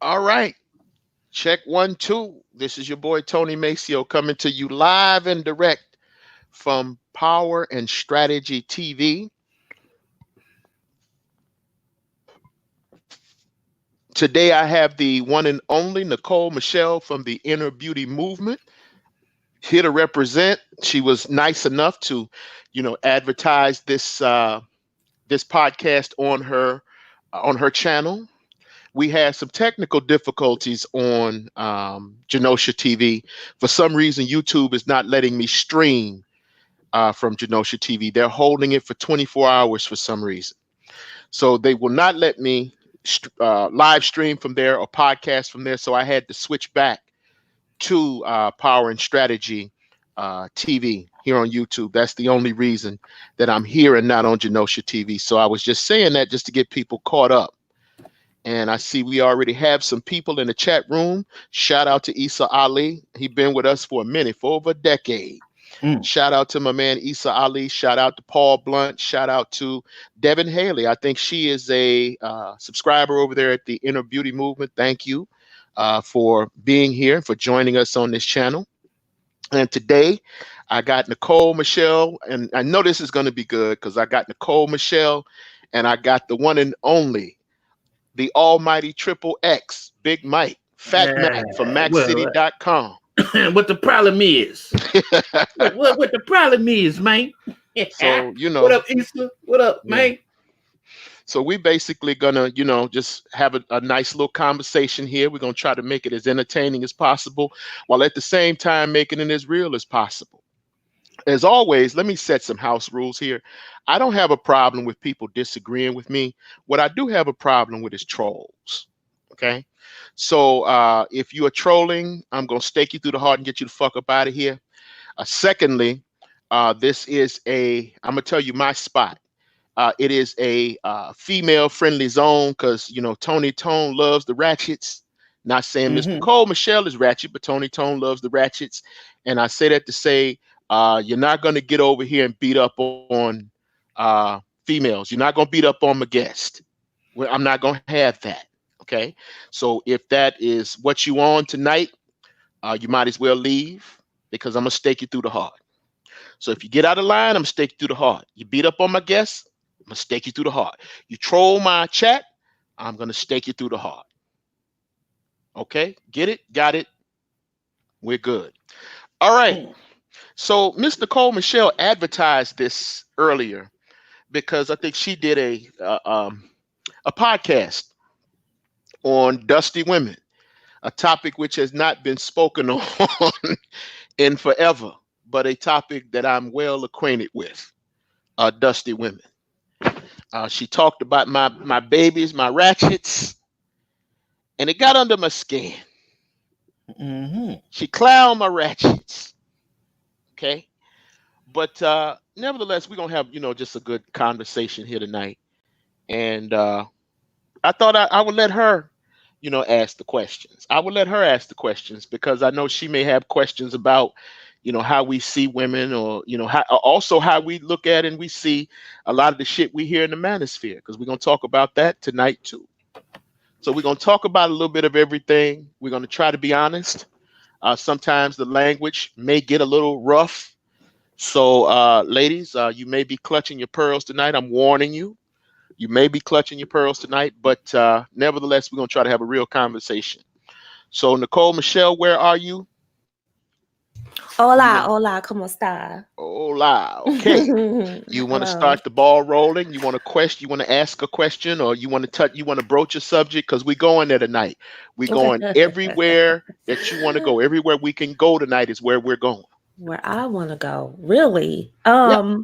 All right. Check 1, 2. This is your boy Tony Maceo coming to you live and direct from Power and Strategy TV. Today I have the one and only Nicole Michelle from the Inner Beauty Movement here to represent. She was nice enough to, advertise this podcast on her channel. We had some technical difficulties on Genosha TV. For some reason, YouTube is not letting me stream from Genosha TV. They're holding it for 24 hours for some reason. So they will not let me live stream from there or podcast from there. So I had to switch back to Power and Strategy TV here on YouTube. That's the only reason that I'm here and not on Genosha TV. So I was just saying that just to get people caught up. And I see we already have some people in the chat room. Shout out to Issa Ali. He's been with us for a minute, for over a decade. Shout out to my man Issa Ali. Shout out to Paul Blunt. Shout out to Devin Haley. I think she is a subscriber over there at the Inner Beauty Movement. Thank you for being here, for joining us on this channel. And today I got Nicole Michelle, and I know this is going to be good because I got Nicole Michelle and I got the one and only, the almighty Triple X, Big Mike, Fat Mac from MacCity.com. What the problem is? what the problem is, man? So, What up, Issa? What up, man? So we basically gonna, just have a nice little conversation here. We're gonna try to make it as entertaining as possible, while at the same time making it as real as possible. As always, let me set some house rules here. I don't have a problem with people disagreeing with me. What I do have a problem with is trolls. Okay. So if you are trolling, I'm going to stake you through the heart and get you the fuck up out of here. Secondly, this is I'm going to tell you my spot. It is a female friendly zone because, Tony Tone loves the ratchets. Not saying Miss Nicole Michelle is ratchet, but Tony Tone loves the ratchets. And I say that to say, you're not going to get over here and beat up on females. You're not going to beat up on my guest. Well, I'm not going to have that. Okay. So if that is what you on tonight, you might as well leave because I'm going to stake you through the heart. So if you get out of line, I'm going to stake you through the heart. You beat up on my guests, I'm going to stake you through the heart. You troll my chat, I'm going to stake you through the heart. Okay. Get it? Got it? We're good. All right. So Miss Nicole Michelle advertised this earlier because I think she did a podcast on dusty women, a topic which has not been spoken on in forever, but a topic that I'm well acquainted with, dusty women. She talked about my babies, my ratchets, and it got under my skin. She clowned my ratchets. Okay. But nevertheless, we're going to have, just a good conversation here tonight. And I thought I would let her, ask the questions. I would let her ask the questions because I know she may have questions about, how we see women or, also how we look at and we see a lot of the shit we hear in the Manosphere, because we're going to talk about that tonight too. So we're going to talk about a little bit of everything. We're going to try to be honest. Sometimes the language may get a little rough. So ladies, you may be clutching your pearls tonight. I'm warning you. You may be clutching your pearls tonight, but nevertheless, we're going to try to have a real conversation. So, Nicole Michelle, where are you? Hola, ¿cómo está? Hola, okay. You want to start the ball rolling? You want to question? You want to ask a question, or you want to touch? You want to broach a subject? Because we're going there tonight. We're going everywhere that you want to go. Everywhere we can go tonight is where we're going. Where I want to go, really? Yeah.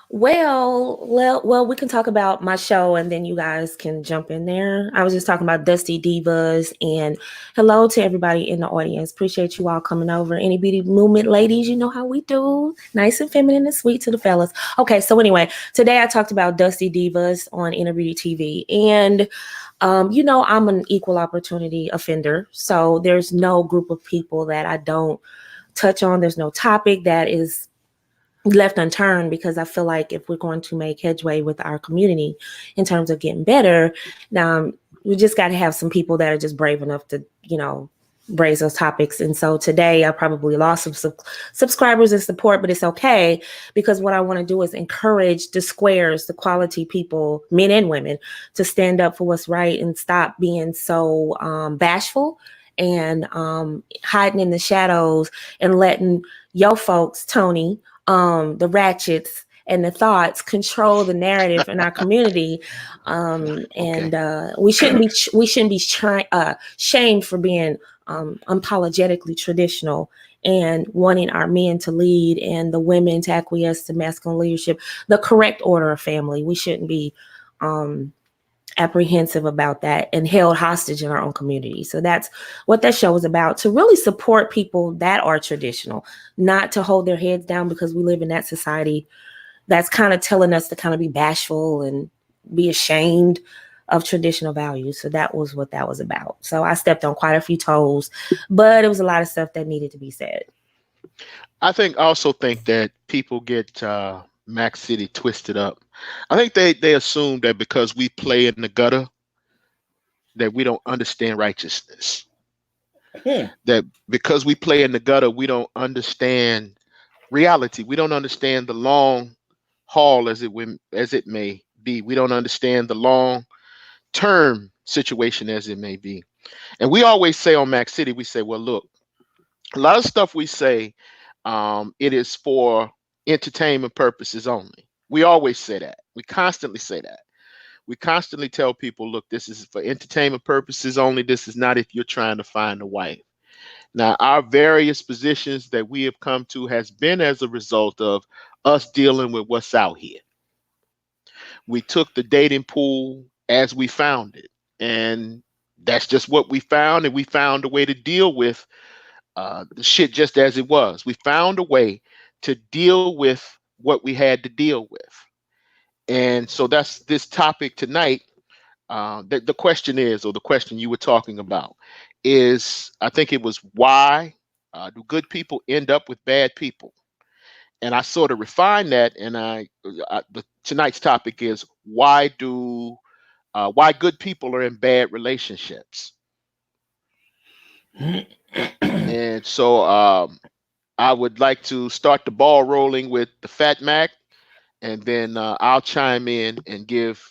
Well, we can talk about my show and then you guys can jump in there. I was just talking about Dusty Divas, and hello to everybody in the audience. Appreciate you all coming over. Any beauty movement ladies, you know how we do. Nice and feminine and sweet to the fellas. Okay, so anyway, today I talked about Dusty Divas on Inner Beauty TV, and I'm an equal opportunity offender, so there's no group of people that I don't touch on. There's no topic that is left unturned, because I feel like if we're going to make headway with our community in terms of getting better, now, we just got to have some people that are just brave enough to, raise those topics. And so today I probably lost some subscribers and support, but it's okay, because what I want to do is encourage the squares, the quality people, men and women, to stand up for what's right and stop being so bashful and hiding in the shadows and letting yo folks, Tony, the ratchets and the thoughts control the narrative in our community. We shouldn't be shamed for being unapologetically traditional and wanting our men to lead and the women to acquiesce to masculine leadership, the correct order of family. We shouldn't be apprehensive about that and held hostage in our own community. So that's what that show is about, to really support people that are traditional, not to hold their heads down, because we live in that society that's kind of telling us to kind of be bashful and be ashamed of traditional values. So that was what that was about. So I stepped on quite a few toes, but it was a lot of stuff that needed to be said. I also think that people get Mac City twisted up. I think they assume that because we play in the gutter that we don't understand righteousness. That because we play in the gutter, we don't understand reality. We don't understand the long haul as it may be. We don't understand the long term situation as it may be. And we always say on Mac City, we say, well, look, a lot of stuff we say, it is for entertainment purposes only. We always say that. We constantly say that. We constantly tell people, look, this is for entertainment purposes only. This is not if you're trying to find a wife. Now, our various positions that we have come to has been as a result of us dealing with what's out here. We took the dating pool as we found it, and that's just what we found, and we found a way to deal with the shit just as it was. We found a way to deal with what we had to deal with. And so that's this topic tonight. The question is, or the question you were talking about is, I think it was, why do good people end up with bad people? And I sort of refined that, and tonight's topic is, why good people are in bad relationships. And so I would like to start the ball rolling with the Fat Mac, and then I'll chime in and give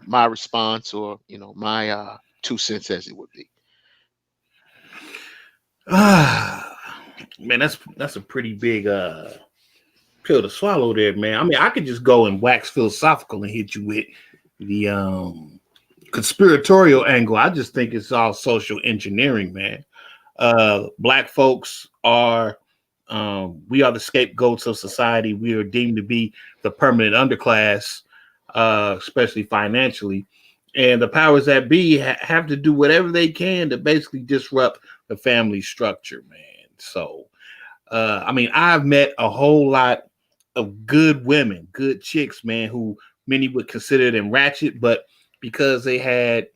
my response, or my 2 cents, as it would be. Man, that's a pretty big pill to swallow there, man. I mean, I could just go and wax philosophical and hit you with the conspiratorial angle. I just think it's all social engineering, man. Black folks are we are the scapegoats of society. We are deemed to be the permanent underclass, especially financially. And the powers that be have to do whatever they can to basically disrupt the family structure, man. So, I mean, I've met a whole lot of good women, good chicks, man, who many would consider them ratchet, but because they had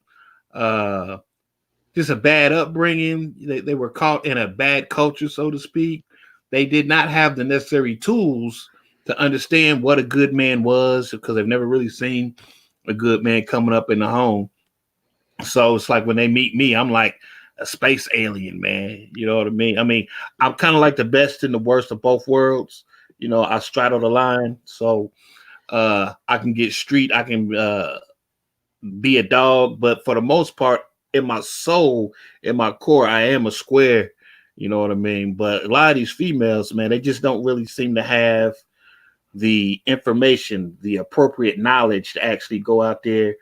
just a bad upbringing, they were caught in a bad culture, so to speak. They did not have the necessary tools to understand what a good man was, because they've never really seen a good man coming up in the home. So it's like when they meet me, I'm like a space alien, man. You know what I mean? I mean, I'm kind of like the best and the worst of both worlds. I straddle the line. So I can get street, I can be a dog, but for the most part, in my soul, in my core, I am a square. You know what I mean? But a lot of these females, man, they just don't really seem to have the information, the appropriate knowledge to actually go out there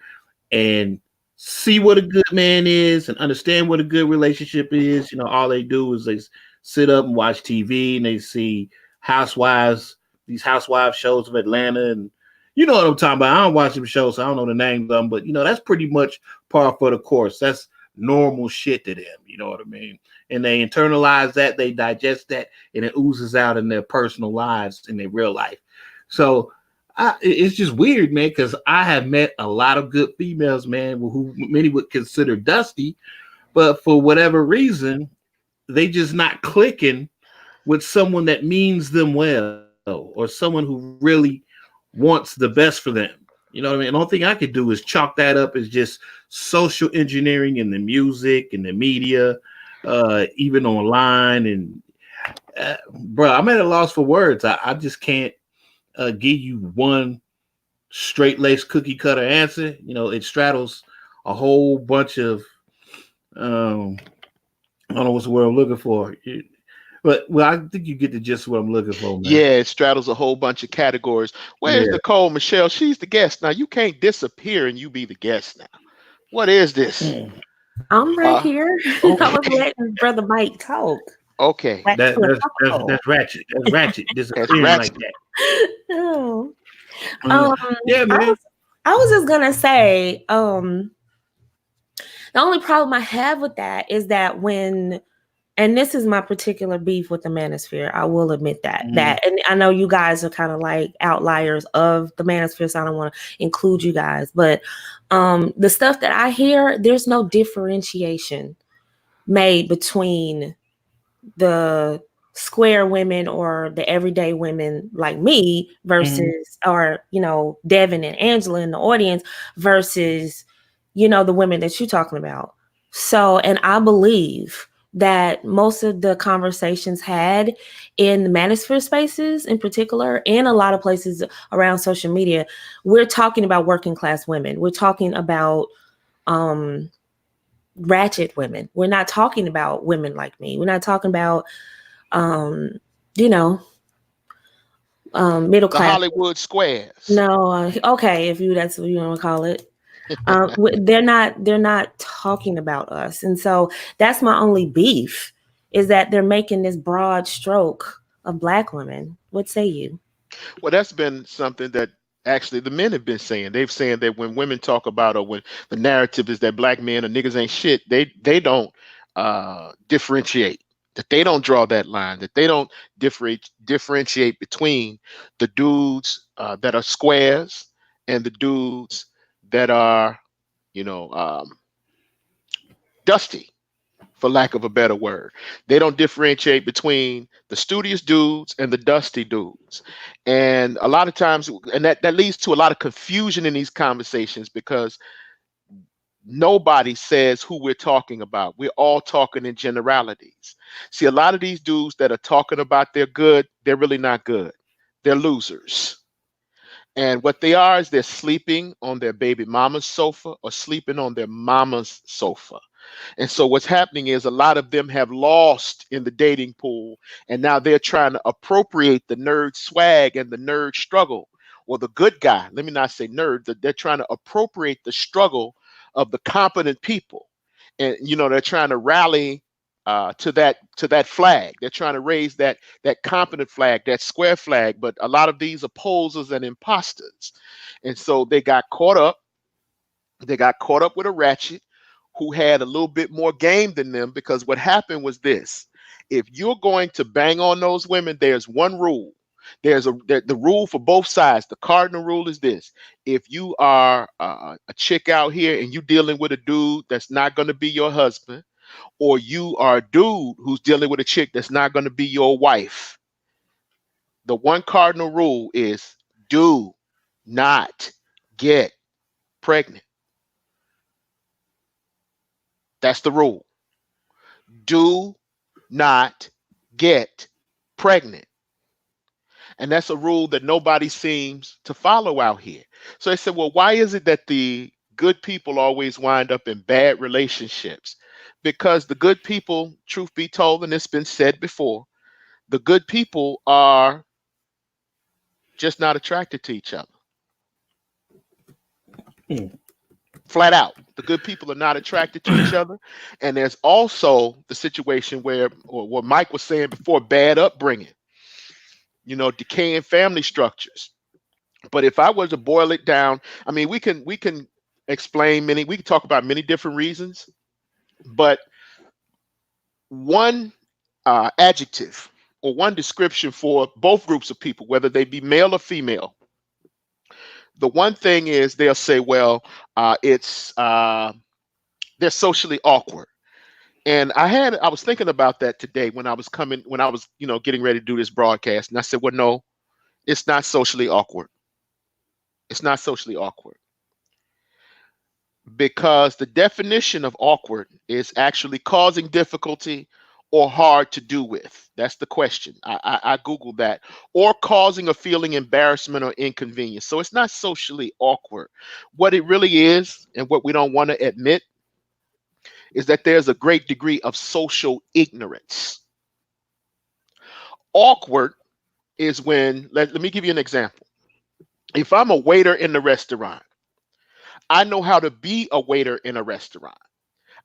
and see what a good man is and understand what a good relationship is. All they do is they sit up and watch TV, and they see these housewives shows of Atlanta, and you know what I'm talking about. I don't watch them shows, so I don't know the names of them, but that's pretty much par for the course. That's normal shit to them. You know what I mean? And they internalize that, they digest that, and it oozes out in their personal lives, in their real life. So it's just weird, man, because I have met a lot of good females, man, who many would consider dusty, but for whatever reason, they just not clicking with someone that means them well, or someone who really wants the best for them. You know what I mean? The only thing I could do is chalk that up as just social engineering in the music and the media, even online. And bro, I'm at a loss for words. I just can't give you one straight laced cookie cutter answer. You know, it straddles a whole bunch of I don't know what's the word I'm looking for. But well, I think you get the gist of what I'm looking for, man. Yeah, it straddles a whole bunch of categories. Where's Yeah. Nicole Michelle? She's the guest now. You can't disappear and you be the guest now. What is this? I'm right here. I was Okay. letting Brother Mike talk. Okay, Wax philosophical. That's ratchet. That's ratchet. that's Disappearing like ratchet. that. Oh. Uh, yeah, man. I was just gonna say, the only problem I have with that is that and this is my particular beef with the Manosphere. I will admit that. And I know you guys are kind of like outliers of the Manosphere, so I don't want to include you guys. But the stuff that I hear, there's no differentiation made between the square women or the everyday women like me versus, or, Devin and Angela in the audience versus, the women that you're talking about. So, and I believe that most of the conversations had in the Manosphere spaces in particular, and a lot of places around social media, we're talking about working class women. We're talking about ratchet women. We're not talking about women like me. We're not talking about middle The class. Hollywood squares. No, okay, if that's what you want to call it. They're not talking about us. And so that's my only beef, is that they're making this broad stroke of Black women. What say you? Well, that's been something that actually the men have been saying. They've saying that when women talk about, or when the narrative is that black men or niggas ain't shit, they don't differentiate. That they don't draw that line. That they don't differentiate between the dudes that are squares and the dudes that are, you know, dusty, for lack of a better word. They don't differentiate between the studious dudes and the dusty dudes. And a lot of times, and that leads to a lot of confusion in these conversations, because nobody says who we're talking about. We're all talking in generalities. See, a lot of these dudes that are talking about they're good, they're really not good. They're losers. And what they are is they're sleeping on their baby mama's sofa or sleeping on their mama's sofa. And so what's happening is a lot of them have lost in the dating pool, and now they're trying to appropriate the nerd swag and the nerd struggle, or the good guy. Let me not say nerd. That they're trying to appropriate the struggle of the competent people, and they're trying to rally to that flag. They're trying to raise that competent flag, that square flag. But a lot of these are posers and imposters, and so they got caught up. They got caught up with a ratchet who had a little bit more game than them, because what happened was this: if you're going to bang on those women, there's one rule. There's the rule for both sides. The cardinal rule is this: if you are a chick out here and you dealing with a dude that's not going to be your husband, or you are a dude who's dealing with a chick that's not going to be your wife, the one cardinal rule is do not get pregnant. That's the rule. Do not get pregnant. And that's a rule that nobody seems to follow out here. So I said, well, why is it that the good people always wind up in bad relationships? Because the good people, truth be told, and it's been said before, the good people are just not attracted to each other. Flat out, the good people are not attracted to each other. And there's also the situation where, or what Mike was saying before, bad upbringing, decaying family structures. But if I was to boil it down, I mean, we can explain we can talk about many different reasons, but one adjective or one description for both groups of people, whether they be male or female, the one thing is they'll say, well, they're socially awkward. And I was thinking about that today when I was getting ready to do this broadcast. And I said, well, no, it's not socially awkward. It's not socially awkward because the definition of awkward is actually causing difficulty or hard to do with. That's the question. I Googled that. Or causing a feeling embarrassment or inconvenience. So it's not socially awkward. What it really is, and what we don't want to admit, is that there's a great degree of social ignorance. Awkward is when, let me give you an example. If I'm a waiter in the restaurant, I know how to be a waiter in a restaurant.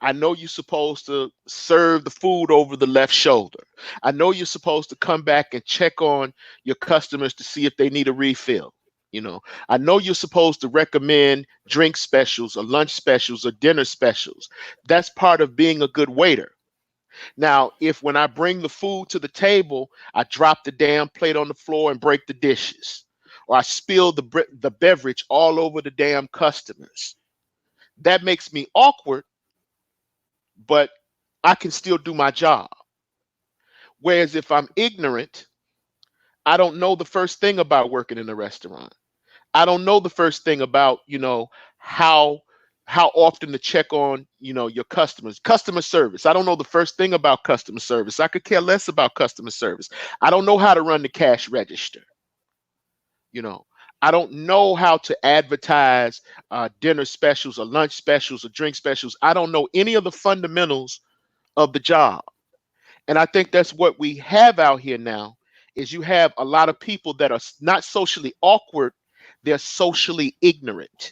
I know you're supposed to serve the food over the left shoulder. I know you're supposed to come back and check on your customers to see if they need a refill. I know you're supposed to recommend drink specials or lunch specials or dinner specials. That's part of being a good waiter. Now, if when I bring the food to the table, I drop the damn plate on the floor and break the dishes, or I spill the beverage all over the damn customers, that makes me awkward, but I can still do my job. Whereas if I'm ignorant, I don't know the first thing about working in a restaurant. I don't know the first thing about, how how often to check on, your customers. Customer service. I don't know the first thing about customer service. I could care less about customer service. I don't know how to run the cash register. You know, I don't know how to advertise dinner specials or lunch specials or drink specials. I don't know any of the fundamentals of the job. And I think that's what we have out here now is you have a lot of people that are not socially awkward, they're socially ignorant.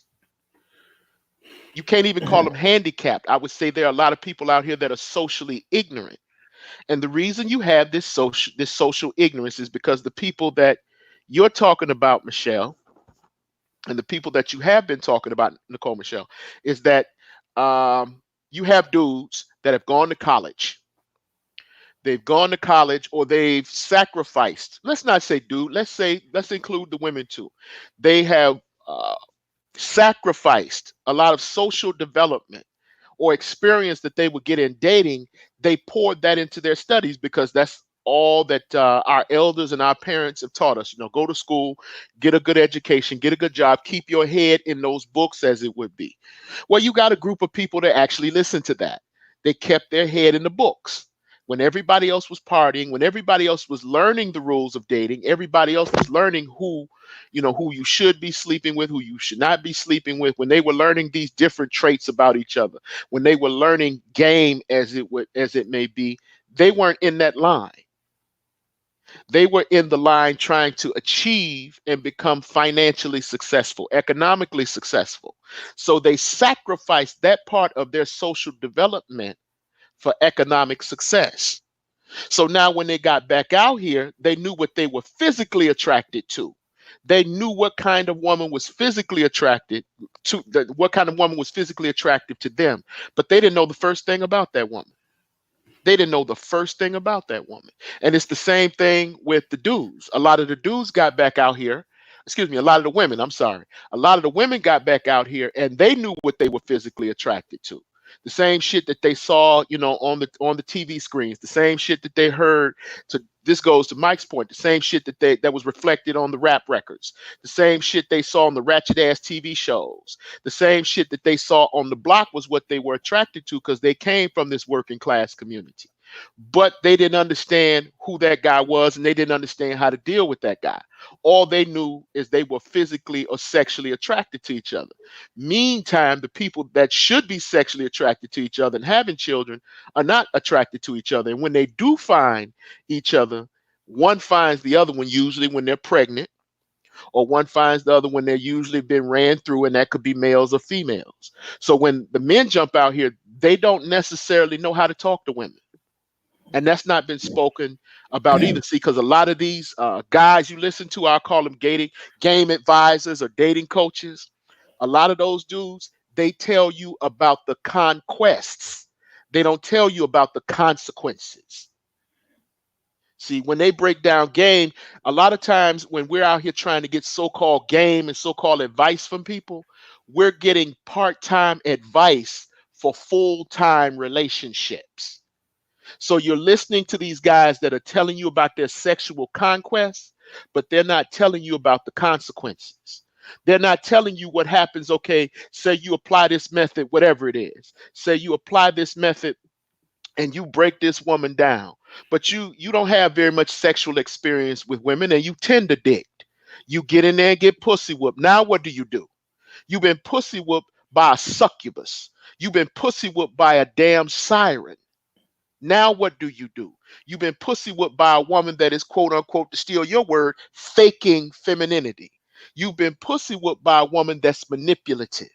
You can't even call them handicapped. I would say there are a lot of people out here that are socially ignorant. And the reason you have this social ignorance is because the people that you're talking about, Michelle, and the people that you have been talking about, Nicole Michelle, is that you have dudes that have gone to college. They've gone to college or they've sacrificed. Let's not say dude. Let's include the women too. They have sacrificed a lot of social development or experience that they would get in dating. They poured that into their studies because that's all that our elders and our parents have taught us. Go to school, get a good education, get a good job, keep your head in those books, as it would be. Well, you got a group of people that actually listen to that. They kept their head in the books. When everybody else was partying, when everybody else was learning the rules of dating, everybody else was learning who you should be sleeping with, who you should not be sleeping with, when they were learning these different traits about each other, when they were learning game as it may be, they weren't in that line. They were in the line trying to achieve and become financially successful, economically successful. So they sacrificed that part of their social development for economic success. So now when they got back out here, they knew what they were physically attracted to. They knew what kind of woman was physically attracted to what kind of woman was physically attractive to them. But they didn't know the first thing about that woman. They didn't know the first thing about that woman. And it's the same thing with the dudes. A lot of the dudes got back out here. Excuse me, a lot of the women, I'm sorry. A lot of the women got back out here and they knew what they were physically attracted to. The same shit that they saw, on the TV screens, the same shit that they heard. This goes to Mike's point, the same shit that was reflected on the rap records, the same shit they saw on the ratchet ass TV shows, the same shit that they saw on the block was what they were attracted to because they came from this working class community. But they didn't understand who that guy was and they didn't understand how to deal with that guy. All they knew is they were physically or sexually attracted to each other. Meantime, the people that should be sexually attracted to each other and having children are not attracted to each other. And when they do find each other, one finds the other one usually when they're pregnant, or one finds the other when they're usually been ran through, and that could be males or females. So when the men jump out here, they don't necessarily know how to talk to women. And that's not been spoken about either. See, because a lot of these guys you listen to, I'll call them game advisors or dating coaches. A lot of those dudes, they tell you about the conquests. They don't tell you about the consequences. See, when they break down game, a lot of times when we're out here trying to get so-called game and so-called advice from people, we're getting part-time advice for full-time relationships. So you're listening to these guys that are telling you about their sexual conquest, but they're not telling you about the consequences. They're not telling you what happens. Okay, say you apply this method, whatever it is. Say you apply this method and you break this woman down, but you don't have very much sexual experience with women, and you tend to dick. You get in there and get pussy whooped. Now what do? You've been pussy whooped by a succubus. You've been pussy whooped by a damn siren. Now what do? You've been pussy whooped by a woman that is, quote unquote, to steal your word, faking femininity. You've been pussy whooped by a woman that's manipulative.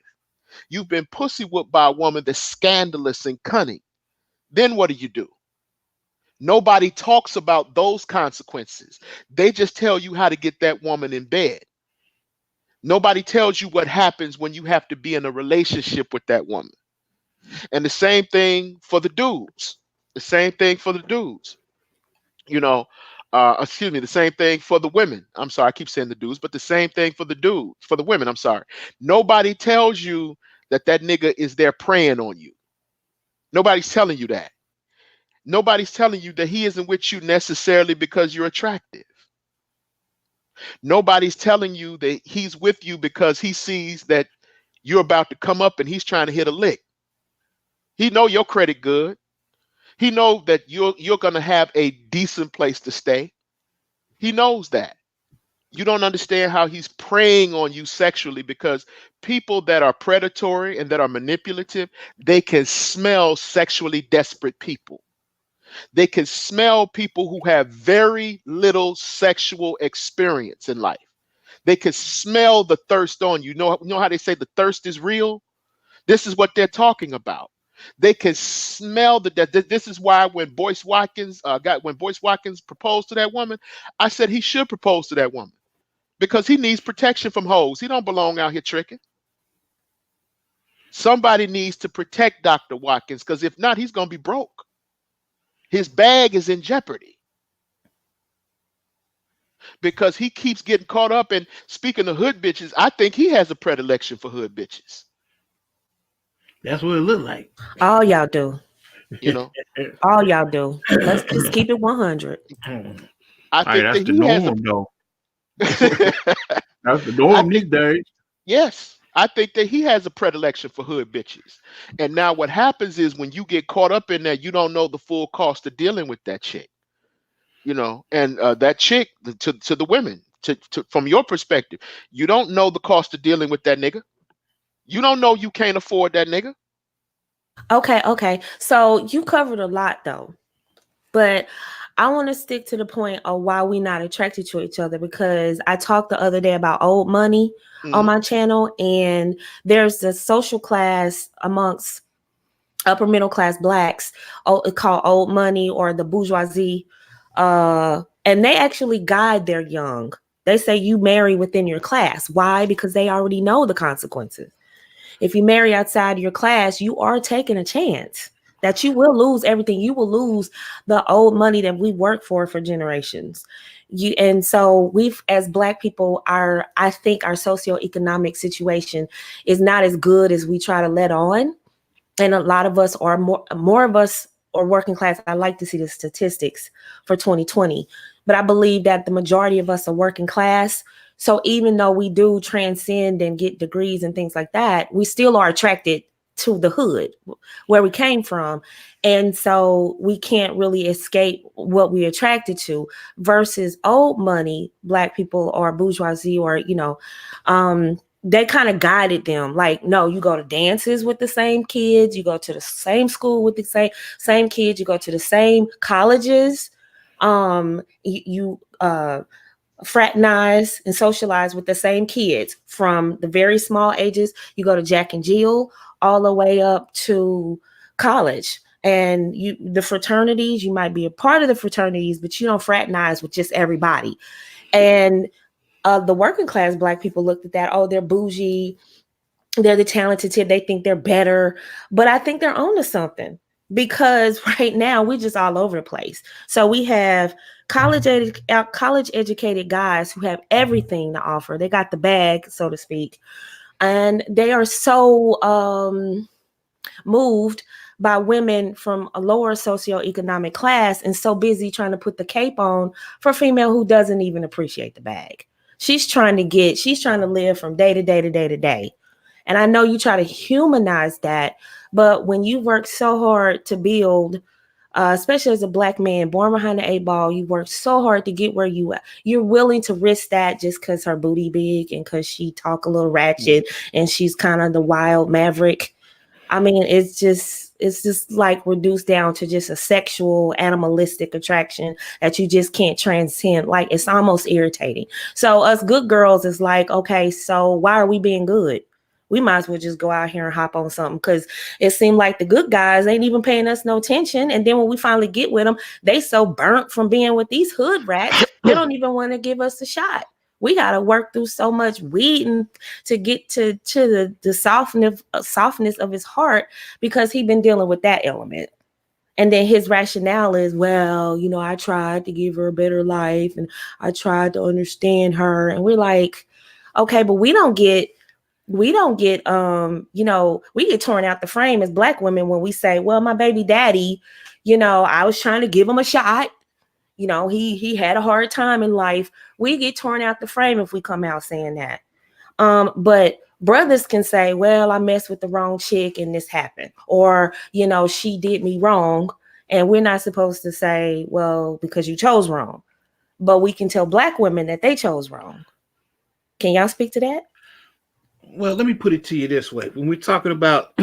You've been pussy whooped by a woman that's scandalous and cunning. Then what do? Nobody talks about those consequences. They just tell you how to get that woman in bed. Nobody tells you what happens when you have to be in a relationship with that woman. And the same thing for the dudes. The same thing for the dudes. Excuse me, the same thing for the women. I'm sorry, I keep saying the dudes, but the same thing for the women. I'm sorry. Nobody tells you that nigga is there preying on you. Nobody's telling you that. Nobody's telling you that he isn't with you necessarily because you're attractive. Nobody's telling you that he's with you because he sees that you're about to come up and he's trying to hit a lick. He know your credit good. He knows that you're going to have a decent place to stay. He knows that. You don't understand how he's preying on you sexually, because people that are predatory and that are manipulative, they can smell sexually desperate people. They can smell people who have very little sexual experience in life. They can smell the thirst on you. You know how they say the thirst is real? This is what they're talking about. They can smell that. This is why when Boyce Watkins proposed to that woman, I said he should propose to that woman, because he needs protection from hoes. He don't belong out here tricking. Somebody needs to protect Dr. Watkins, because if not, he's going to be broke. His bag is in jeopardy because he keeps getting caught up in, speaking of hood bitches, I think he has a predilection for hood bitches. That's what it looked like. All y'all do. All y'all do. Let's just keep it 100. I think that's the norm, though. That's the norm these days. Yes. I think that he has a predilection for hood bitches. And now what happens is when you get caught up in that, you don't know the full cost of dealing with that chick. And that chick, to the women, from your perspective, you don't know the cost of dealing with that nigga. You don't know you can't afford that nigga. Okay. So you covered a lot, though. But I want to stick to the point of why we're not attracted to each other, because I talked the other day about old money on my channel, and there's a social class amongst upper middle class blacks called old money, or the bourgeoisie, and they actually guide their young. They say you marry within your class. Why? Because they already know the consequences. If you marry outside your class, you are taking a chance that you will lose everything. You will lose the old money that we worked for generations. And so we've, as Black people, I think our socioeconomic situation is not as good as we try to let on. And a lot of us are more of us are working class. I like to see the statistics for 2020, but I believe that the majority of us are working class. So even though we do transcend and get degrees and things like that, we still are attracted to the hood where we came from. And so we can't really escape what we're attracted to, versus old money Black people or bourgeoisie, or, they kind of guided them. Like, no, you go to dances with the same kids, you go to the same school with the same kids, you go to the same colleges, you fraternize and socialize with the same kids from the very small ages. You go to Jack and Jill all the way up to college. And the fraternities, you might be a part of the fraternities, but you don't fraternize with just everybody. And the working class Black people looked at that. Oh, they're bougie. They're the talented kid. They think they're better. But I think they're onto something, because right now we're just all over the place. So we have college educated guys who have everything to offer. They got the bag, so to speak. And they are so moved by women from a lower socioeconomic class, and so busy trying to put the cape on for a female who doesn't even appreciate the bag. She's trying to live from day to day to day to day. And I know you try to humanize that, but when you work so hard to build, especially as a Black man born behind the 8 ball, you work so hard to get where you're willing to risk that just because her booty big and because she talk a little ratchet and she's kind of the wild maverick. I mean, it's just like reduced down to just a sexual animalistic attraction that you just can't transcend. Like, it's almost irritating. So us good girls is like, okay, so why are we being good? We might as well just go out here and hop on something, because it seemed like the good guys ain't even paying us no attention. And then when we finally get with them, they so burnt from being with these hood rats, they don't even want to give us a shot. We got to work through so much weeding to get to the softness of his heart, because he been dealing with that element. And then his rationale is, well, you know, I tried to give her a better life and I tried to understand her. And we're like, okay, but we don't get, you know, we get torn out the frame as Black women when we say, well, my baby daddy, you know, I was trying to give him a shot. You know, he had a hard time in life. We get torn out the frame if we come out saying that. But brothers can say, well, I messed with the wrong chick and this happened. Or, you know, she did me wrong. And we're not supposed to say, well, because you chose wrong. But we can tell Black women that they chose wrong. Can y'all speak to that? Well, let me put it to you this way. When we're talking about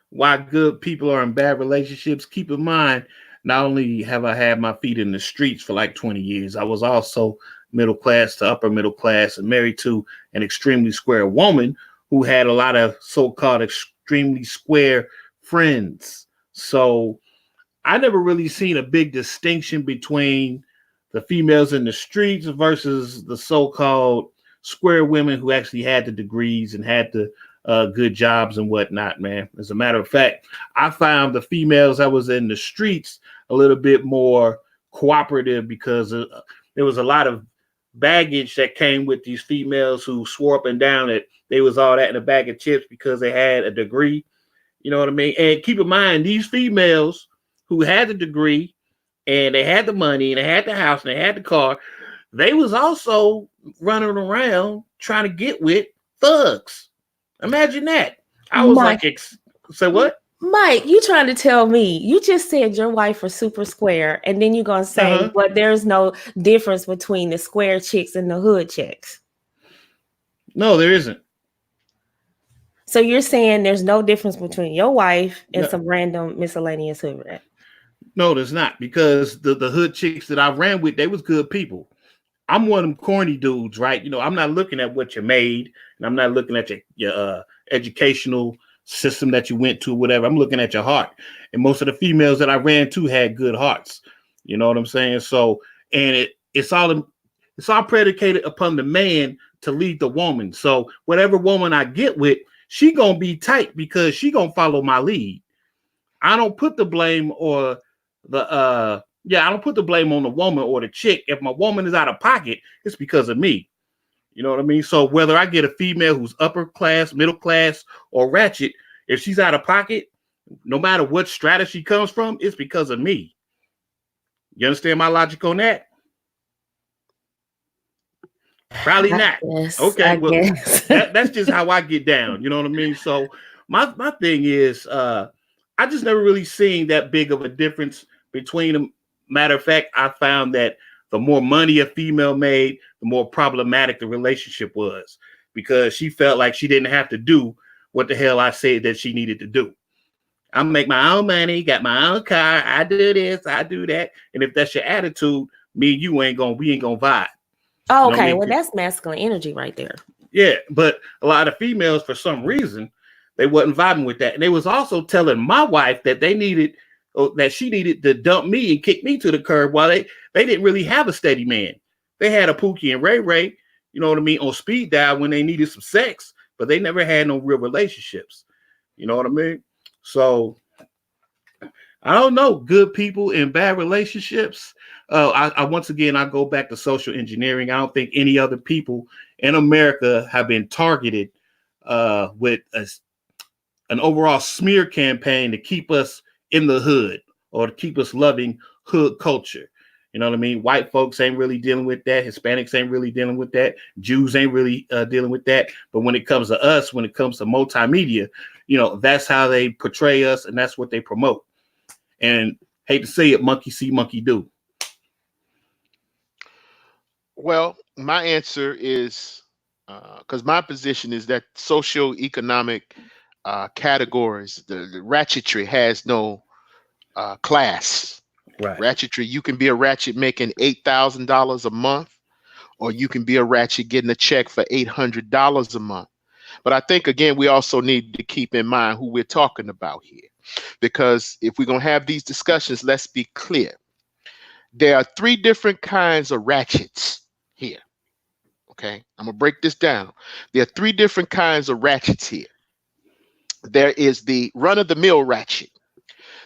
why good people are in bad relationships, keep in mind, not only have I had my feet in the streets for like 20 years, I was also middle class to upper middle class and married to an extremely square woman who had a lot of so-called extremely square friends. So I never really seen a big distinction between the females in the streets versus the so-called square women who actually had the degrees and had the good jobs and whatnot, man. As a matter of fact, I found the females that was in the streets a little bit more cooperative, because there was a lot of baggage that came with these females who swore up and down that they was all that in a bag of chips because they had a degree. You know what I mean? And keep in mind, these females who had the degree and they had the money and they had the house and they had the car, they was also running around trying to get with thugs. Imagine that. I was Mike, like, so what? Mike, you trying to tell me, you just said your wife was super square, and then you're going to say, but there's no difference between the square chicks and the hood chicks. No, there isn't. So you're saying there's no difference between your wife and some random miscellaneous hood rat? No, there's not, because the hood chicks that I ran with, they was good people. I'm one of them corny dudes, right? You know, I'm not looking at what you made, and I'm not looking at your educational system that you went to, whatever. I'm looking at your heart. And most of the females that I ran to had good hearts. You know what I'm saying? So, and it's all predicated upon the man to lead the woman. So whatever woman I get with, she gonna be tight because she gonna follow my lead. I don't put the blame or I don't put the blame on the woman or the chick. If my woman is out of pocket, it's because of me. You know what I mean? So whether I get a female who's upper class, middle class, or ratchet, if she's out of pocket, no matter what strata she comes from, it's because of me. You understand my logic on that? Probably not. Okay, well, that's just how I get down. You know what I mean? So my thing is, I just never really seen that big of a difference between them. Matter of fact, I found that the more money a female made, the more problematic the relationship was, because she felt like she didn't have to do what the hell I said that she needed to do. I make my own money, got my own car, I do this, I do that. And if that's your attitude, me and you we ain't gonna vibe. Oh, okay. You know what I mean? Well, that's masculine energy right there. Yeah, but a lot of females, for some reason, they wasn't vibing with that. And they was also telling my wife that she needed to dump me and kick me to the curb, while they didn't really have a steady man. They had a Pookie and Ray Ray, you know what I mean, on speed dial when they needed some sex, but they never had no real relationships. You know what I mean? So I don't know, good people in bad relationships. I once again, I go back to social engineering. I don't think any other people in America have been targeted with an overall smear campaign to keep us in the hood or to keep us loving hood culture. You know what I mean? White folks ain't really dealing with that. Hispanics ain't really dealing with that. Jews ain't really dealing with that. But when it comes to us, when it comes to multimedia, you know, that's how they portray us and that's what they promote. And hate to say it, monkey see, monkey do. Well, my answer is because my position is that socioeconomic categories, the Ratchet Tree has no class. Right. Ratchet Tree, you can be a ratchet making $8,000 a month, or you can be a ratchet getting a check for $800 a month. But I think, again, we also need to keep in mind who we're talking about here. Because if we're going to have these discussions, let's be clear. There are three different kinds of ratchets here. Okay, I'm going to break this down. There are three different kinds of ratchets here. There is the run-of-the-mill ratchet.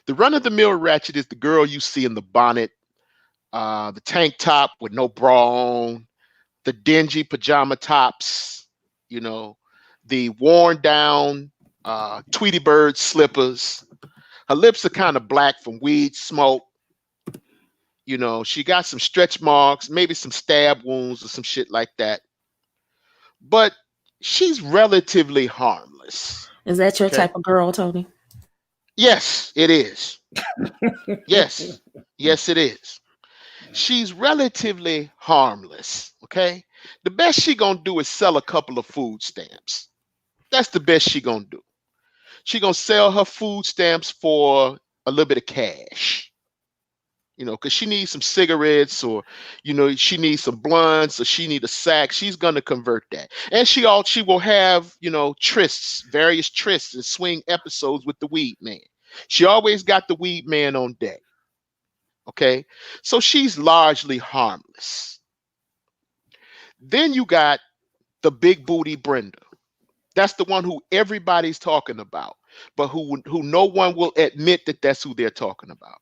The run-of-the-mill ratchet is the girl you see in the bonnet, the tank top with no bra on, the dingy pajama tops, you know, the worn down Tweety Bird slippers. Her lips are kind of black from weed smoke. You know, she got some stretch marks, maybe some stab wounds or some shit like that. But she's relatively harmless. Is that your Okay. type of girl, Tony? Yes, it is. Yes. Yes, it is. She's relatively harmless. Okay. The best she gonna do is sell a couple of food stamps. That's the best she gonna do. She gonna sell her food stamps for a little bit of cash. You know, because she needs some cigarettes, or, you know, she needs some blunts, or she need a sack. She's gonna convert that, and she will have, you know, trysts, various trysts and swing episodes with the weed man. She always got the weed man on deck. Okay, so she's largely harmless. Then you got the big booty Brenda. That's the one who everybody's talking about, but who no one will admit that that's who they're talking about.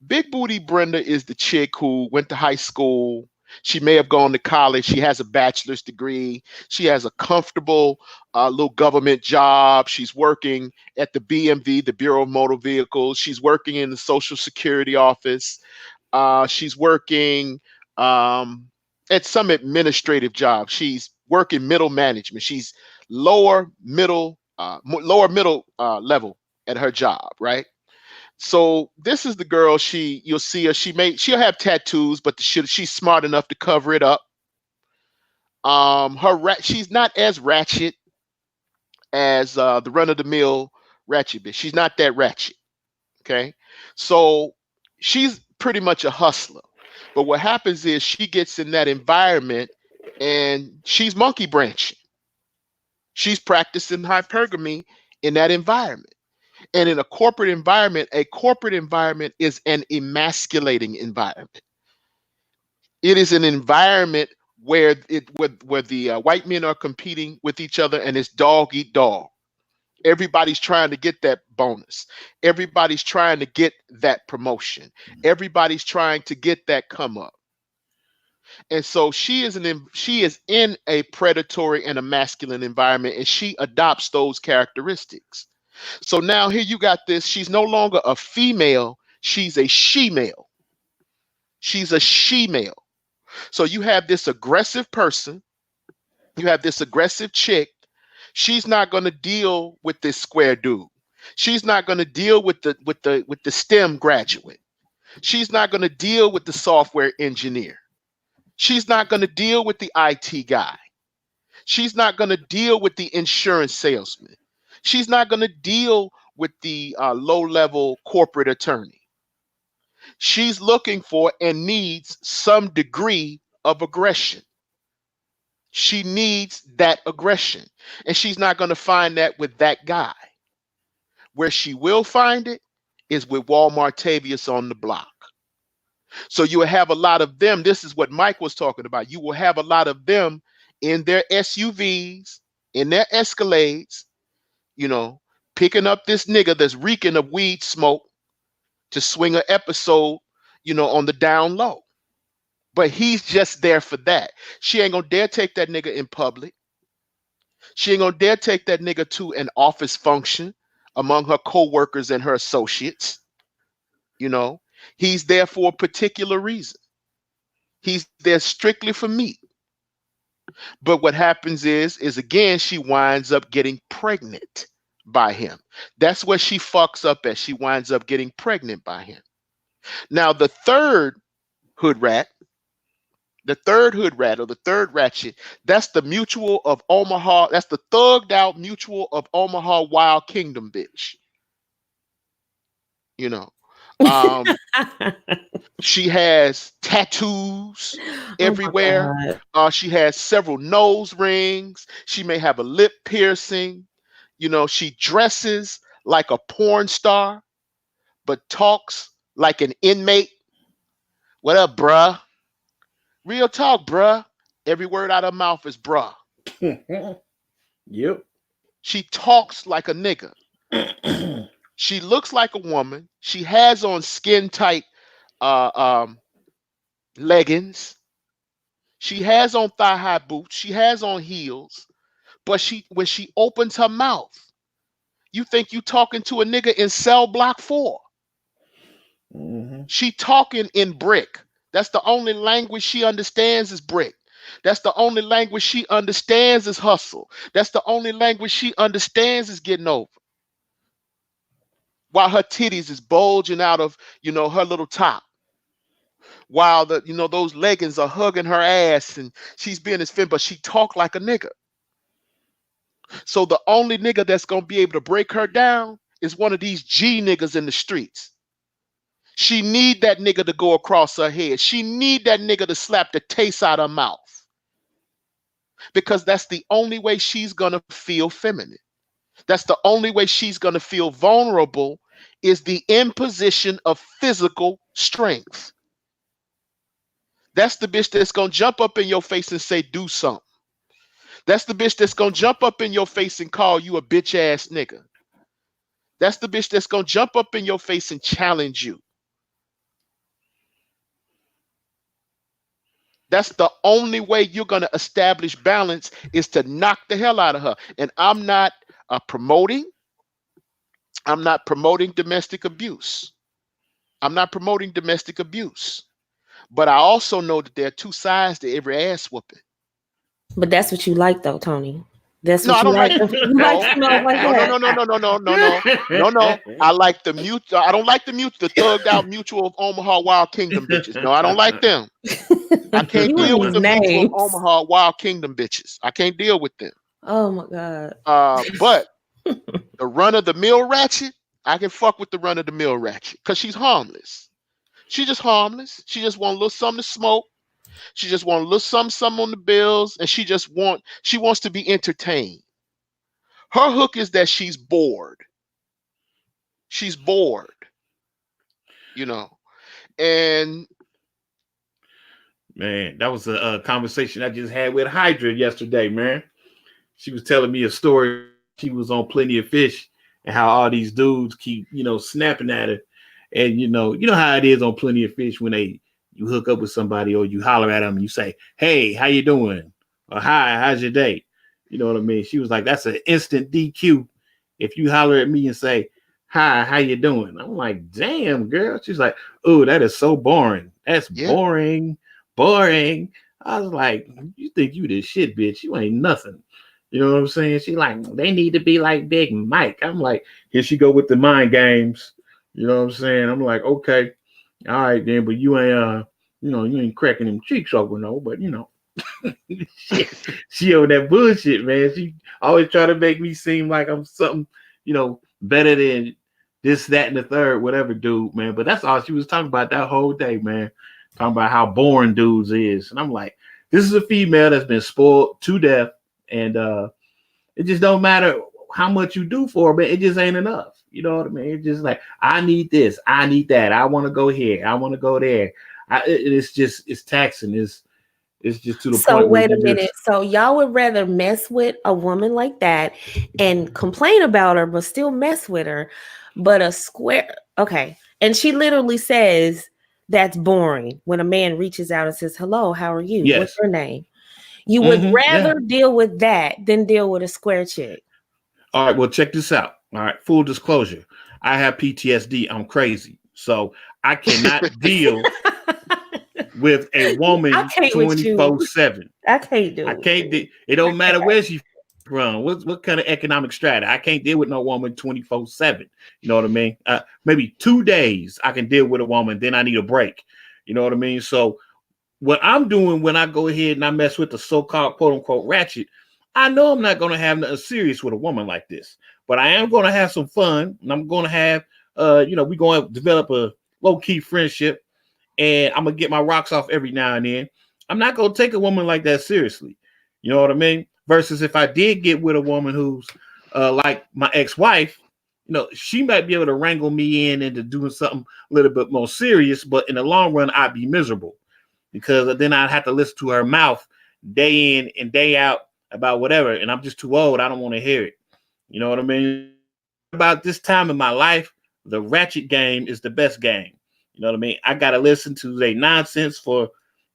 Big booty Brenda is the chick who went to high school. She may have gone to college. She has a bachelor's degree. She has a comfortable little government job. She's working at the BMV, the Bureau of Motor Vehicles. She's working in the Social Security office. She's working at some administrative job. She's working middle management. She's lower middle level at her job, right? So this is the girl. You'll see her. She'll have tattoos, but she's smart enough to cover it up. She's not as ratchet as the run-of-the-mill ratchet bitch. She's not that ratchet. Okay, so she's pretty much a hustler. But what happens is she gets in that environment and she's monkey branching. She's practicing hypergamy in that environment. And in a corporate environment is an emasculating environment. It is an environment where the white men are competing with each other, and it's dog eat dog. Everybody's trying to get that bonus. Everybody's trying to get that promotion. Everybody's trying to get that come up. And so she is in a predatory and a masculine environment, and she adopts those characteristics. So now here you got this. She's no longer a female. She's a she-male. She's a she-male. So you have this aggressive person. You have this aggressive chick. She's not going to deal with this square dude. She's not going to deal with the STEM graduate. She's not going to deal with the software engineer. She's not going to deal with the IT guy. She's not going to deal with the insurance salesman. She's not going to deal with the low-level corporate attorney. She's looking for and needs some degree of aggression. She needs that aggression. And she's not going to find that with that guy. Where she will find it is with Walmartavius on the block. So you will have a lot of them. This is what Mike was talking about. You will have a lot of them in their SUVs, in their Escalades, you know, picking up this nigga that's reeking of weed smoke to swing an episode, you know, on the down low. But he's just there for that. She ain't gonna dare take that nigga in public. She ain't gonna dare take that nigga to an office function among her co-workers and her associates. You know, he's there for a particular reason. He's there strictly for meat. But what happens is again, she winds up getting pregnant by him. That's where she fucks up at. She winds up getting pregnant by him. Now, the third hood rat, or the third ratchet, that's the Mutual of Omaha. That's the thugged out Mutual of Omaha Wild Kingdom bitch. You know, she has tattoos everywhere. She has several nose rings. She may have a lip piercing. She dresses like a porn star, but talks like an inmate. What up, bruh? Real talk, bruh. Every word out of her mouth is bruh. Yep. She talks like a nigga. She looks like a woman. She has on skin tight leggings. She has on thigh high boots. She has on heels. But when she opens her mouth, you think you talking to a nigga in cell block 4. Mm-hmm. She talking in brick. That's the only language she understands is brick. That's the only language she understands is hustle. That's the only language she understands is getting over. While her titties is bulging out of, her little top. While those leggings are hugging her ass and she's being as thin, but she talk like a nigga. So the only nigga that's gonna be able to break her down is one of these G niggas in the streets. She need that nigga to go across her head. She need that nigga to slap the taste out her mouth. Because that's the only way she's gonna feel feminine. That's the only way she's gonna feel vulnerable, is the imposition of physical strength. That's the bitch that's gonna jump up in your face and say, do something. That's the bitch that's gonna jump up in your face and call you a bitch ass nigga. That's the bitch that's gonna jump up in your face and challenge you. That's the only way you're gonna establish balance, is to knock the hell out of her. And I'm not promoting domestic abuse. I'm not promoting domestic abuse. But I also know that there are two sides to every ass whooping. But that's what you like, though, Tony. That's No, what I don't like. No. I like the mute. I don't like the thugged out Mutual of Omaha Wild Kingdom bitches. No, I don't like them. I can't deal with the Mutual of Omaha Wild Kingdom bitches. I can't deal with them. Oh my God. But the run of the mill ratchet, I can fuck with the run of the mill ratchet because she's harmless. She's just harmless. She just want a little something to smoke. She just want a little something on the bills, and she wants to be entertained. Her hook is that she's bored. She's bored, and man, that was a conversation I just had with Hydra yesterday, man. She was telling me a story. She was on Plenty of Fish and how all these dudes keep, snapping at her. And, you know how it is on Plenty of Fish when you hook up with somebody or you holler at them and you say, hey, how you doing? Or hi, how's your day? You know what I mean? She was like, that's an instant DQ if you holler at me and say, hi, how you doing? I'm like, damn, girl. She's like, oh, that is so boring. That's boring. I was like, you think you this shit, bitch. You ain't nothing. You know what I'm saying? She like, they need to be like Big Mike. I'm like, here she go with the mind games. You know what I'm saying? I'm like, okay, all right then, but you ain't you ain't cracking them cheeks over but she on that bullshit, man. She always try to make me seem like I'm something, better than this, that, and the third, whatever, dude, man. But that's all she was talking about that whole day, man. Talking about how boring dudes is. And I'm like, this is a female that's been spoiled to death, and it just don't matter how much you do for her, but it just ain't enough. You know what I mean? It's just like, I need this, I need that, I want to go here, I want to go there. It's taxing. It's just to the point. So wait a minute. So y'all would rather mess with a woman like that and complain about her, but still mess with her, but a square. Okay. And she literally says that's boring when a man reaches out and says, hello, how are you? Yes. What's your name? You would rather deal with that than deal with a square chick. All right. Well, check this out. All right. Full disclosure. I have PTSD. I'm crazy. So I cannot deal with a I woman can't with you. 24/7. I can't do I it. can't. It don't matter where she from. What kind of economic strata? I can't deal with no woman 24/7. You know what I mean? Maybe 2 days I can deal with a woman. Then I need a break. You know what I mean? So what I'm doing when I go ahead and I mess with the so-called quote unquote ratchet, I know I'm not going to have nothing serious with a woman like this, but I am going to have some fun, and I'm going to have, we're going to develop a low-key friendship, and I'm gonna get my rocks off every now and then. I'm not gonna take a woman like that seriously. You know what I mean? Versus if I did get with a woman who's like my ex-wife, she might be able to wrangle me in into doing something a little bit more serious, but in the long run, I'd be miserable because then I'd have to listen to her mouth day in and day out about whatever, and I'm just too old. I don't want to hear it. You know what I mean? About this time in my life, the ratchet game is the best game. You know what I mean? I got to listen to their nonsense for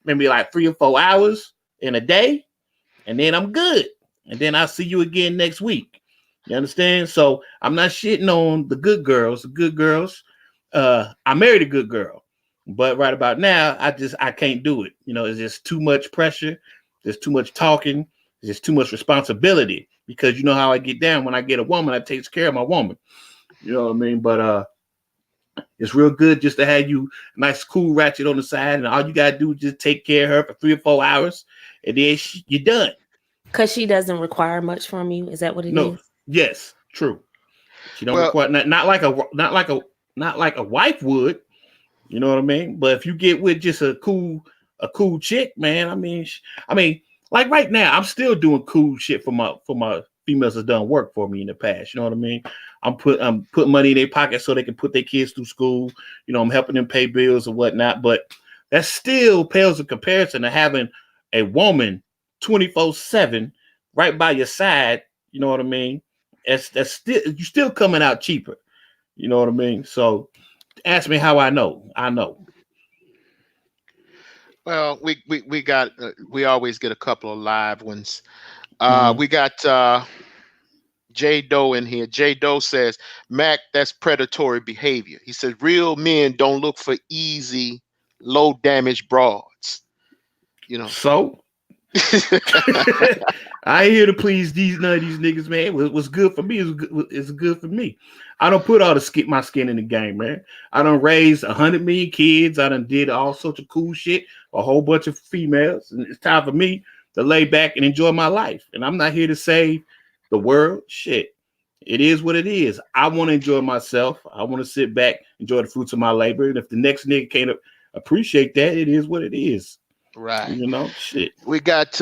maybe like 3 or 4 hours in a day, and then I'm good. And then I'll see you again next week. You understand? So I'm not shitting on the good girls. The good girls, I married a good girl, but right about now, I can't do it. It's just too much pressure. There's too much talking. There's just too much responsibility because you know how I get down when I get a woman that takes care of my woman. You know what I mean? But it's real good just to have you nice, cool ratchet on the side, and all you gotta do is just take care of her for 3 or 4 hours, and then you're done. Because she doesn't require much from you. Is that what it is? Yes, true. She don't Well, require not like a wife would. You know what I mean? But if you get with just a cool chick, man, I mean, like right now, I'm still doing cool shit for my females that's done work for me in the past. You know what I mean? I'm putting money in their pocket so they can put their kids through school. I'm helping them pay bills and whatnot. But that still pales in comparison to having a woman 24/7 right by your side. You know what I mean? That's still you're still coming out cheaper. You know what I mean? So ask me how I know. I know. well, we got we always get a couple of live ones. Mm-hmm. We got J Doe in here. J Doe says, Mac, that's predatory behavior. He says real men don't look for easy, low damage broads. So I ain't here to please none of these niggas, man. What's good for me is good for me. I don't put all my skin in the game, man. I done raised 100 million kids. I done did all sorts of cool shit, a whole bunch of females. And it's time for me to lay back and enjoy my life. And I'm not here to save the world. Shit. It is what it is. I want to enjoy myself. I want to sit back, enjoy the fruits of my labor. And if the next nigga can't appreciate that, it is what it is. Right. Shit. We got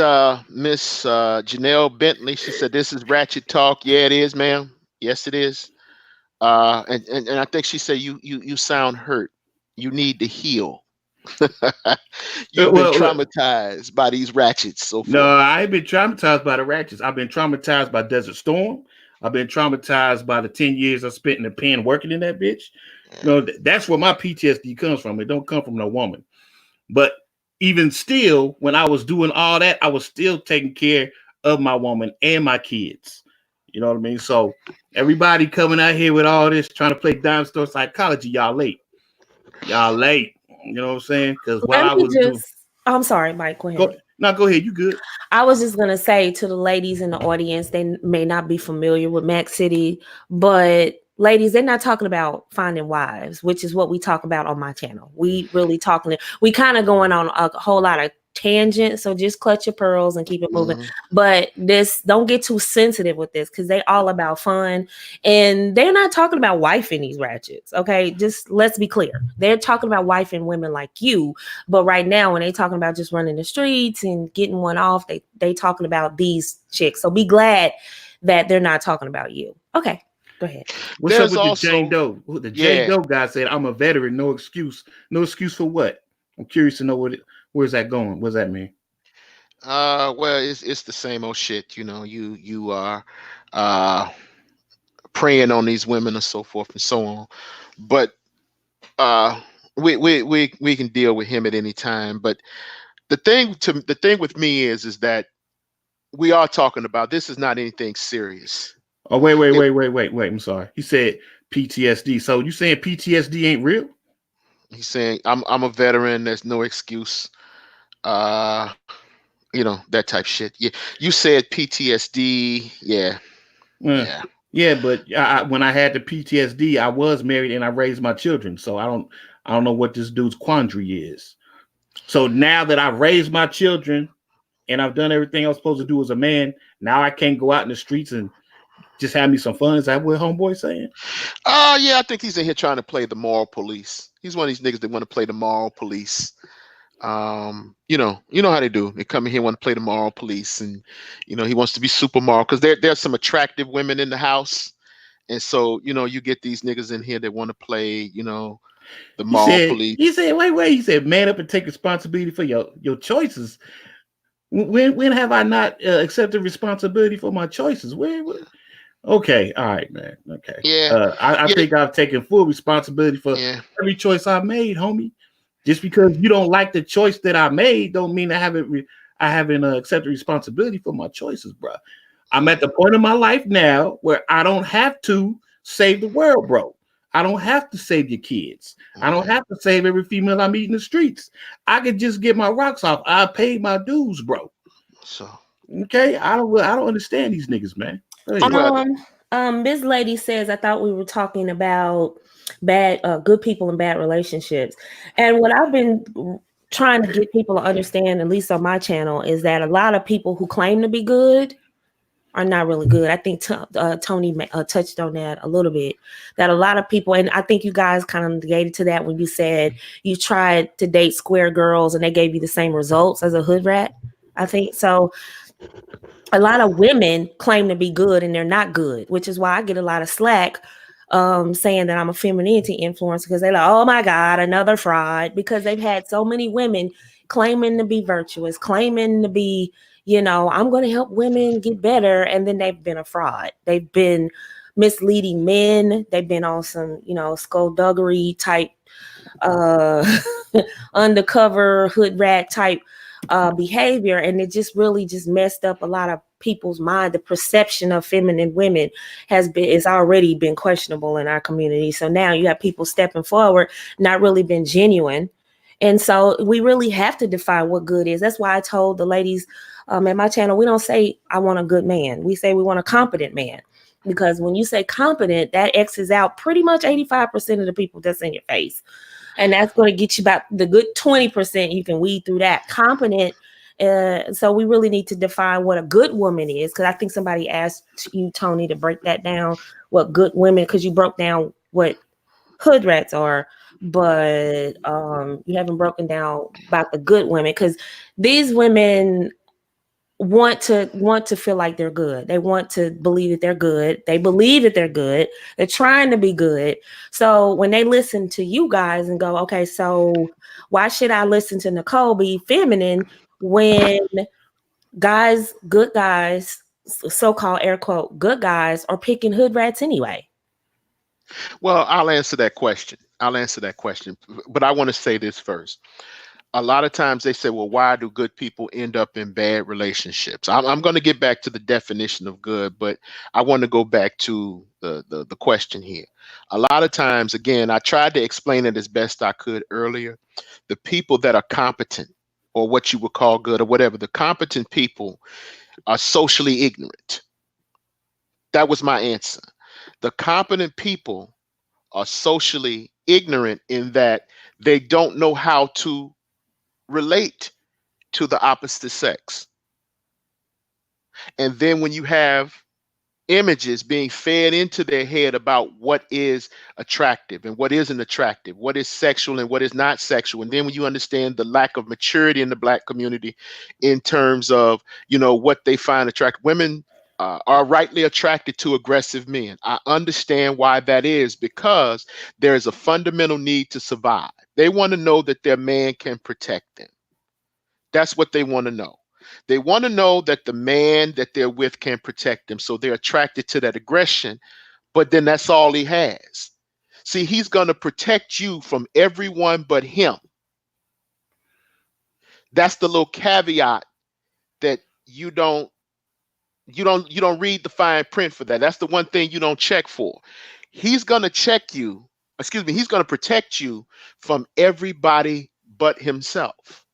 Miss Janelle Bentley. She said, this is Ratchet Talk. Yeah, it is, ma'am. Yes, it is. And I think she said you sound hurt. You need to heal. You've been traumatized by these ratchets so far. No, I ain't been traumatized by the ratchets. I've been traumatized by Desert Storm. I've been traumatized by the 10 years I spent in the pen working in that bitch. That's where my PTSD comes from. It don't come from no woman. But even still, when I was doing all that, I was still taking care of my woman and my kids. You know what I mean? So everybody coming out here with all this trying to play dime store psychology, y'all late. Y'all late. You know what I'm saying? Because what I was doing. I'm sorry, Mike. Go ahead. Go ahead. You good? I was just gonna say to the ladies in the audience, they may not be familiar with Mac City, but ladies, they're not talking about finding wives, which is what we talk about on my channel. We really talking. We kind of going on a whole lot of tangent, so just clutch your pearls and keep it moving. But don't get too sensitive with this because they all about fun, and they're not talking about wifing these ratchets. Okay, just let's be clear. They're talking about wifing women like you, but right now when they talking about just running the streets and getting one off, they talking about these chicks. So be glad that they're not talking about you. Okay, go ahead. What's up with the Jane Doe? The Jane Doe guy said, "I'm a veteran. No excuse. No excuse for what?" I'm curious to know where's that going? What does that mean? Well, it's the same old shit. You are preying on these women and so forth and so on. But we can deal with him at any time. But the thing with me is that we are talking about this is not anything serious. Oh, wait. I'm sorry. He said PTSD. So you saying PTSD ain't real? He's saying, I'm a veteran. There's no excuse. Uh, that type shit. Yeah. You said PTSD. Yeah. Uh, Yeah. yeah, but when I had the PTSD, I was married and I raised my children. So I don't know what this dude's quandary is. So now that I've raised my children and I've done everything I was supposed to do as a man, now I can't go out in the streets and just have me some fun. Is that what homeboy's saying? Yeah, I think he's in here trying to play the moral police. He's one of these niggas that want to play the moral police. You know how they do. They come in here want to play the moral police, and he wants to be super moral because there's some attractive women in the house, and so you get these niggas in here that want to play the moral police. He said, wait. He said, man up and take responsibility for your choices. When have I not accepted responsibility for my choices? Where? Okay, all right, man. Okay. Yeah. I Yeah. think I've taken full responsibility for Yeah. every choice I made, homie. Just because you don't like the choice that I made, don't mean I haven't accepted responsibility for my choices, bro. I'm at the point in my life now where I don't have to save the world, bro. I don't have to save your kids. I don't have to save every female I meet in the streets. I could just get my rocks off. I paid my dues, bro. So Okay, I don't understand these niggas, man. This lady says, I thought we were talking about good people and bad relationships. And what I've been trying to get people to understand, at least on my channel, is that a lot of people who claim to be good are not really good. I think Tony touched on that a little bit, that a lot of people, and I think you guys kind of negated to that when you said you tried to date square girls and they gave you the same results as a hood rat. I think so. A lot of women claim to be good and they're not good, which is why I get a lot of slack saying that I'm a femininity influencer, because they're like, oh my God, another fraud, because they've had so many women claiming to be virtuous, claiming to be, I'm going to help women get better. And then they've been a fraud. They've been misleading men. They've been on some, skullduggery type, undercover hood rat type behavior, and it just really just messed up a lot of people's mind. The perception of feminine women is already been questionable in our community. So now you have people stepping forward, not really been genuine. And so we really have to define what good is. That's why I told the ladies at my channel, we don't say I want a good man. We say we want a competent man. Because when you say competent, that X's out pretty much 85% of the people that's in your face. And that's going to get you about the good 20%. You can weed through that. Competent. So we really need to define what a good woman is. Because I think somebody asked you, Tony, to break that down, what good women, because you broke down what hood rats are, but you haven't broken down about the good women, because these women want to feel like they're good. They want to believe that they're good. They believe that they're good. They're trying to be good. So when they listen to you guys and go, okay, so why should I listen to Nicole be feminine when good guys, so-called air quote, good guys are picking hood rats anyway? Well, I'll answer that question. But I want to say this first. A lot of times they say, well, why do good people end up in bad relationships? I'm going to get back to the definition of good, but I want to go back to the question here. A lot of times, again, I tried to explain it as best I could earlier. The people that are competent, or what you would call good, or whatever, the competent people are socially ignorant. That was my answer. The competent people are socially ignorant in that they don't know how to relate to the opposite sex. And then when you have images being fed into their head about what is attractive and what isn't attractive, what is sexual and what is not sexual, and then when you understand the lack of maturity in the Black community in terms of what they find attractive, women are rightly attracted to aggressive men. I understand why that is, because there is a fundamental need to survive. They want to know that their man can protect them. That's what they want to know. They want to know that the man that they're with can protect them. So they're attracted to that aggression, but then that's all he has. See, he's going to protect you from everyone but him. That's the little caveat that you don't read the fine print for that. That's the one thing you don't check for. He's going to check you excuse me, he's going to protect you from everybody but himself.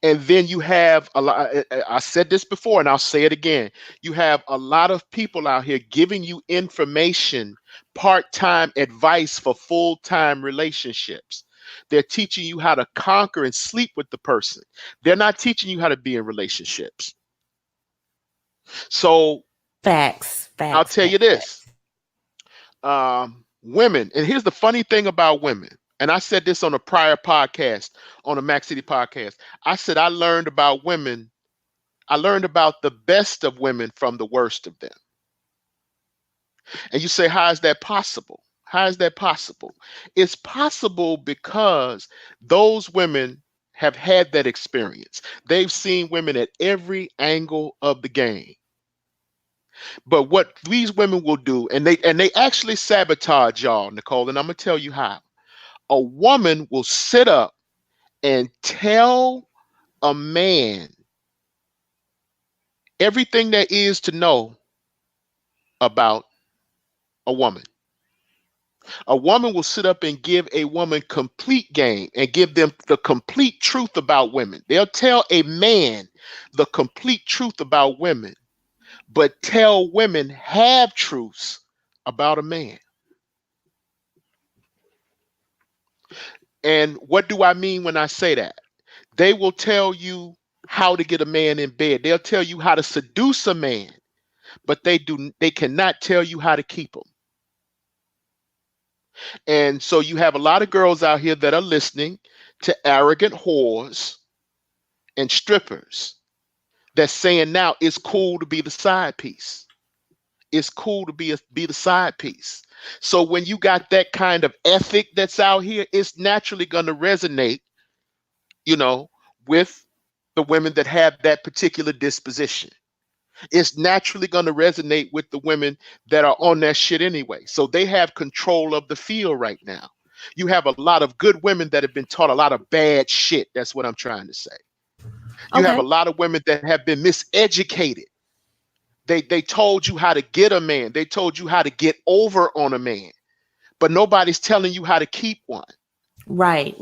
And then you have a lot, I said this before and I'll say it again. You have a lot of people out here giving you information, part-time advice for full-time relationships. They're teaching you how to conquer and sleep with the person. They're not teaching you how to be in relationships. So Facts. I'll tell you this. Women, and here's the funny thing about women, and I said this on a prior podcast, on a Mac City podcast. I said I learned about women. I learned about the best of women from the worst of them. And you say, how is that possible? How is that possible? It's possible because those women have had that experience. They've seen women at every angle of the game. But what these women will do, and they actually sabotage y'all, Nicole, and I'm gonna tell you how. A woman will sit up and tell a man everything there is to know about a woman. A woman will sit up and give a woman complete game and give them the complete truth about women. They'll tell a man the complete truth about women, but tell women half truths about a man. And what do I mean when I say that? They will tell you how to get a man in bed. They'll tell you how to seduce a man, but they cannot tell you how to keep him. And so you have a lot of girls out here that are listening to arrogant whores and strippers that's saying now it's cool to be the side piece. It's cool to be the side piece. So when you got that kind of ethic that's out here, it's naturally going to resonate, with the women that have that particular disposition. It's naturally going to resonate with the women that are on that shit anyway. So they have control of the field right now. You have a lot of good women that have been taught a lot of bad shit. That's what I'm trying to say. You have a lot of women that have been miseducated. They told you how to get a man. They told you how to get over on a man, but nobody's telling you how to keep one. Right.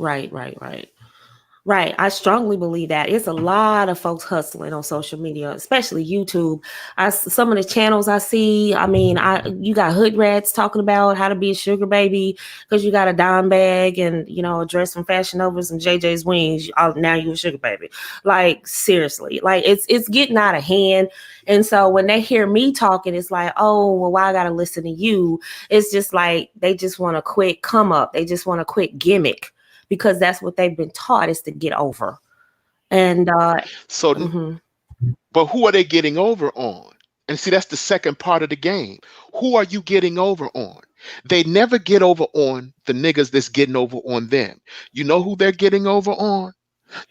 Right. I strongly believe that. It's a lot of folks hustling on social media, especially YouTube. Some of the channels I see, you got hood rats talking about how to be a sugar baby because you got a dime bag and, a dress from Fashion Nova, some JJ's wings. Now you a sugar baby. Like, seriously, like it's getting out of hand. And so when they hear me talking, it's like, oh, well, why I got to listen to you? It's just like they just want a quick come up. They just want a quick gimmick, because that's what they've been taught, is to get over. And but who are they getting over on? And see, that's the second part of the game. Who are you getting over on? They never get over on the niggas that's getting over on them. You know who they're getting over on?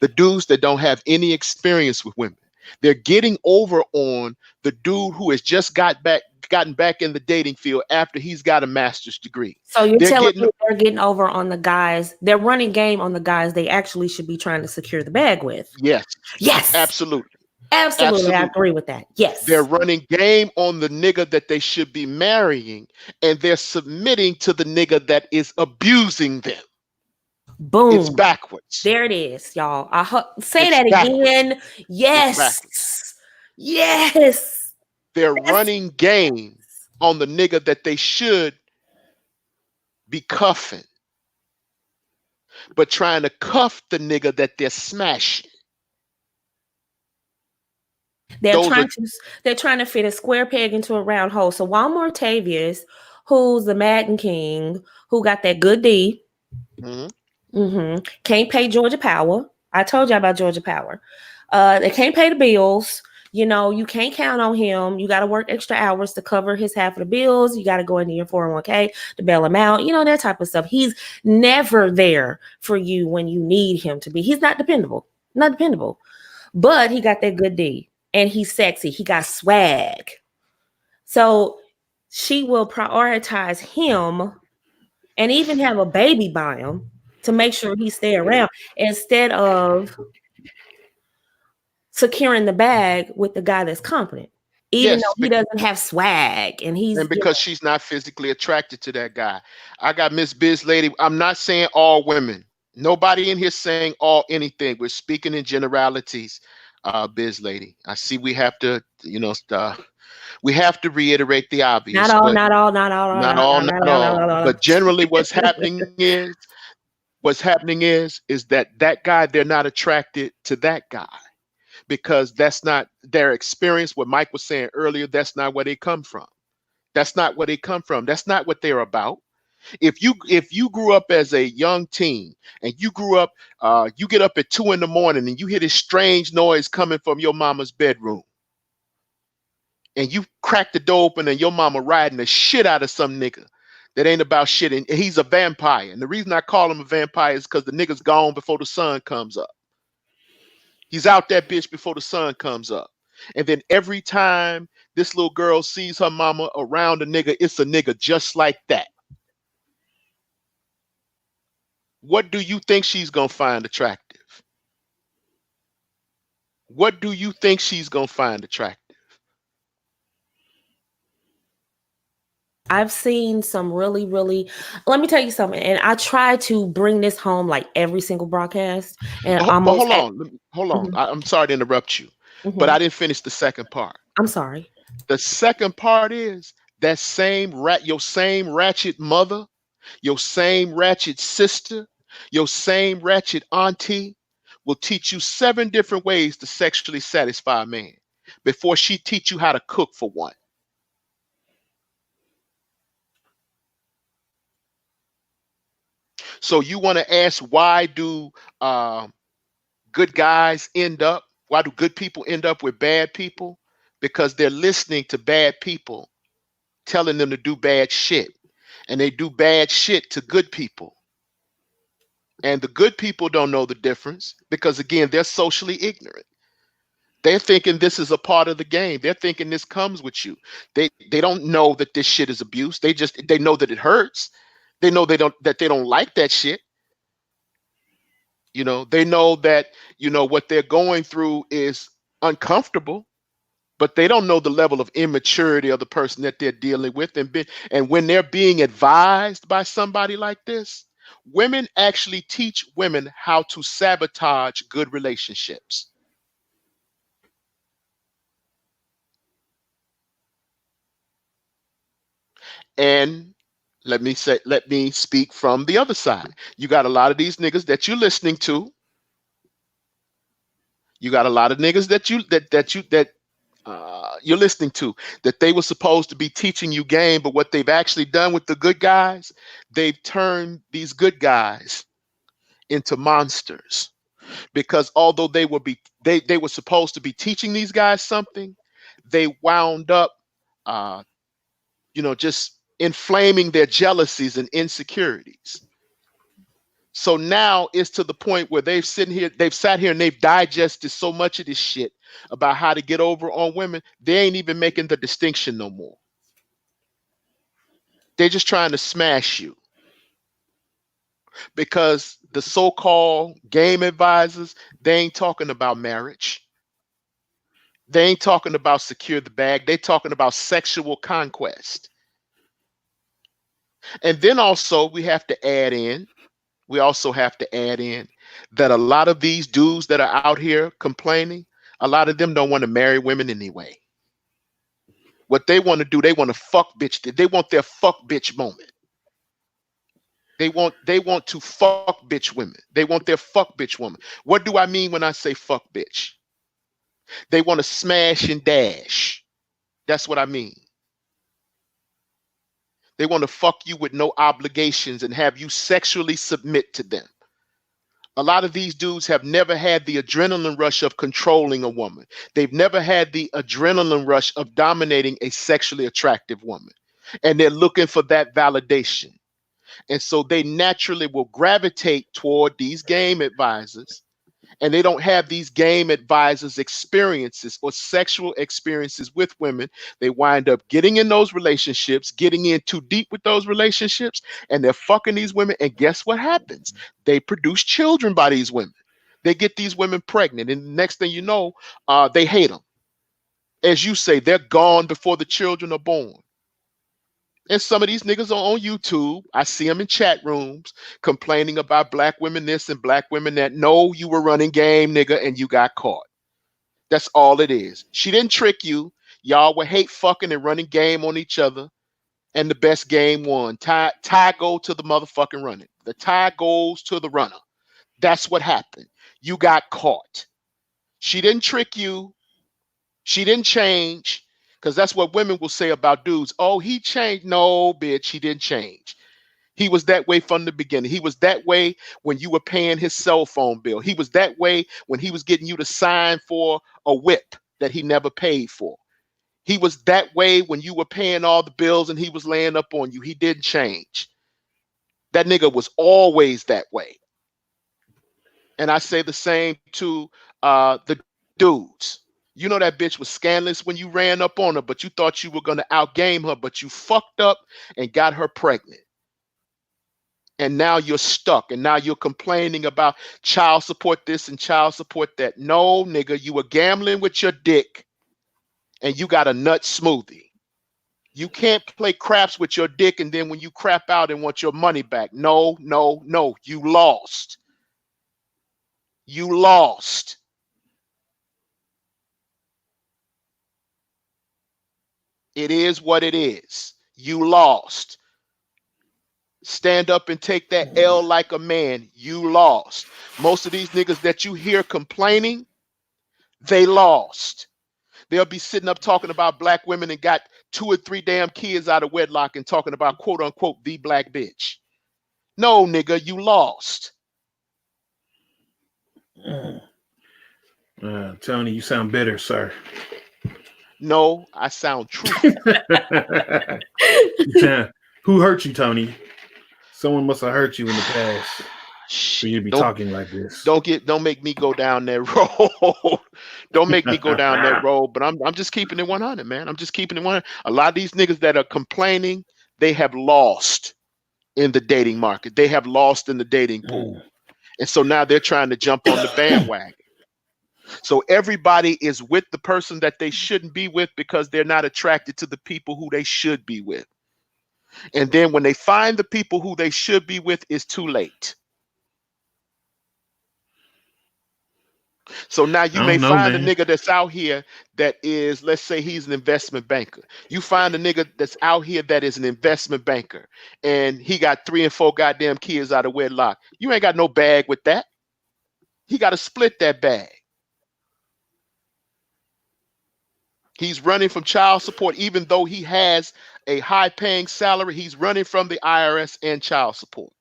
The dudes that don't have any experience with women. They're getting over on the dude who has just gotten back in the dating field after he's got a master's degree. So you're telling me they're getting over on the guys, they're running game on the guys they actually should be trying to secure the bag with. Yes. Absolutely. I agree with that. Yes. They're running game on the nigga that they should be marrying, and they're submitting to the nigga that is abusing them. Boom. It's backwards. There it is, y'all. Say that again. Yes. They're running game on the nigga that they should be cuffing, but trying to cuff the nigga that they're smashing. They're trying to fit a square peg into a round hole. So Walmart Tavius, who's the Madden King, who got that good D, can't pay Georgia Power. I told you about Georgia Power. They can't pay the bills. You can't count on him. You got to work extra hours to cover his half of the bills. You got to go into your 401k to bail him out. That type of stuff. He's never there for you when you need him to be. He's not dependable. But he got that good D, and he's sexy. He got swag. So she will prioritize him and even have a baby by him to make sure he stay around, instead of securing the bag with the guy that's competent. even though he doesn't have swag, and because she's not physically attracted to that guy. I got Miss Biz Lady. I'm not saying all women. Nobody in here saying all anything. We're speaking in generalities. Biz Lady, I see we have to, we have to reiterate the obvious. Not all. But generally, what's happening is that guy, they're not attracted to that guy because that's not their experience. What Mike was saying earlier, that's not where they come from. That's not where they come from. That's not what they're about. If you grew up as a young teen and you grew up, you get up at 2 a.m. and you hear this strange noise coming from your mama's bedroom, and you crack the door open and your mama riding the shit out of some nigga that ain't about shit, and he's a vampire. And the reason I call him a vampire is because the nigga's gone before the sun comes up. He's out that bitch before the sun comes up. And then every time this little girl sees her mama around a nigga, it's a nigga just like that. What do you think she's gonna find attractive? What do you think she's gonna find attractive? I've seen some really, let me tell you something, and I try to bring this home like every single broadcast. And hold on. Mm-hmm. I'm sorry to interrupt you, but I didn't finish the second part. I'm sorry. The second part is that your same ratchet mother, your same ratchet sister, your same ratchet auntie will teach you 7 different ways to sexually satisfy a man before she teach you how to cook for one. So you want to ask, why do good guys why do good people end up with bad people? Because they're listening to bad people telling them to do bad shit. And they do bad shit to good people. And the good people don't know the difference because, again, they're socially ignorant. They're thinking this is a part of the game. They're thinking this comes with you. They don't know that this shit is abuse. They know that it hurts. They know they don't like that shit. They know that, what they're going through is uncomfortable, but they don't know the level of immaturity of the person that they're dealing with. And when they're being advised by somebody like this, women actually teach women how to sabotage good relationships. And let me speak from the other side. You got a lot of these niggas that you're listening to. You got a lot of niggas you're listening to, that they were supposed to be teaching you game, but what they've actually done with the good guys, they've turned these good guys into monsters. Because although they were supposed to be teaching these guys something, they wound up just inflaming their jealousies and insecurities. So now it's to the point where they've sat here and they've digested so much of this shit about how to get over on women, they ain't even making the distinction no more. They're just trying to smash you. Because the so-called game advisors, they ain't talking about marriage. They ain't talking about secure the bag. They talking about sexual conquest. And then also we also have to add in that a lot of these dudes that are out here complaining, a lot of them don't want to marry women anyway. What they want to do, they want to fuck bitch. They want their fuck bitch moment. They want to fuck bitch women. They want their fuck bitch woman. What do I mean when I say fuck bitch? They want to smash and dash. That's what I mean. They want to fuck you with no obligations and have you sexually submit to them. A lot of these dudes have never had the adrenaline rush of controlling a woman. They've never had the adrenaline rush of dominating a sexually attractive woman. And they're looking for that validation. And so they naturally will gravitate toward these game advisors. And they don't have these game advisors' experiences or sexual experiences with women. They wind up getting in those relationships, getting in too deep with those relationships, and they're fucking these women. And guess what happens? They produce children by these women. They get these women pregnant. And the next thing you know, they hate them. As you say, they're gone before the children are born. And some of these niggas are on YouTube. I see them in chat rooms complaining about black women this and black women that. No, you were running game, nigga, and you got caught. That's all it is. She didn't trick you. Y'all were hate fucking and running game on each other. And the best game won. Tie go to the motherfucking running. The tie goes to the runner. That's what happened. You got caught. She didn't trick you. She didn't change. Because that's what women will say about dudes. Oh, he changed. No, bitch, he didn't change. He was that way from the beginning. He was that way when you were paying his cell phone bill. He was that way when he was getting you to sign for a whip that he never paid for. He was that way when you were paying all the bills and he was laying up on you. He didn't change. That nigga was always that way. And I say the same to the dudes. You know that bitch was scandalous when you ran up on her, but you thought you were going to outgame her, but you fucked up and got her pregnant. And now you're stuck, and now you're complaining about child support this and child support that. No, nigga, you were gambling with your dick, and you got a nut smoothie. You can't play craps with your dick, and then when you crap out and want your money back. No, no, no, you lost. You lost. It is what it is. You lost. Stand up and take that L like a man. You lost. Most of these niggas that you hear complaining, they lost. They'll be sitting up talking about black women and got 2 or 3 damn kids out of wedlock and talking about quote unquote the black bitch. No, nigga, you lost. Tony, you sound bitter, sir. No, I sound truthful. Who hurt you, Tony? Someone must have hurt you in the past for you to be talking like this. Don't make me go down that road. Don't make me go down that road. But I'm just keeping it 100, man. I'm just keeping it 100. A lot of these niggas that are complaining, they have lost in the dating market. They have lost in the dating pool. And so now they're trying to jump on the bandwagon. So everybody is with the person that they shouldn't be with because they're not attracted to the people who they should be with. And then when they find the people who they should be with, it's too late. So now you may find a nigga that's out here that is, let's say he's an investment banker. You find a nigga that's out here that is an investment banker and he got 3 and 4 goddamn kids out of wedlock. You ain't got no bag with that. He got to split that bag. He's running from child support, even though he has a high-paying salary. He's running from the IRS and child support.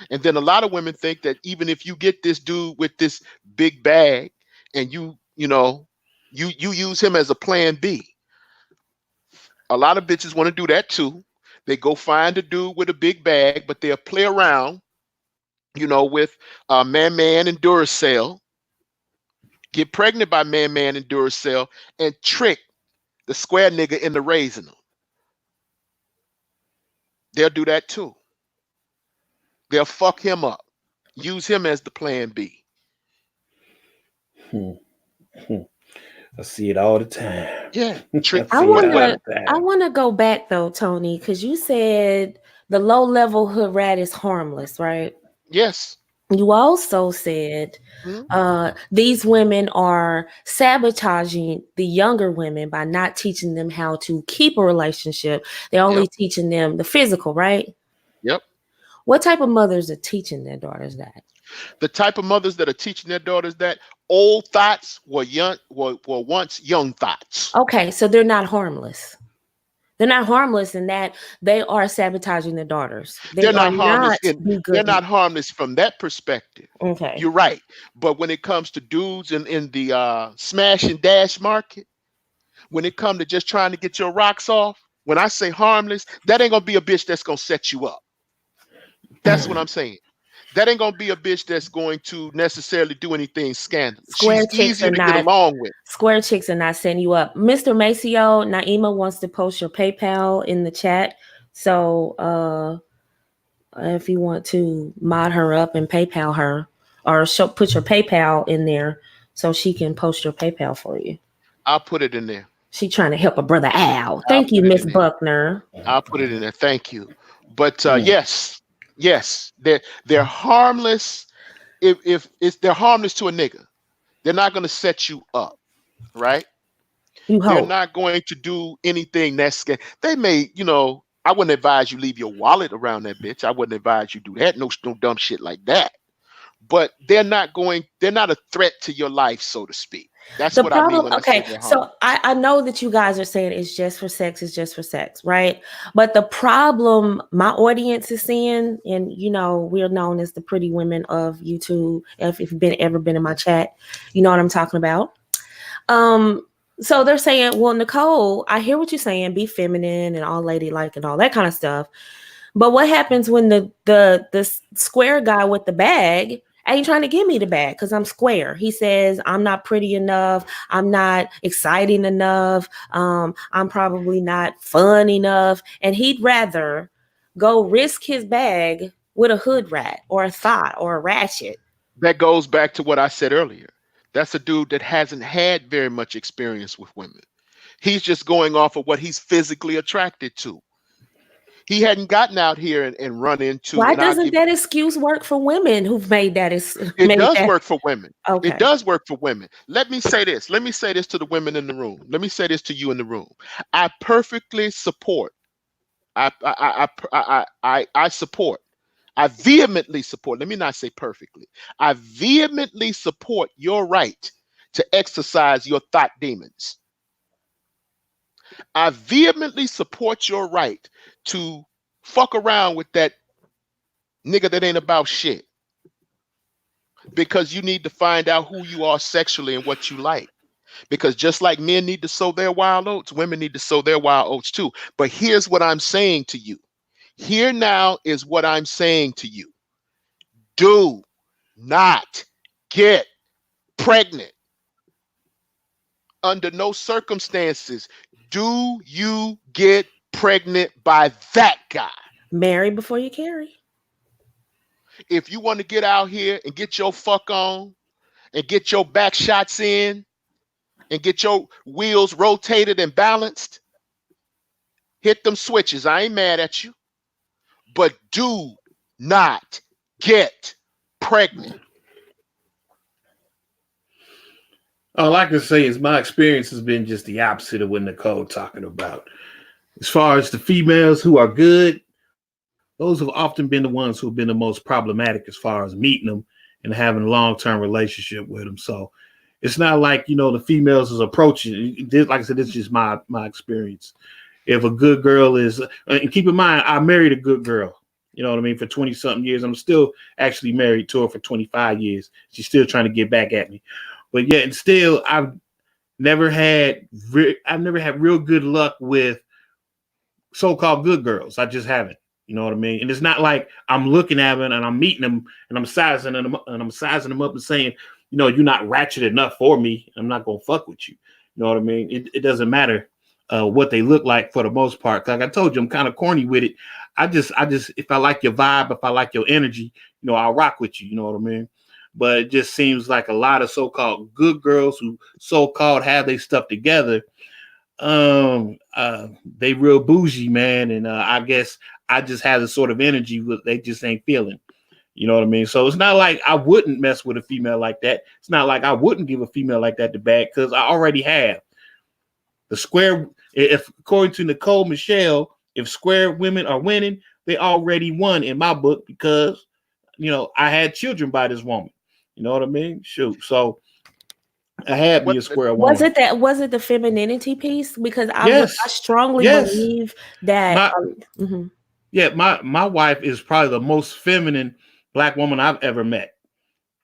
And then a lot of women think that even if you get this dude with this big bag and you use him as a plan B. A lot of bitches want to do that too. They go find a dude with a big bag, but they'll play around, with Man and Duracell. Get pregnant by Man and Duracell and trick the square nigga into raising them. They'll do that too. They'll fuck him up. Use him as the plan B. I see it all the time. Yeah. Trick. I want to go back though, Tony, because you said the low level hood rat is harmless, right? Yes. You also said these women are sabotaging the younger women by not teaching them how to keep a relationship. They're only teaching them the physical, right? Yep. What type of mothers are teaching their daughters that? The type of mothers that are teaching their daughters that old thoughts were once young thoughts. Okay, so they're not harmless. They're not harmless in that they are sabotaging their daughters. They're not harmless. They're not harmless from that perspective. Okay. You're right. But when it comes to dudes in the smash and dash market, when it comes to just trying to get your rocks off, when I say harmless, that ain't gonna be a bitch that's gonna set you up. That's what I'm saying. That ain't gonna be a bitch that's going to necessarily do anything scandalous. She's easier to get along with. Square chicks are not setting you up. Mr. Maceo, Naima wants to post your PayPal in the chat. So if you want to mod her up and PayPal her, or put your PayPal in there so she can post your PayPal for you. I'll put it in there. She trying to help a brother out. I'll Thank you, put it Miss in there. Buckner. I'll put it in there. Thank you. But Mm. yes, they're harmless. If it's they're harmless to a nigga, they're not going to set you up, right? You They're hope. not going to do anything that's they may, I wouldn't advise you leave your wallet around that bitch. I wouldn't advise you do that. No dumb shit like that. But they're not a threat to your life, so to speak. That's The what I mean problem, when I say okay, they're so harmless. I know that you guys are saying it's just for sex, it's just for sex, right? But the problem my audience is seeing, and we're known as the pretty women of YouTube. If you've ever been in my chat, you know what I'm talking about. So they're saying, well, Nicole, I hear what you're saying, be feminine and all ladylike and all that kind of stuff. But what happens when the square guy with the bag ain't trying to give me the bag because I'm square? He says I'm not pretty enough, I'm not exciting enough, I'm probably not fun enough, and he'd rather go risk his bag with a hood rat or a thought or a ratchet. That goes back to what I said earlier. That's a dude that hasn't had very much experience with women. He's just going off of what he's physically attracted to. He hadn't gotten out here and run into, Why and I'll doesn't give that excuse work for women who've made that is it made does that? work for women. It Okay. does work for women. Let me say this. Let me say this to the women in the room. Let me say this to you in the room. I perfectly support. I support. I vehemently support. Let me not say perfectly. I vehemently support your right to exercise your thought demons. I vehemently support your right to fuck around with that nigga that ain't about shit, because you need to find out who you are sexually and what you like. Because just like men need to sow their wild oats, women need to sow their wild oats too. But here's what I'm saying to you. Here now is what I'm saying to you. Do not get pregnant. Under no circumstances do you get pregnant by that guy. Marry before you carry. If you want to get out here and get your fuck on and get your back shots in and get your wheels rotated and balanced, hit them switches. I ain't mad at you. But do not get pregnant. All I can say is my experience has been just the opposite of what Nicole talking about. As far as the females who are good, those have often been the ones who have been the most problematic as far as meeting them and having a long-term relationship with them. So it's not like, the females is approaching. Like I said, this is just my experience. If a good girl is, and keep in mind, I married a good girl, you know what I mean, for 20 something years. I'm still actually married to her for 25 years. She's still trying to get back at me. But yet, and still, I've never had real good luck with so-called good girls. I just haven't. You know what I mean? And it's not like I'm looking at them and I'm meeting them and I'm sizing them up and saying, you're not ratchet enough for me. I'm not gonna fuck with you. You know what I mean? It doesn't matter what they look like for the most part. Like I told you, I'm kind of corny with it. I just if I like your vibe, if I like your energy, I'll rock with you. You know what I mean? But it just seems like a lot of so-called good girls who so-called have their stuff together. They real bougie, man, and I guess I just have the sort of energy they just ain't feeling. You know what I mean? So it's not like I wouldn't mess with a female like that. It's not like I wouldn't give a female like that the bag, because I already have. The square, if according to Nicole Michelle, if square women are winning, they already won in my book, because I had children by this woman. You know what I mean? Shoot. So I had me a square Was woman. it the femininity piece? Because I Yes. strongly Yes. believe that. Yeah, my wife is probably the most feminine black woman I've ever met.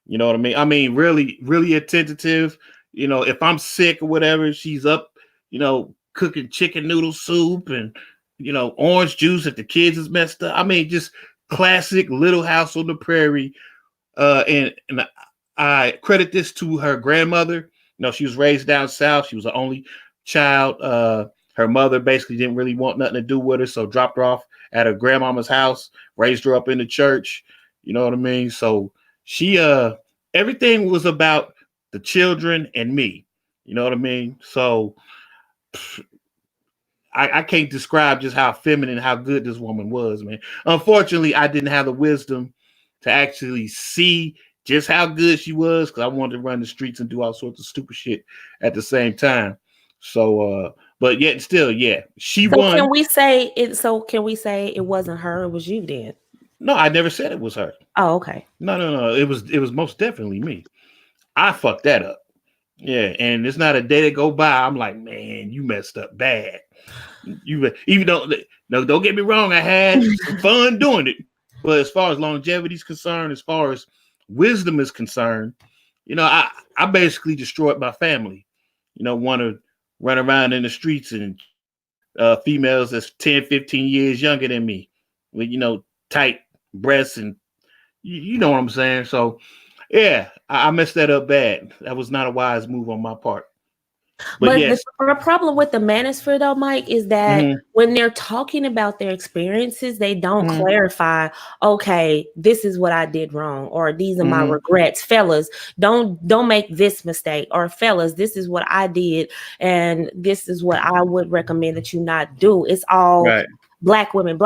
You know what I mean? I mean, really, really attentive. If I'm sick or whatever, she's up, cooking chicken noodle soup and, orange juice if the kids is messed up. I mean, just classic Little House on the Prairie. And I credit this to her grandmother. She was raised down south. She was the only child. Her mother basically didn't really want nothing to do with her, so dropped her off at her grandmama's house, raised her up in the church. You know what I mean? So she everything was about the children and me. You know what I mean? So I can't describe just how feminine, how good this woman was, man. Unfortunately, I didn't have the wisdom to actually see just how good she was because I wanted to run the streets and do all sorts of stupid shit at the same time. So, but yet still, yeah, she So won. can we say it? So can we say it wasn't her? It was you then? No, I never said it was her. Oh, okay. No. It was most definitely me. I fucked that up. Yeah, and it's not a day that go by. I'm like, man, you messed up bad. You even though no, don't get me wrong, I had some fun doing it. But as far as longevity is concerned, as far as wisdom is concerned, I basically destroyed my family. Want to run around in the streets and females that's 10, 15 years younger than me with tight breasts and you know what I'm saying. So yeah, I messed that up bad. That was not a wise move on my part. But yes. The problem with the Manosphere, though, Mike, is that when they're talking about their experiences, they don't clarify, okay, this is what I did wrong, or these are my regrets. Fellas, don't make this mistake. Or fellas, this is what I did, and this is what I would recommend that you not do. It's all right. Black women.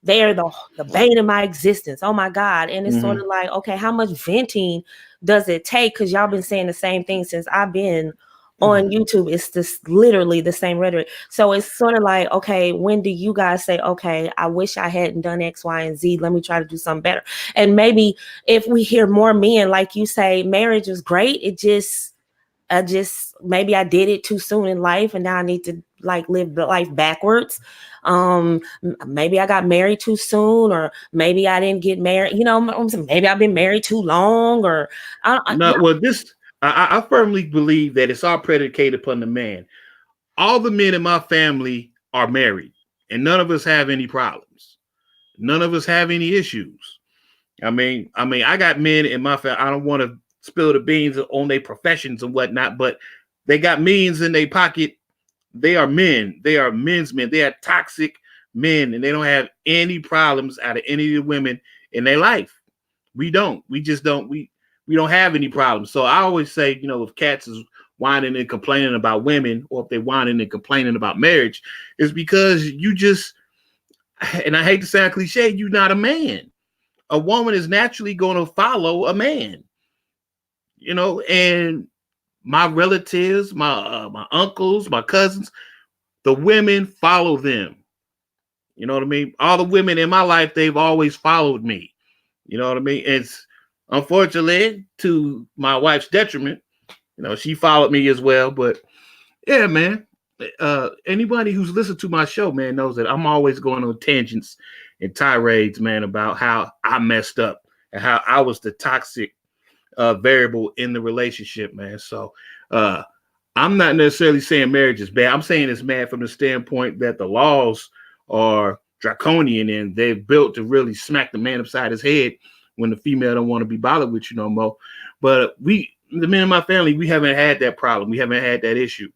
They are the bane of my existence. Oh my God. And it's sort of like, okay, how much venting does it take? Because y'all been saying the same thing since I've been on YouTube. It's just literally the same rhetoric. So it's sort of like, okay, when do you guys say, okay, I wish I hadn't done X, Y, and Z. Let me try to do something better. And maybe if we hear more men, like you say, marriage is great. Maybe I did it too soon in life and now I need to live life backwards. Maybe I got married too soon, or maybe I didn't get married. Maybe I've been married too long, or I firmly believe that it's all predicated upon the man. All the men in my family are married, and none of us have any problems. None of us have any issues. I mean, I got men in my family. I don't want to spill the beans on their professions and whatnot, but they got means in their pocket. They are men. They are men's men. They are toxic men, and they don't have any problems out of any of the women in their life. We don't. We just don't. We don't have any problems. So I always say, if cats is whining and complaining about women, or if they're whining and complaining about marriage, it's because you just, and I hate to sound cliche, you're not a man. A woman is naturally going to follow a man, and my relatives, my uncles, my cousins, the women follow them. You know what I mean? All the women in my life, they've always followed me. You know what I mean? It's unfortunately to my wife's detriment. She followed me as well. But yeah, man, anybody who's listened to my show, man, knows that I'm always going on tangents and tirades, man, about how I messed up and how I was the toxic variable in the relationship, man. So I'm not necessarily saying marriage is bad. I'm saying it's bad from the standpoint that the laws are draconian and they're built to really smack the man upside his head when the female don't want to be bothered with you no more. But the men in my family, we haven't had that problem. We haven't had that issue.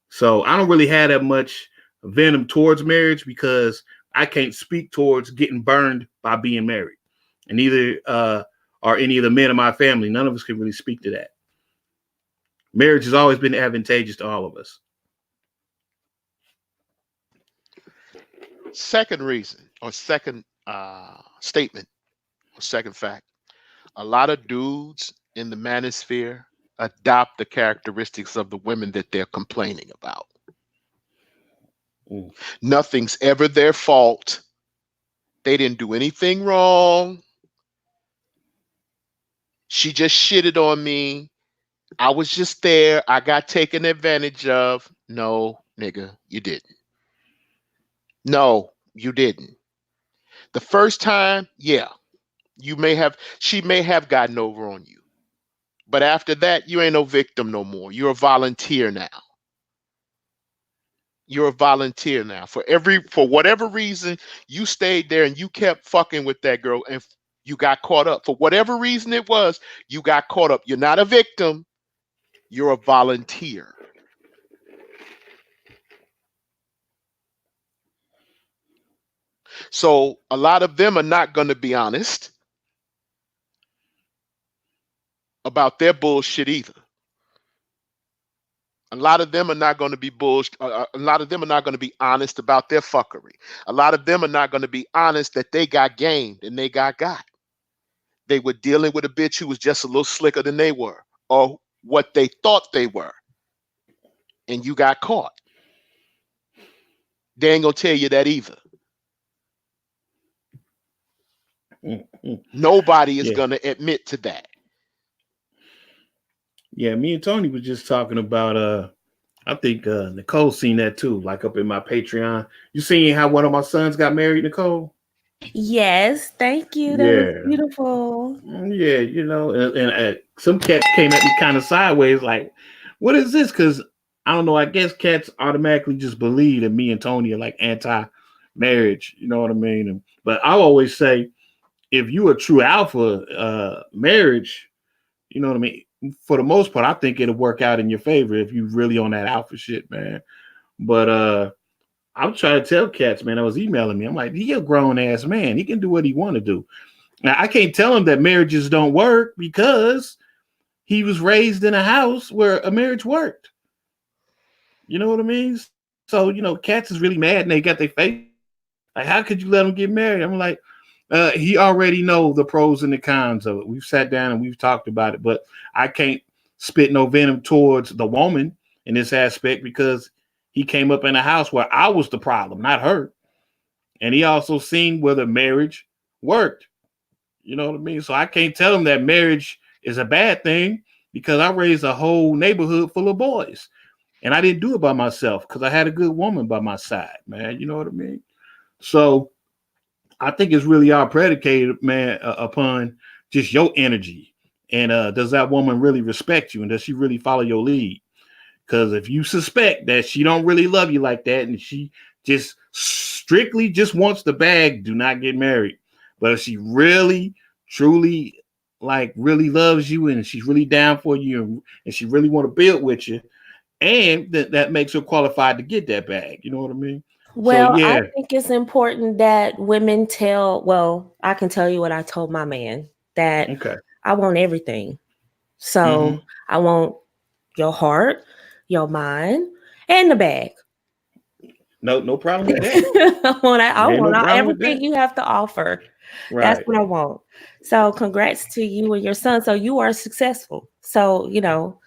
So I don't really have that much venom towards marriage because I can't speak towards getting burned by being married. And neither are any of the men in my family. None of us can really speak to that. Marriage has always been advantageous to all of us. Second reason, or second statement, or second fact, a lot of dudes in the manosphere adopt the characteristics of the women that they're complaining about. Nothing's ever their fault. They didn't do anything wrong. She just shitted on me. I was just there. I got taken advantage of. No, nigga, you didn't. No, you didn't. The first time, yeah, she may have gotten over on you. But after that, you ain't no victim no more. You're a volunteer now. You're a volunteer now. For whatever reason, you stayed there and you kept fucking with that girl and you got caught up. For whatever reason it was, you got caught up. You're not a victim. You're a volunteer. So a lot of them are not going to be honest about their bullshit either. A lot of them are not going to be bullshit. A lot of them are not going to be honest about their fuckery. A lot of them are not going to be honest that they got gamed and they got. They were dealing with a bitch who was just a little slicker than they were, or what they thought they were, and you got caught. They ain't gonna tell you that either. Nobody is Yeah. gonna admit to that. Yeah, me and Tony was just talking about I think Nicole seen that too, like up in my Patreon. You seen how one of my sons got married, Nicole? Yes, thank you. That was Yeah. beautiful. Yeah, you know, and some cats came at me kind of sideways, like, what is this? Because I don't know, I guess cats automatically just believe that me and Tony are like anti-marriage, you know what I mean? But I always say, if you a true alpha, marriage, you know what I mean? For the most part, I think it'll work out in your favor if you really on that alpha shit, man. But I'm trying to tell cats, man, I was emailing me. I'm like, he a grown ass man. He can do what he want to do. Now, I can't tell him that marriages don't work because he was raised in a house where a marriage worked. You know what I mean? So, you know, cats is really mad and they got their face. Like, how could you let him get married? I'm like, he already know the pros and the cons of it. We've sat down and we've talked about it, but I can't spit no venom towards the woman in this aspect because he came up in a house where I was the problem, not her. And he also seen whether marriage worked. You know what I mean? So I can't tell him that marriage is a bad thing because I raised a whole neighborhood full of boys. And I didn't do it by myself because I had a good woman by my side, man. You know what I mean? So I think it's really all predicated, man, upon just your energy. And does that woman really respect you? And does she really follow your lead? Because if you suspect that she don't really love you like that and she just strictly just wants the bag, do not get married. But if she really, truly, like really loves you and she's really down for you and she really want to build with you, and that makes her qualified to get that bag. You know what I mean? So Well, I yeah. think it's important that women well, I can tell you what I told my man, that Okay. I want everything. So I want your heart, your mind, and the bag. No problem with that. I There ain't no want problem with everything that. you have to offer. That's Right. what I want. So congrats to you and your son. So you are successful. So, you know,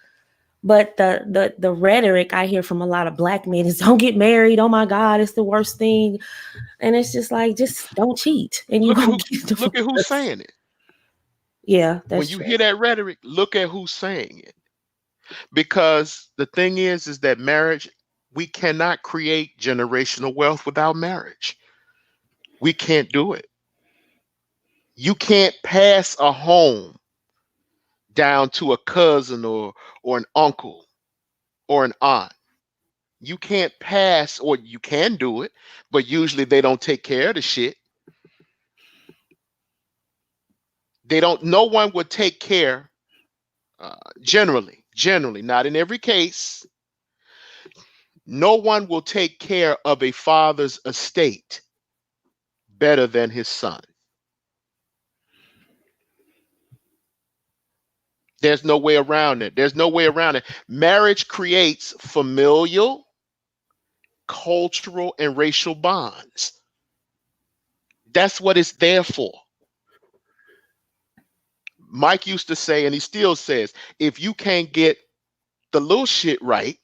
but the rhetoric I hear from a lot of black men is don't get married. Oh my God, it's the worst thing. And it's just like, just don't cheat and you Look at gonna who. get Look at who's divorced. saying it. Yeah, When that's you true. hear that rhetoric, look at who's saying it. Because the thing is that marriage, we cannot create generational wealth without marriage. We can't do it. You can't pass a home down to a cousin or an uncle or an aunt. You can't pass, or you can do it, but usually they don't take care of the shit. They don't. No one would take care. Generally, not in every case. No one will take care of a father's estate better than his son. There's no way around it. There's no way around it. Marriage creates familial, cultural, and racial bonds. That's what it's there for. Mike used to say, and he still says, if you can't get the little shit right,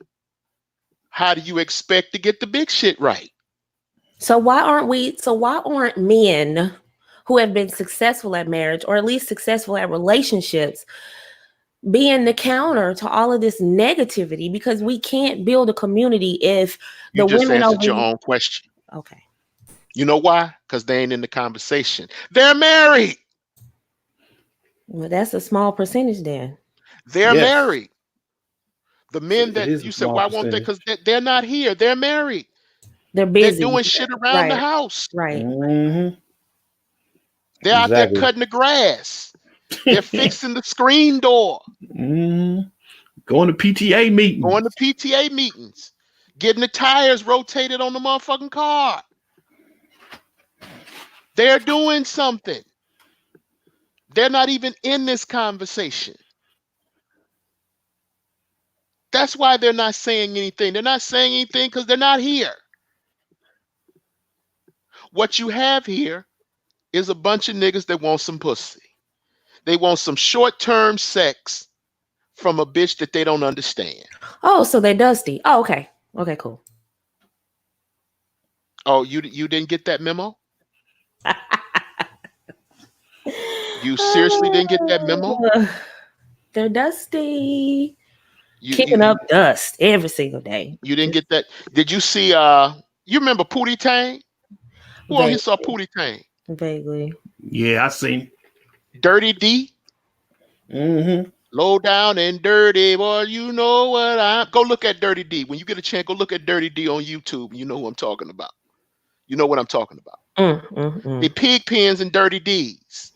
how do you expect to get the big shit right? So why aren't men who have been successful at marriage or at least successful at relationships being the counter to all of this negativity? Because we can't build a community if You the just women answered over your here. own question. Okay. You know why? Because they ain't in the conversation. They're married. Well, that's a small percentage then. They're Yes. married. The men It that is a you said, small why won't they? Because percentage. they're not here. They're married. They're They're busy. doing shit around the Right. house. Right. Mm-hmm. They're out there Exactly. cutting the grass. They're fixing the screen door, Mm-hmm. Going to PTA going to meetings. PTA meetings, getting the tires rotated on the motherfucking car. They're doing something. They're not even in this conversation. That's why they're not saying anything. They're not saying anything because they're not here. What you have here is a bunch of niggas that want some pussy. They want some short-term sex from a bitch that they don't understand. Oh, so they're dusty. Oh, okay. Okay, cool. Oh, you didn't get that memo? You seriously didn't get that memo? They're dusty. You Kicking you up dust every single day. you didn't get that? Did you see you remember Pootie Tang? Who on here saw Pootie Tang? Vaguely. Yeah, I seen. Dirty D? Mm-hmm. Low down and dirty, boy, you know what go look at Dirty D. When you get a chance, go look at Dirty D on YouTube. You know who I'm talking about. You know what I'm talking about. The pig pens and Dirty D's.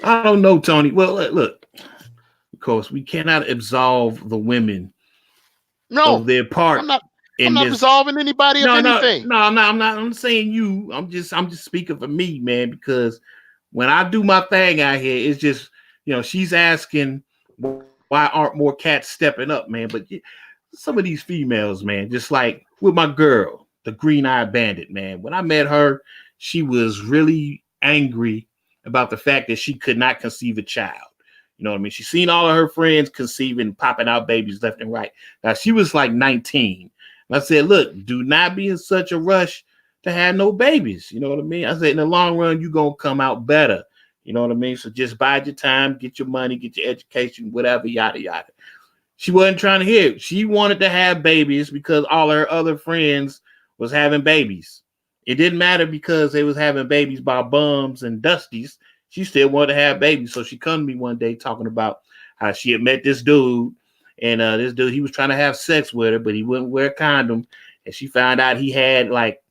I don't know, Tony. Well, look, of course, we cannot absolve the women of their part. I'm not absolving anybody of anything. No, I'm not. I'm saying you. I'm just speaking for me, man. Because when I do my thing out here, it's just she's asking why aren't more cats stepping up, man. But some of these females, man, just like with my girl, the green-eyed bandit, man. When I met her, she was really angry about the fact that she could not conceive a child. You know what I mean? She's seen all of her friends conceiving, popping out babies left and right. Now, she was like 19. And I said, look, do not be in such a rush to have no babies. You know what I mean? I said, in the long run, you're going to come out better. You know what I mean? So just bide your time, get your money, get your education, whatever, yada, yada. She wasn't trying to hear it. She wanted to have babies because all her other friends was having babies. It didn't matter because they was having babies by bums and dusties. She still wanted to have babies. So she come to me one day talking about how she had met this dude. And this dude, he was trying to have sex with her, but he wouldn't wear a condom. And she found out he had like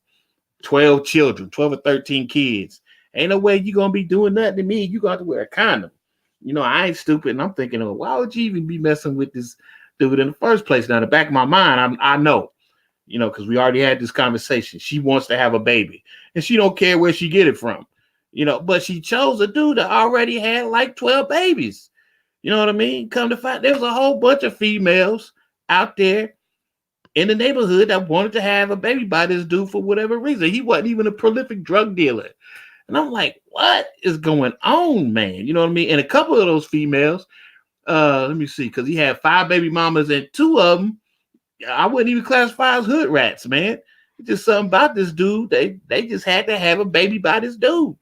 12 children, 12 or 13 kids. Ain't no way you going to be doing nothing to me. You got to wear a condom. I ain't stupid. And I'm thinking, oh, why would you even be messing with this dude in the first place? Now, in the back of my mind, I know. Because we already had this conversation. She wants to have a baby, and she don't care where she get it from, but she chose a dude that already had like 12 babies. You know what I mean? Come to find, there was a whole bunch of females out there in the neighborhood that wanted to have a baby by this dude for whatever reason. He wasn't even a prolific drug dealer. And I'm like, what is going on, man? You know what I mean? And a couple of those females, let me see, because he had 5 baby mamas, and 2 of them, I wouldn't even classify as hood rats, man. It's just something about this dude. They just had to have a baby by this dude.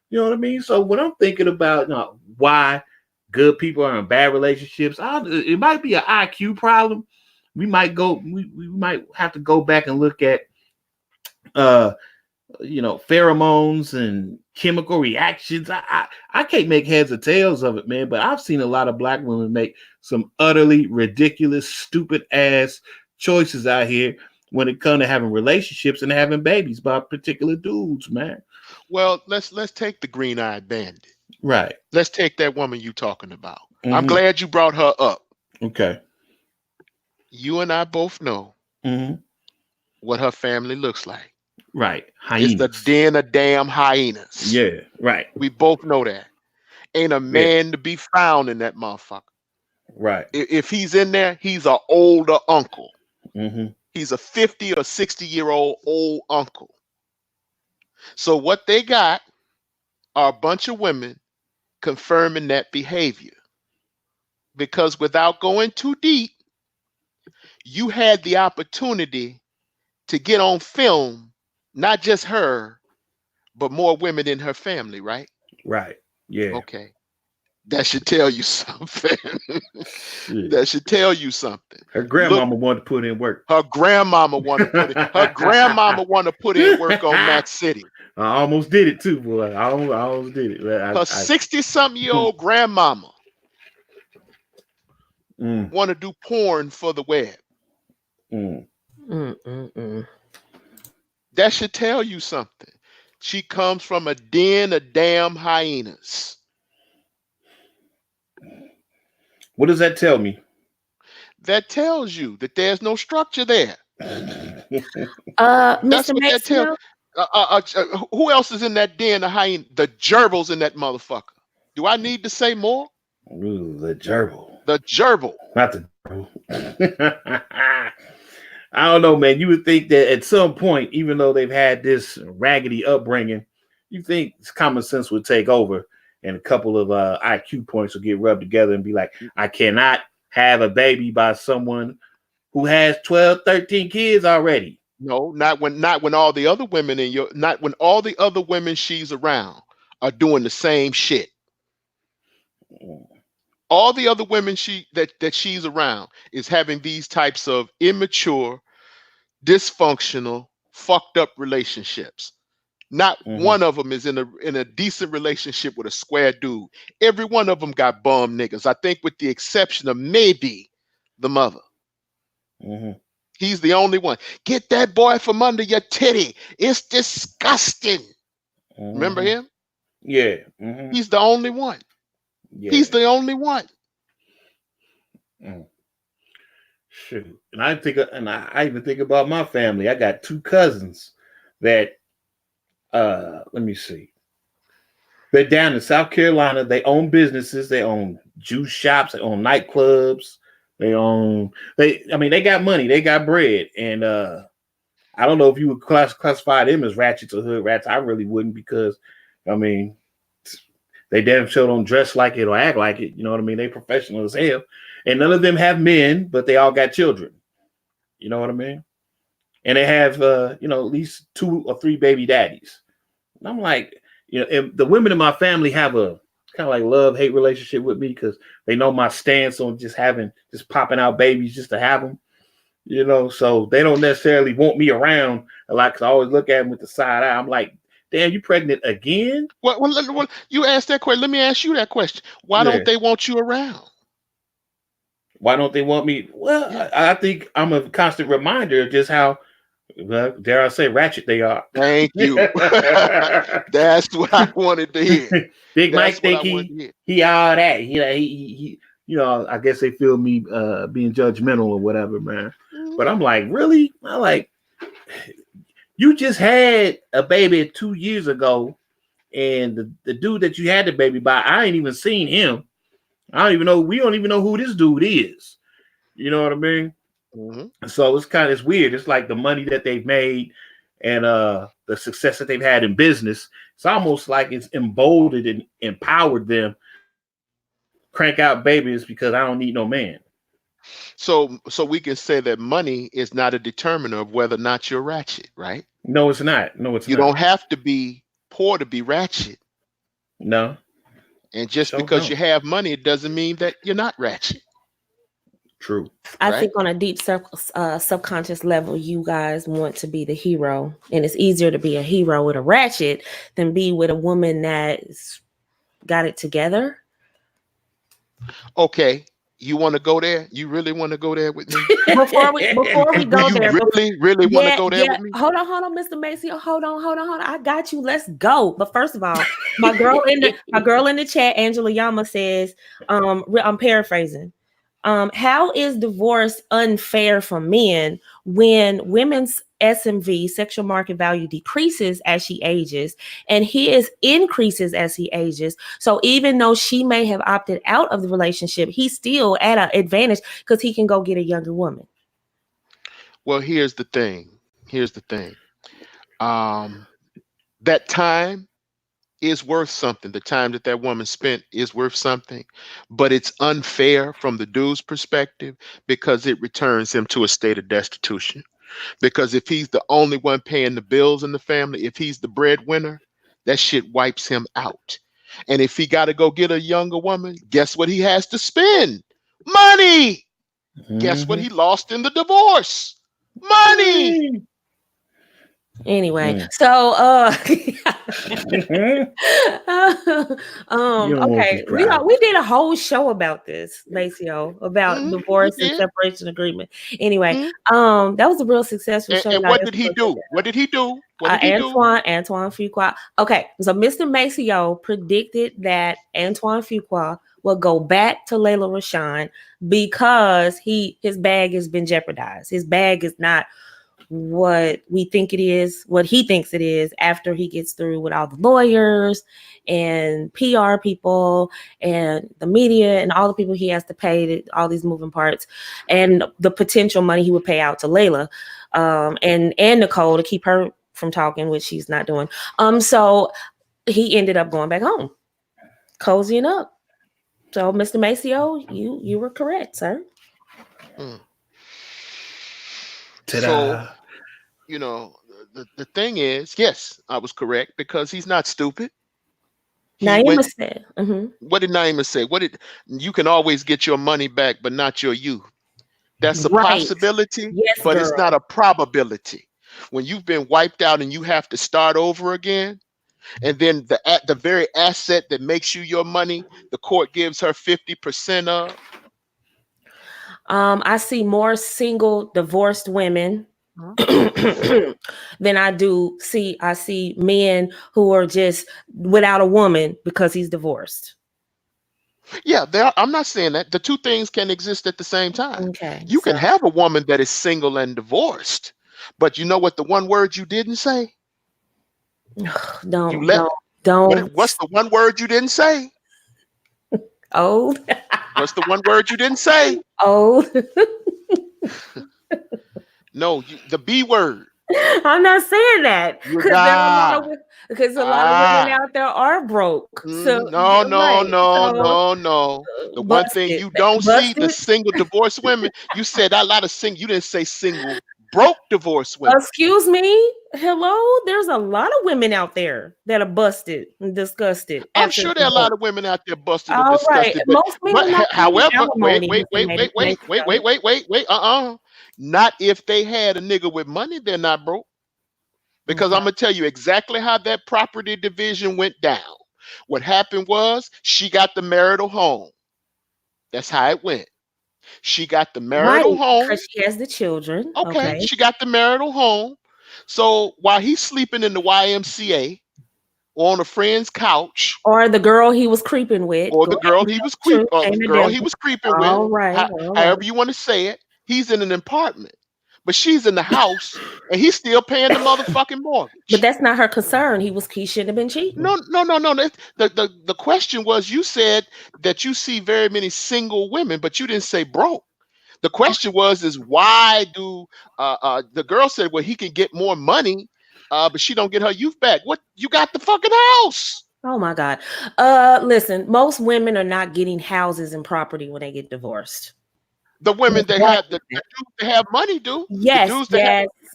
You know what I mean? So when I'm thinking about why good people are in bad relationships, it might be an IQ problem. We might have to go back and look at pheromones and chemical reactions. I can't make heads or tails of it, man. But I've seen a lot of black women make some utterly ridiculous, stupid ass choices out here when it comes to having relationships and having babies by particular dudes, man. Well, let's take the green-eyed bandit. Right. Let's take that woman you talking about. Mm-hmm. I'm glad you brought her up. Okay. You and I both know what her family looks like. Right. Hyenas. It's the den of damn hyenas. Yeah, right. We both know that. Ain't a man to be found in that motherfucker. Right. If he's in there, he's an older uncle. Mm-hmm. He's a 50 or 60-year-old old uncle. So what they got are a bunch of women confirming that behavior. Because without going too deep, you had the opportunity to get on film, not just her, but more women in her family, right? Right. Yeah. Okay. That should tell you something. That should tell you something. Her grandmama wanted to put in work. Her grandmama want to put in work on Mac City. I almost did it too, boy. I almost did it. Her 60-something-year-old grandmama want to do porn for the web. That should tell you something. She comes from a den of damn hyenas. What does that tell me? That tells you that there's no structure there. Mr. Maxwell? Who else is in that den of hyenas? The gerbils in that motherfucker. Do I need to say more? Ooh, the gerbil. The gerbil. Not the gerbil. I don't know, man. You would think that at some point, even though they've had this raggedy upbringing, you think common sense would take over and a couple of IQ points will get rubbed together and be like, I cannot have a baby by someone who has 12, 13 kids already. No, not when all the other women not when all the other women she's around are doing the same shit. All the other women that she's around is having these types of immature, dysfunctional, fucked up relationships. Not one of them is in a decent relationship with a square dude. Every one of them got bum niggas. I think with the exception of maybe the mother. He's the only one. Get that boy from under your titty. It's disgusting. Remember him? Yeah. He's the only one. Yeah. He's the only one. Shoot. And I even think about my family. I got 2 cousins that let me see. They're down in South Carolina. They own businesses. They own juice shops. They own nightclubs. They got money. They got bread. And I don't know if you would classify them as ratchets or hood rats. I really wouldn't, because they damn sure don't dress like it or act like it. You know what I mean? They professional as hell. And none of them have men, but they all got children. You know what I mean? And they have at least 2 or 3 baby daddies. And I'm like, and the women in my family have a kind of like love-hate relationship with me, because they know my stance on just popping out babies just to have them. So they don't necessarily want me around a lot, because I always look at them with the side eye. I'm like, damn, you pregnant again? Well, you asked that question. Let me ask you that question. Why don't they want you around? Why don't they want me? Well, I think I'm a constant reminder of just how, dare I say, ratchet they are. Thank you. That's what I wanted to hear. Big Mike think he all that. He I guess they feel me being judgmental or whatever, man. But I'm like, really? You just had a baby 2 years ago, and the dude that you had the baby by, I ain't even seen him. I don't even know. We don't even know who this dude is. You know what I mean? So it's weird. It's like the money that they've made and the success that they've had in business. It's almost like it's emboldened and empowered them crank out babies because I don't need no man. So we can say that money is not a determiner of whether or not you're ratchet, right? No, it's not. You don't have to be poor to be ratchet. No. And just because you have money, it doesn't mean that you're not ratchet. True. I think on a deep subconscious level, you guys want to be the hero. And it's easier to be a hero with a ratchet than be with a woman that's got it together. Okay. You want to go there? You really want to go there with me? Before we go there, really want to go there with me? Hold on, Mr. Macy. Hold on. I got you. Let's go. But first of all, my girl in the chat, Angela Yama, says, I'm paraphrasing. How is divorce unfair for men when women's SMV, sexual market value, decreases as she ages and his increases as he ages? So even though she may have opted out of the relationship, he's still at an advantage because he can go get a younger woman. Well, here's the thing. That time is worth something. The time that woman spent is worth something, but it's unfair from the dude's perspective because it returns him to a state of destitution. Because if he's the only one paying the bills in the family, if he's the breadwinner, that shit wipes him out. And if he got to go get a younger woman, guess what he has to spend? Money. Guess what he lost in the divorce? Money. Anyway, so okay, we did a whole show about this, Maceo, about divorce and separation agreement. Anyway, that was a real successful show. And what did he do? Antoine Fuqua. Okay, so Mr. Maceo predicted that Antoine Fuqua will go back to Layla Rashawn because his bag has been jeopardized. His bag is not what we think it is, what he thinks it is, after he gets through with all the lawyers and PR people and the media and all the people he has to pay, all these moving parts, and the potential money he would pay out to Layla and Nicole to keep her from talking, which she's not doing. So he ended up going back home, cozying up. So, Mr. Maceo, you were correct, sir. So, you know, the thing is, yes, I was correct because he's not stupid. Naima said, what did Naima say? You can always get your money back, but not your youth. That's a possibility, yes, but girl. It's not a probability. When you've been wiped out and you have to start over again, and then the very asset that makes you your money, the court gives her 50% of. I see more single divorced women than I do see. I see men who are just without a woman because he's divorced. Yeah, I'm not saying that. The two things can exist at the same time. Okay. You can have a woman that is single and divorced, but you know what the one word you didn't say? Don't. What's the one word you didn't say? Old. What's the one word you didn't say? Old. No, the B word. I'm not saying that because a lot of women out there are broke. So no. The one thing you don't see, the single divorced women. You said a lot of single. You didn't say single broke divorced women. Excuse me. Hello. There's a lot of women out there that are busted and disgusted. I'm sure there are a lot of women out there busted and all disgusted. Right. Most men however, wait. Not if they had a nigga with money, they're not broke. Because I'm gonna tell you exactly how that property division went down. What happened was she got the marital home. That's how it went. She got the marital home because she has the children. Okay, she got the marital home. So while he's sleeping in the YMCA or on a friend's couch, or the girl he was creeping with, or the girl he was creeping, with, however you want to say it, he's in an apartment, but she's in the house and he's still paying the motherfucking mortgage. But that's not her concern. He shouldn't have been cheating. No. The question was, you said that you see very many single women, but you didn't say broke. The question is why do the girl said, well, he can get more money, but she don't get her youth back. What? You got the fucking house. Oh my God. Listen, most women are not getting houses and property when they get divorced. The women that have money do. Yes,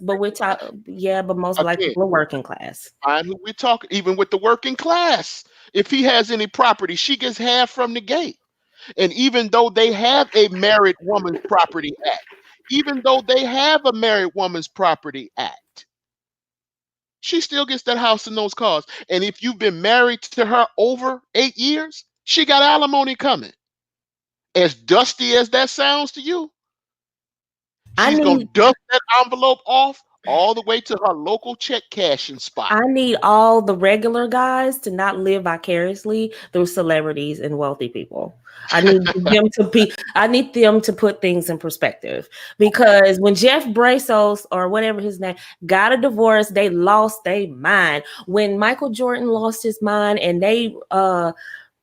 but we're talking. Yeah, but most black people are working class. Fine, who we talking? Even with the working class, if he has any property, she gets half from the gate. And even though they have a Married Woman's Property Act, she still gets that house and those cars. And if you've been married to her over 8 years, she got alimony coming. As dusty as that sounds to you, she's going to dust that envelope off all the way to her local check cashing spot. I need all the regular guys to not live vicariously through celebrities and wealthy people. I need them to put things in perspective, because when Jeff Bezos or whatever his name got a divorce, they lost their mind. When Michael Jordan lost his mind and they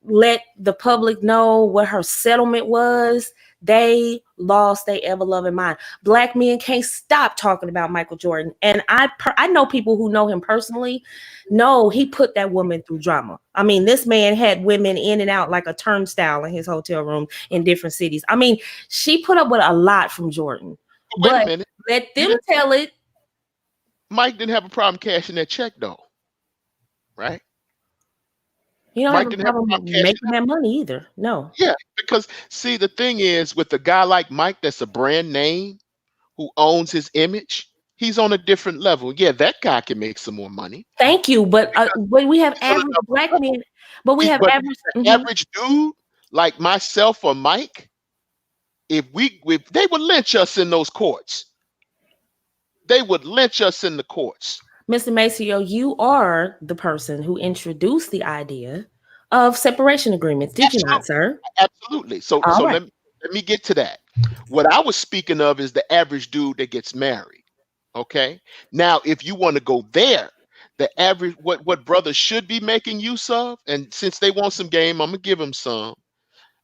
let the public know what her settlement was, they lost their ever-loving mind. Black men can't stop talking about Michael Jordan. And I know people who know him personally. No, he put that woman through drama. I mean, this man had women in and out like a turnstile in his hotel room in different cities. I mean, she put up with a lot from Jordan. Wait a minute. Let them tell it. Mike didn't have a problem cashing that check, though. Right? You don't have a problem making that money either. No. Yeah, because see, the thing is, with a guy like Mike that's a brand name who owns his image, he's on a different level. Yeah, that guy can make some more money. Thank you, but we have average black men. But we have average dude like myself or Mike. If they would lynch us in those courts. They would lynch us in the courts. Mr. Maceo, you are the person who introduced the idea of separation agreements. Did you not, sir? Absolutely. So let me get to that. What I was speaking of is the average dude that gets married. Okay. Now, if you want to go there, the average what brothers should be making use of, and since they want some game, I'm gonna give them some.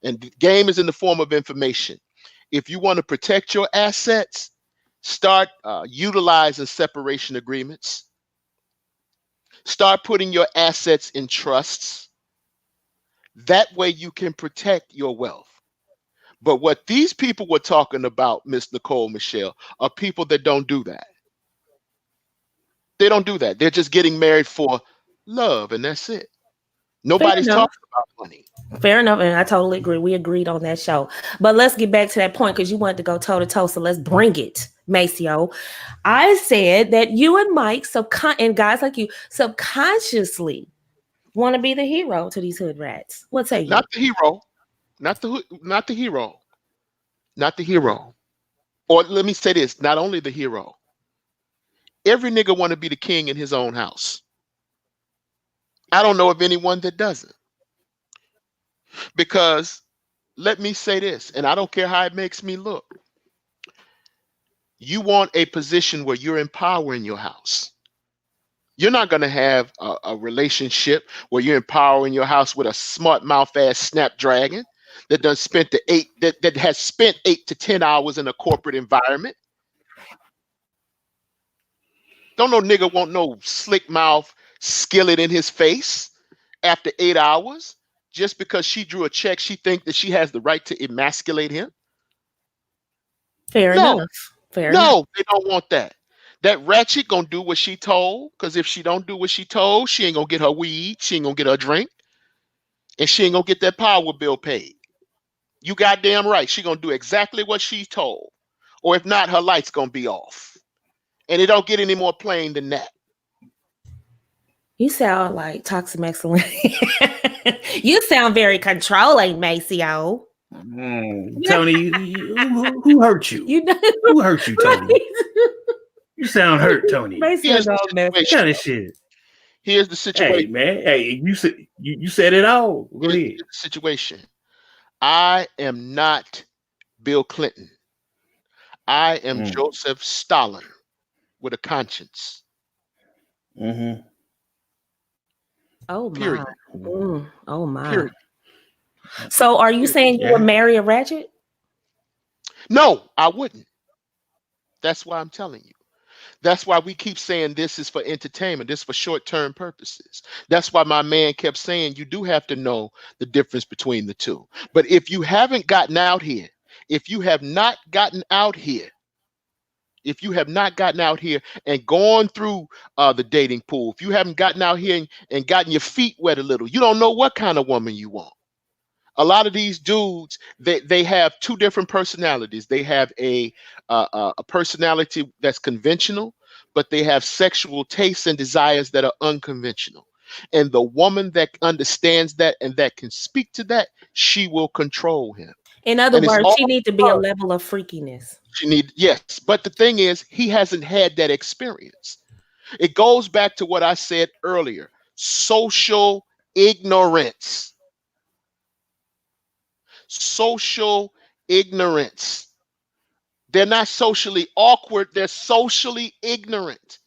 And game is in the form of information. If you want to protect your assets, start utilizing separation agreements. Start putting your assets in trusts. That way you can protect your wealth. But what these people were talking about, Miss Nicole Michelle, are people that don't do that. They don't do that. They're just getting married for love, and that's it. Fair Nobody's enough. talking about money. Fair enough, and I totally agree. We agreed on that show. But let's get back to that point because you wanted to go toe to toe. So let's bring it, Maceo. I said that you and Mike, and guys like you, subconsciously want to be the hero to these hood rats. What say you? Not the hero. Not the hero. Not the hero. Or let me say this, not only the hero. Every nigga want to be the king in his own house. I don't know of anyone that doesn't. Because let me say this, and I don't care how it makes me look. You want a position where you're in power in your house. You're not going to have a relationship where you're in power in your house with a smart mouth ass snapdragon that has spent 8 to 10 hours in a corporate environment. Don't no nigga want no slick mouth skillet in his face after 8 hours just because she drew a check. She think that she has the right to emasculate him. Fair enough. Fair enough. No, they don't want that. That ratchet gonna do what she told, because if she don't do what she told, she ain't gonna get her weed, she ain't gonna get her drink, and she ain't gonna get that power bill paid. You goddamn right, she gonna do exactly what she told. Or if not, her light's gonna be off. And it don't get any more plain than that. You sound like toxic masculinity. You sound very controlling, Maceo. Tony, who hurt you? Who hurt you, Tony? You sound hurt, Tony. Here's the What kind of shit? Here's the situation. Hey, man. Hey, you said it all. Go ahead. Here's the situation. I am not Bill Clinton. I am Joseph Stalin with a conscience. Mm-hmm. Oh Period. my. Oh my. Period. So are you saying you would marry a ratchet? No, I wouldn't. That's why I'm telling you. That's why we keep saying this is for entertainment. This is for short-term purposes. That's why my man kept saying you do have to know the difference between the two. But if you haven't gotten out here, if you have not gotten out here and gone through the dating pool, if you haven't gotten out here and gotten your feet wet a little, you don't know what kind of woman you want. A lot of these dudes, they have two different personalities. They have a personality that's conventional, but they have sexual tastes and desires that are unconventional. And the woman that understands that and that can speak to that, she will control him. In other words, she needs to be a level of freakiness. Yes. But the thing is, he hasn't had that experience. It goes back to what I said earlier, social ignorance. Social ignorance. They're not socially awkward. They're socially ignorant.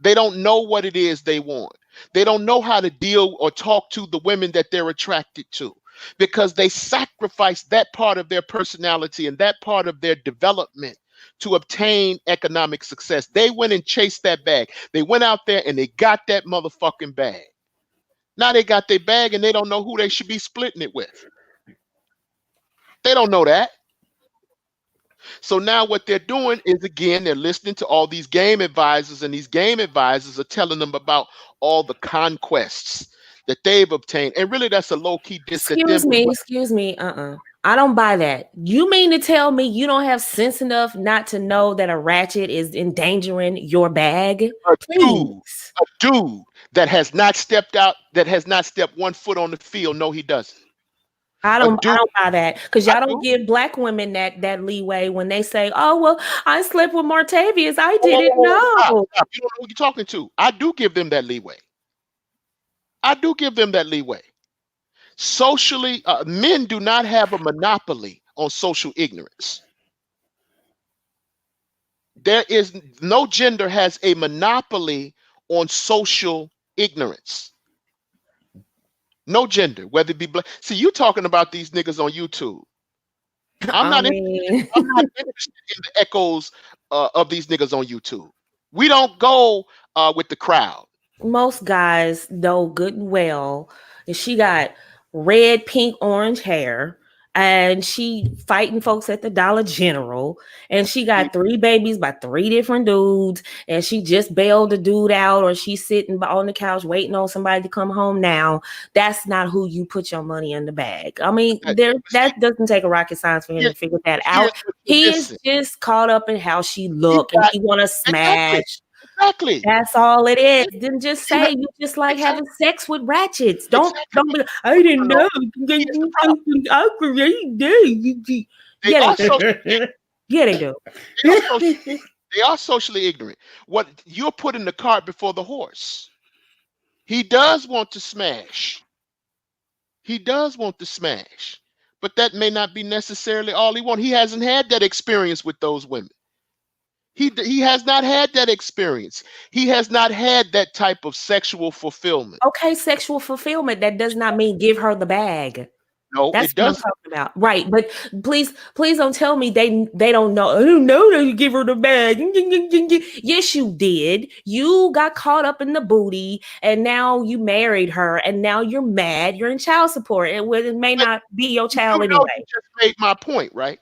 They don't know what it is they want. They don't know how to deal or talk to the women that they're attracted to because they sacrifice that part of their personality and that part of their development to obtain economic success. They went and chased that bag. They went out there and they got that motherfucking bag. Now they got their bag and they don't know who they should be splitting it with. They don't know that. So now what they're doing is, again, they're listening to all these game advisors, and these game advisors are telling them about all the conquests that they've obtained. And really, that's a low-key diss. Excuse me. I don't buy that. You mean to tell me you don't have sense enough not to know that a ratchet is endangering your bag? A dude that has not stepped out, that has not stepped 1 foot on the field. No, he doesn't. I don't buy that because y'all don't give black women that leeway when they say, "Oh well, I slept with Martavius. I didn't know." Stop. You don't know who you're talking to. I do give them that leeway. Socially, men do not have a monopoly on social ignorance. There is no gender has a monopoly on social ignorance. No gender, whether it be black. See, you talking about these niggas on YouTube. I'm I not interested. mean, I'm not interested in the echoes of these niggas on YouTube. We don't go with the crowd. most guys know good and well that she got red, pink, orange hair, and she fighting folks at the Dollar General, and she Mm, got 3 babies by 3 different dudes, and she just bailed a dude out, or she's sitting on the couch waiting on somebody to come home now. That's not who you put your money in the bag. I mean, See, that doesn't take a rocket science for him here- to figure that here's out. what you're He is missing. just caught up in how she You look, and got he want to exactly, smash. exactly. That's all it is. Then just You have say you just like exactly, having sex with ratchets. Don't exactly. be. I No, didn't no, no. know. Here's the problem. They Yeah, they are do. social. Yeah, they do. They are social. They are socially ignorant. What you're putting the cart before the horse. He does want to smash. He does want to smash, but that may not be necessarily all he wants. He hasn't had that experience with those women. He has not had that experience. He has not had that type of sexual fulfillment. Okay, sexual fulfillment. That does not mean give her the bag. No, That's it what I'm doesn't. talking about. Right. But please don't tell me they don't know. I don't know that you give her the bag. Yes, you did. You got caught up in the booty and now you married her and now you're mad. You're in child support. And it may But not be your you child know you anyway. just made my point, right?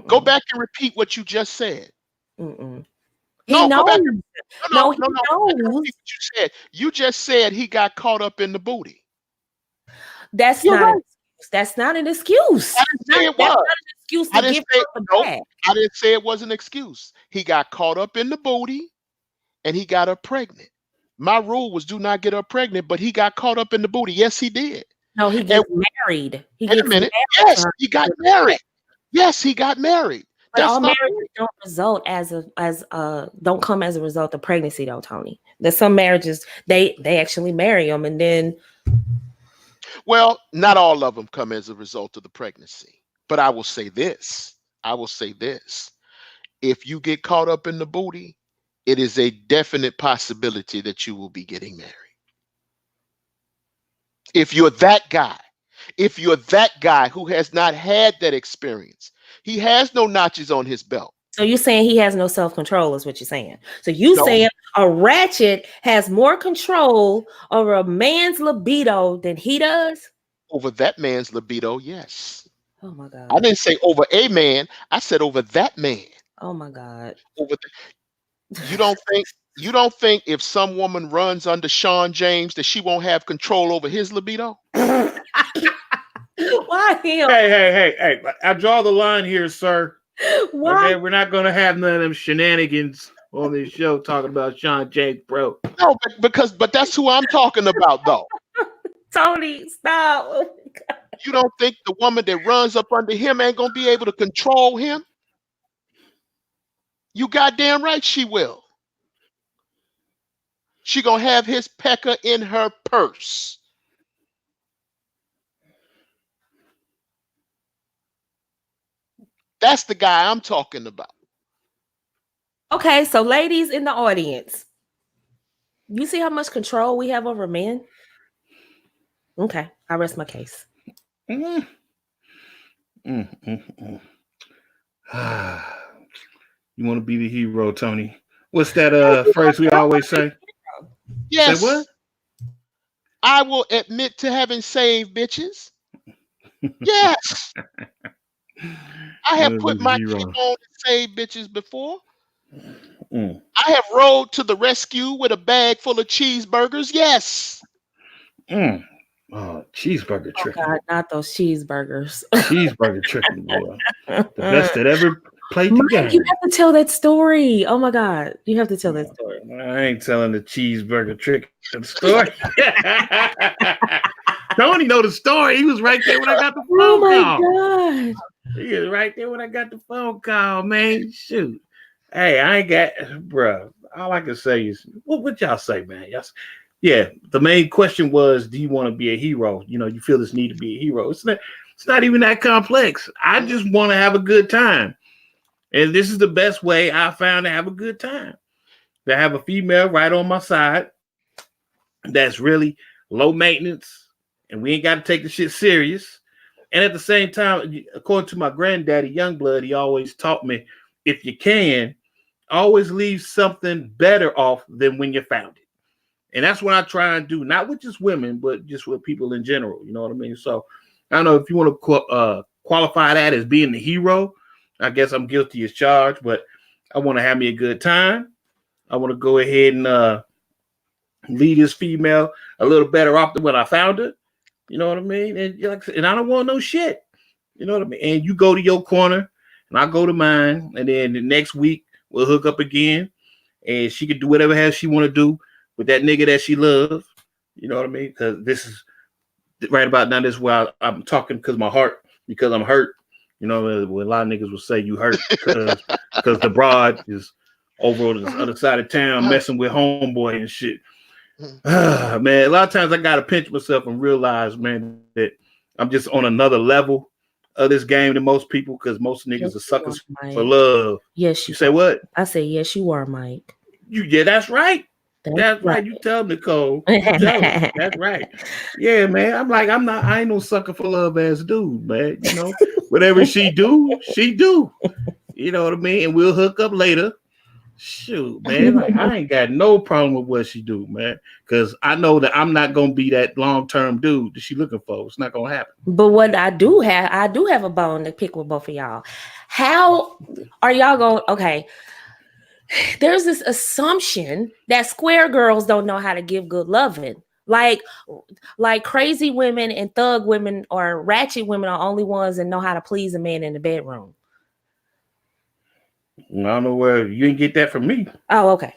Go Mm-mm, back and repeat what you just said. mm-mm. He No, go back. knows. No, No, he no, no, no. Go back and knows. repeat what you said. You just said he got caught up in the booty. That's You're not an right. excuse. That's not an I excuse. didn't say it That's was. not an excuse I to didn't give say her the nope. bag. I didn't say it was an excuse. He got caught up in the booty and he got her pregnant. My rule was do not get her pregnant, but he got caught up in the booty. Yes, he did. No, he And gets married. He wait a gets minute. married to Yes, her. he got married. Yes, he got married. But That's all my marriages don't result don't come as a result of pregnancy though, Tony. There's some marriages they actually marry them and then well, not all of them come as a result of the pregnancy. But I will say this. I will say this. If you get caught up in the booty, it is a definite possibility that you will be getting married. If you're that guy, if you're that guy who has not had that experience, he has no notches on his belt. so you're saying he has no self-control is what you're saying. So you No, saying a ratchet has more control over a man's libido than he does? over that man's libido, yes. Oh my I god. didn't say over a man. I said over that man. Oh my god. Over you don't think if some woman runs under Sean James that she won't have control over his libido? Why him? Hey! I draw the line here, sir. Why? Okay, we're not gonna have none of them shenanigans on this show talking about Sean James, bro. No, but that's who I'm talking about though. Tony, stop. You don't think the woman that runs up under him ain't gonna be able to control him? You goddamn right she will. She gonna have his pecker in her purse. That's the guy I'm talking about. Okay, so ladies in the audience, you see how much control we have over men? Okay, I rest my case. Mm. You want to be the hero, Tony? What's that phrase we always say? Yes. Say what? I will admit to having saved bitches. Yes. I have put my cape on and saved bitches before. Mm. I have rode to the rescue with a bag full of cheeseburgers. Yes. Mm. Oh, cheeseburger Oh chicken. God, not those cheeseburgers. Cheeseburger chicken, boy. The best that ever played the game. You have to tell that story. Oh my God, you have to tell that story. I ain't telling the cheeseburger chicken story. Tony know the story. He was right there when I got the phone Oh my call. God. He was right there when I got the phone call, man. Shoot. Hey, I ain't got, bruh. All I can say is, what y'all say, man? Yeah, the main question was, do you want to be a hero? You know, you feel this need to be a hero. It's not even that complex. I just want to have a good time. And this is the best way I found to have a good time. To have a female right on my side that's really low maintenance, and we ain't got to take the shit serious. And at the same time, according to my granddaddy, Youngblood, he always taught me, if you can, always leave something better off than when you found it. And that's what I try and do, not with just women, but just with people in general. You know what I mean? So I don't know if you want to qualify that as being the hero. I guess I'm guilty as charged, but I want to have me a good time. I want to go ahead and lead this female a little better off than when I found her. You know what I mean? And I don't want no shit. You know what I mean? And you go to your corner, and I go to mine, and then the next week we'll hook up again, and she can do whatever hell she want to do with that nigga that she loves. You know what I mean? Because this is right about now. This is where I'm talking because I'm hurt. You know, when a lot of niggas will say you hurt because the broad is over on the other side of town messing with homeboy and shit. Man, a lot of times I gotta pinch myself and realize, man, that I'm just on another level of this game than most people, because most niggas are suckers for love. Yes, you say what? I say yes, you are, Mike. Yeah, that's right. That's right. You tell Nicole. You tell her. That's right. Yeah, man. I ain't no sucker for love ass dude, man. You know, whatever she do, she do. You know what I mean? And we'll hook up later. Shoot, man. Like, I ain't got no problem with what she do, man. Because I know that I'm not gonna be that long-term dude that she looking for. It's not gonna happen. But what I do have a bone to pick with both of y'all. How are y'all going? Okay. There's this assumption that square girls don't know how to give good loving. Like crazy women and thug women or ratchet women are only ones that know how to please a man in the bedroom. I don't know where you didn't get that from me. Oh, okay.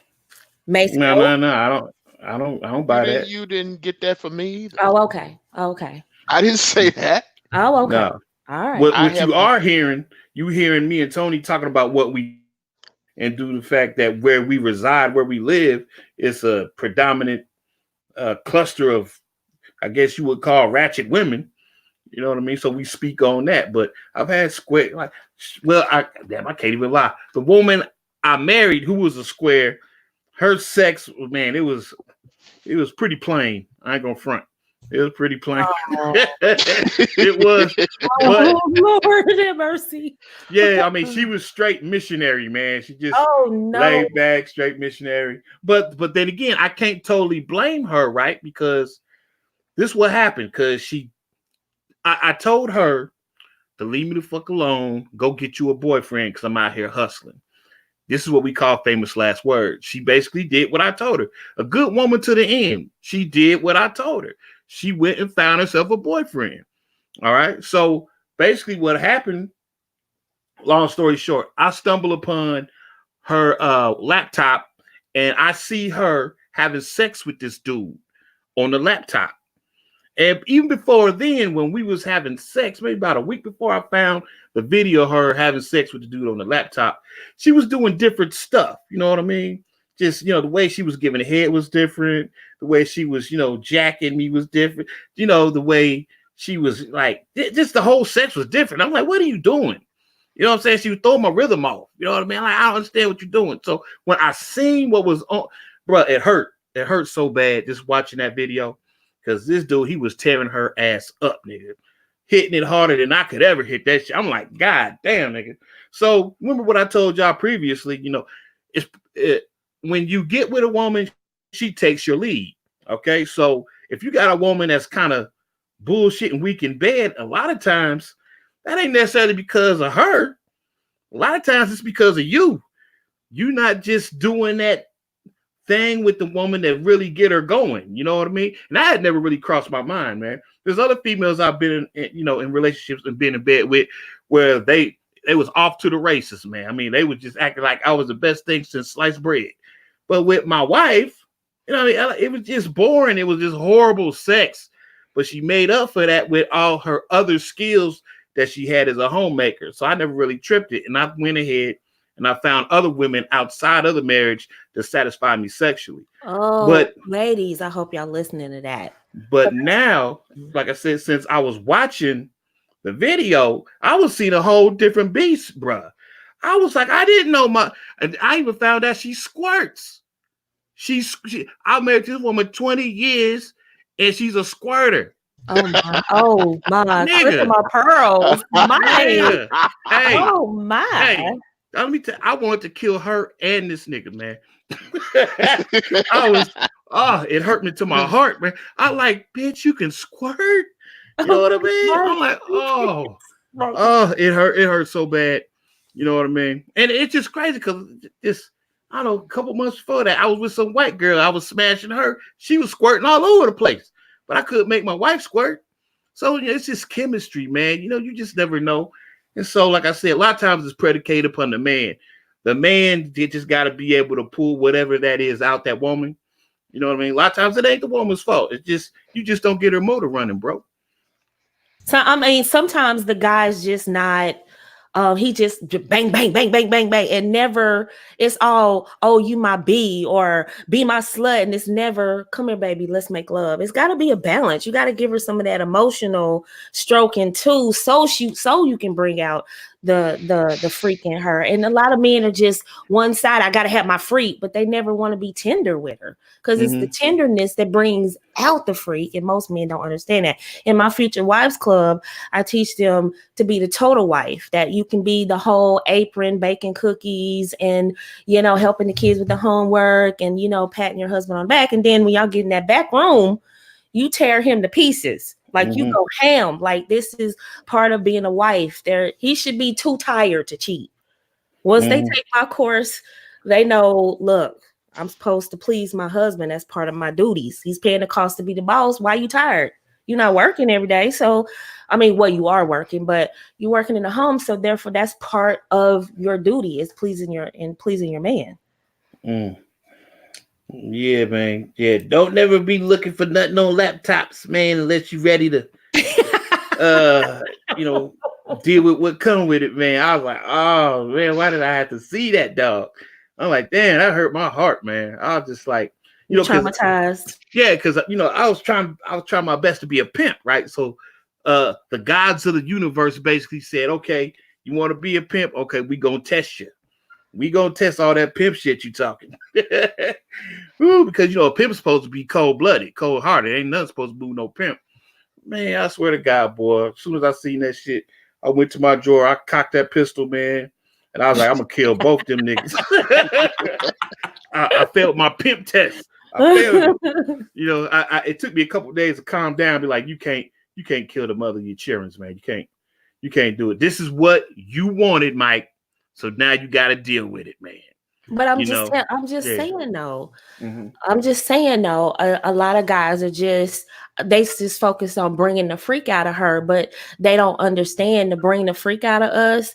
Mason. No. I don't buy that. You didn't get that from me either. Oh, okay. Okay. I didn't say that. Oh, okay. No. All right. What you are hearing, me and Tony talking about what we, and due to the fact that where we reside, where we live, is a predominant cluster of, I guess you would call ratchet women. You know what I mean? So we speak on that. But I've had square, I can't even lie. The woman I married, who was a square, her sex, man, it was pretty plain. I ain't gonna front. It was pretty plain. Oh. It was. Oh, Lord have mercy. Yeah, I mean, she was straight missionary, man. She just laid back, straight missionary. But then again, I can't totally blame her, right? Because this is what happened. Because I told her to leave me the fuck alone. Go get you a boyfriend because I'm out here hustling. This is what we call famous last words. She basically did what I told her. A good woman to the end. She did what I told her. She went and found herself a boyfriend. All right. So basically what happened, long story short, I stumble upon her laptop and I see her having sex with this dude on the laptop. And even before then, when we was having sex, maybe about a week before I found the video of her having sex with the dude on the laptop, she was doing different stuff. You know what I mean? Just, the way she was giving head was different. The way she was, jacking me was different. The way she was like, just the whole sex was different. I'm like, what are you doing? You know what I'm saying? She was throwing my rhythm off. You know what I mean? Like, I don't understand what you're doing. So when I seen what was on, bro, it hurt. It hurt so bad just watching that video. Because this dude, he was tearing her ass up, nigga. Hitting it harder than I could ever hit that shit. I'm like, God damn, nigga. So remember what I told y'all previously, when you get with a woman, she takes your lead. Okay. So if you got a woman that's kind of bullshit and weak in bed, a lot of times that ain't necessarily because of her. A lot of times it's because of you. You not just doing that thing with the woman that really get her going. You know what I mean? And that had never really crossed my mind, man. There's other females I've been in relationships and been in bed with where they was off to the races, man. I mean, they was just acting like I was the best thing since sliced bread. But with my wife, it was just boring. It was just horrible sex. But she made up for that with all her other skills that she had as a homemaker. So I never really tripped it. And I went ahead and I found other women outside of the marriage to satisfy me sexually. Oh, but ladies, I hope y'all listening to that. But now, like I said, since I was watching the video, I was seeing a whole different beast, bruh. I was like, I didn't know and I even found out she squirts. I married this woman 20 years and she's a squirter. Oh my, Nigga. my pearls. My. Nigga. Hey. Oh my. Hey. Let me tell you, I wanted to kill her and this nigga, man. It hurt me to my heart, man. I like, bitch, you can squirt. You know what I mean? I'm like, it hurt so bad. You know what I mean? And it's just crazy because I don't know, a couple months before that, I was with some white girl. I was smashing her. She was squirting all over the place, but I couldn't make my wife squirt. So it's just chemistry, man. You just never know. And so, like I said, a lot of times it's predicated upon the man. The man, they just got to be able to pull whatever that is out that woman. You know what I mean? A lot of times it ain't the woman's fault. It's just, you just don't get her motor running, bro. So, I mean, sometimes the guy's just not, he just bang, bang, bang, bang, bang, bang. And never, it's all, oh, you my B or be my slut. And it's never, come here, baby, let's make love. It's got to be a balance. You got to give her some of that emotional stroking too. So you can bring out the freak in her. And a lot of men are just one side. I got to have my freak, but they never want to be tender with her because it's the tenderness that brings out the freak. And most men don't understand that. In my Future Wives Club, I teach them to be the total wife, that you can be the whole apron, baking cookies and, helping the kids with the homework and, patting your husband on the back. And then when y'all get in that back room, you tear him to pieces. Like you go ham. Like this is part of being a wife. He should be too tired to cheat. Once they take my course, they know, look, I'm supposed to please my husband. That's part of my duties. He's paying the cost to be the boss. Why are you tired? You're not working every day. So, I mean, you are working, but you're working in the home. So therefore that's part of your duty is pleasing your man. Yeah, man. Yeah, don't never be looking for nothing on laptops, man, unless you're ready to, deal with what come with it, man. I was like, oh man, why did I have to see that dog? I'm like, damn, that hurt my heart, man. I was just like, traumatized. Yeah, because I was trying my best to be a pimp, right? So, the gods of the universe basically said, okay, you want to be a pimp? Okay, we gonna test you. We gonna test all that pimp shit you talking. Ooh, because a pimp's supposed to be cold-blooded, cold-hearted. Ain't nothing supposed to move no pimp. Man, I swear to God, boy. As soon as I seen that shit, I went to my drawer, I cocked that pistol, man, and I was like, I'm gonna kill both them niggas. I failed my pimp test. I failed it. It took me a couple of days to calm down and be like, you can't kill the mother of your children, man. You can't do it. This is what you wanted, Mike. So now you got to deal with it, man. But I'm just saying though. I'm just saying though. A lot of guys are just focus on bringing the freak out of her, but they don't understand to bring the freak out of us.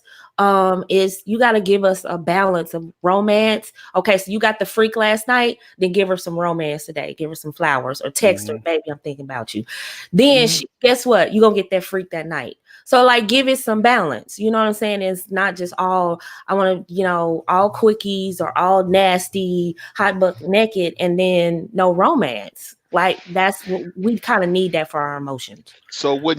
Is you got to give us a balance of romance. Okay, so you got the freak last night, then give her some romance today. Give her some flowers or text her, baby, I'm thinking about you. Then guess what? You're gonna get that freak that night. So like give it some balance. You know what I'm saying? It's not just all I want to, all quickies or all nasty, hot butt naked, and then no romance. Like that's what we kind of need that for our emotions. It was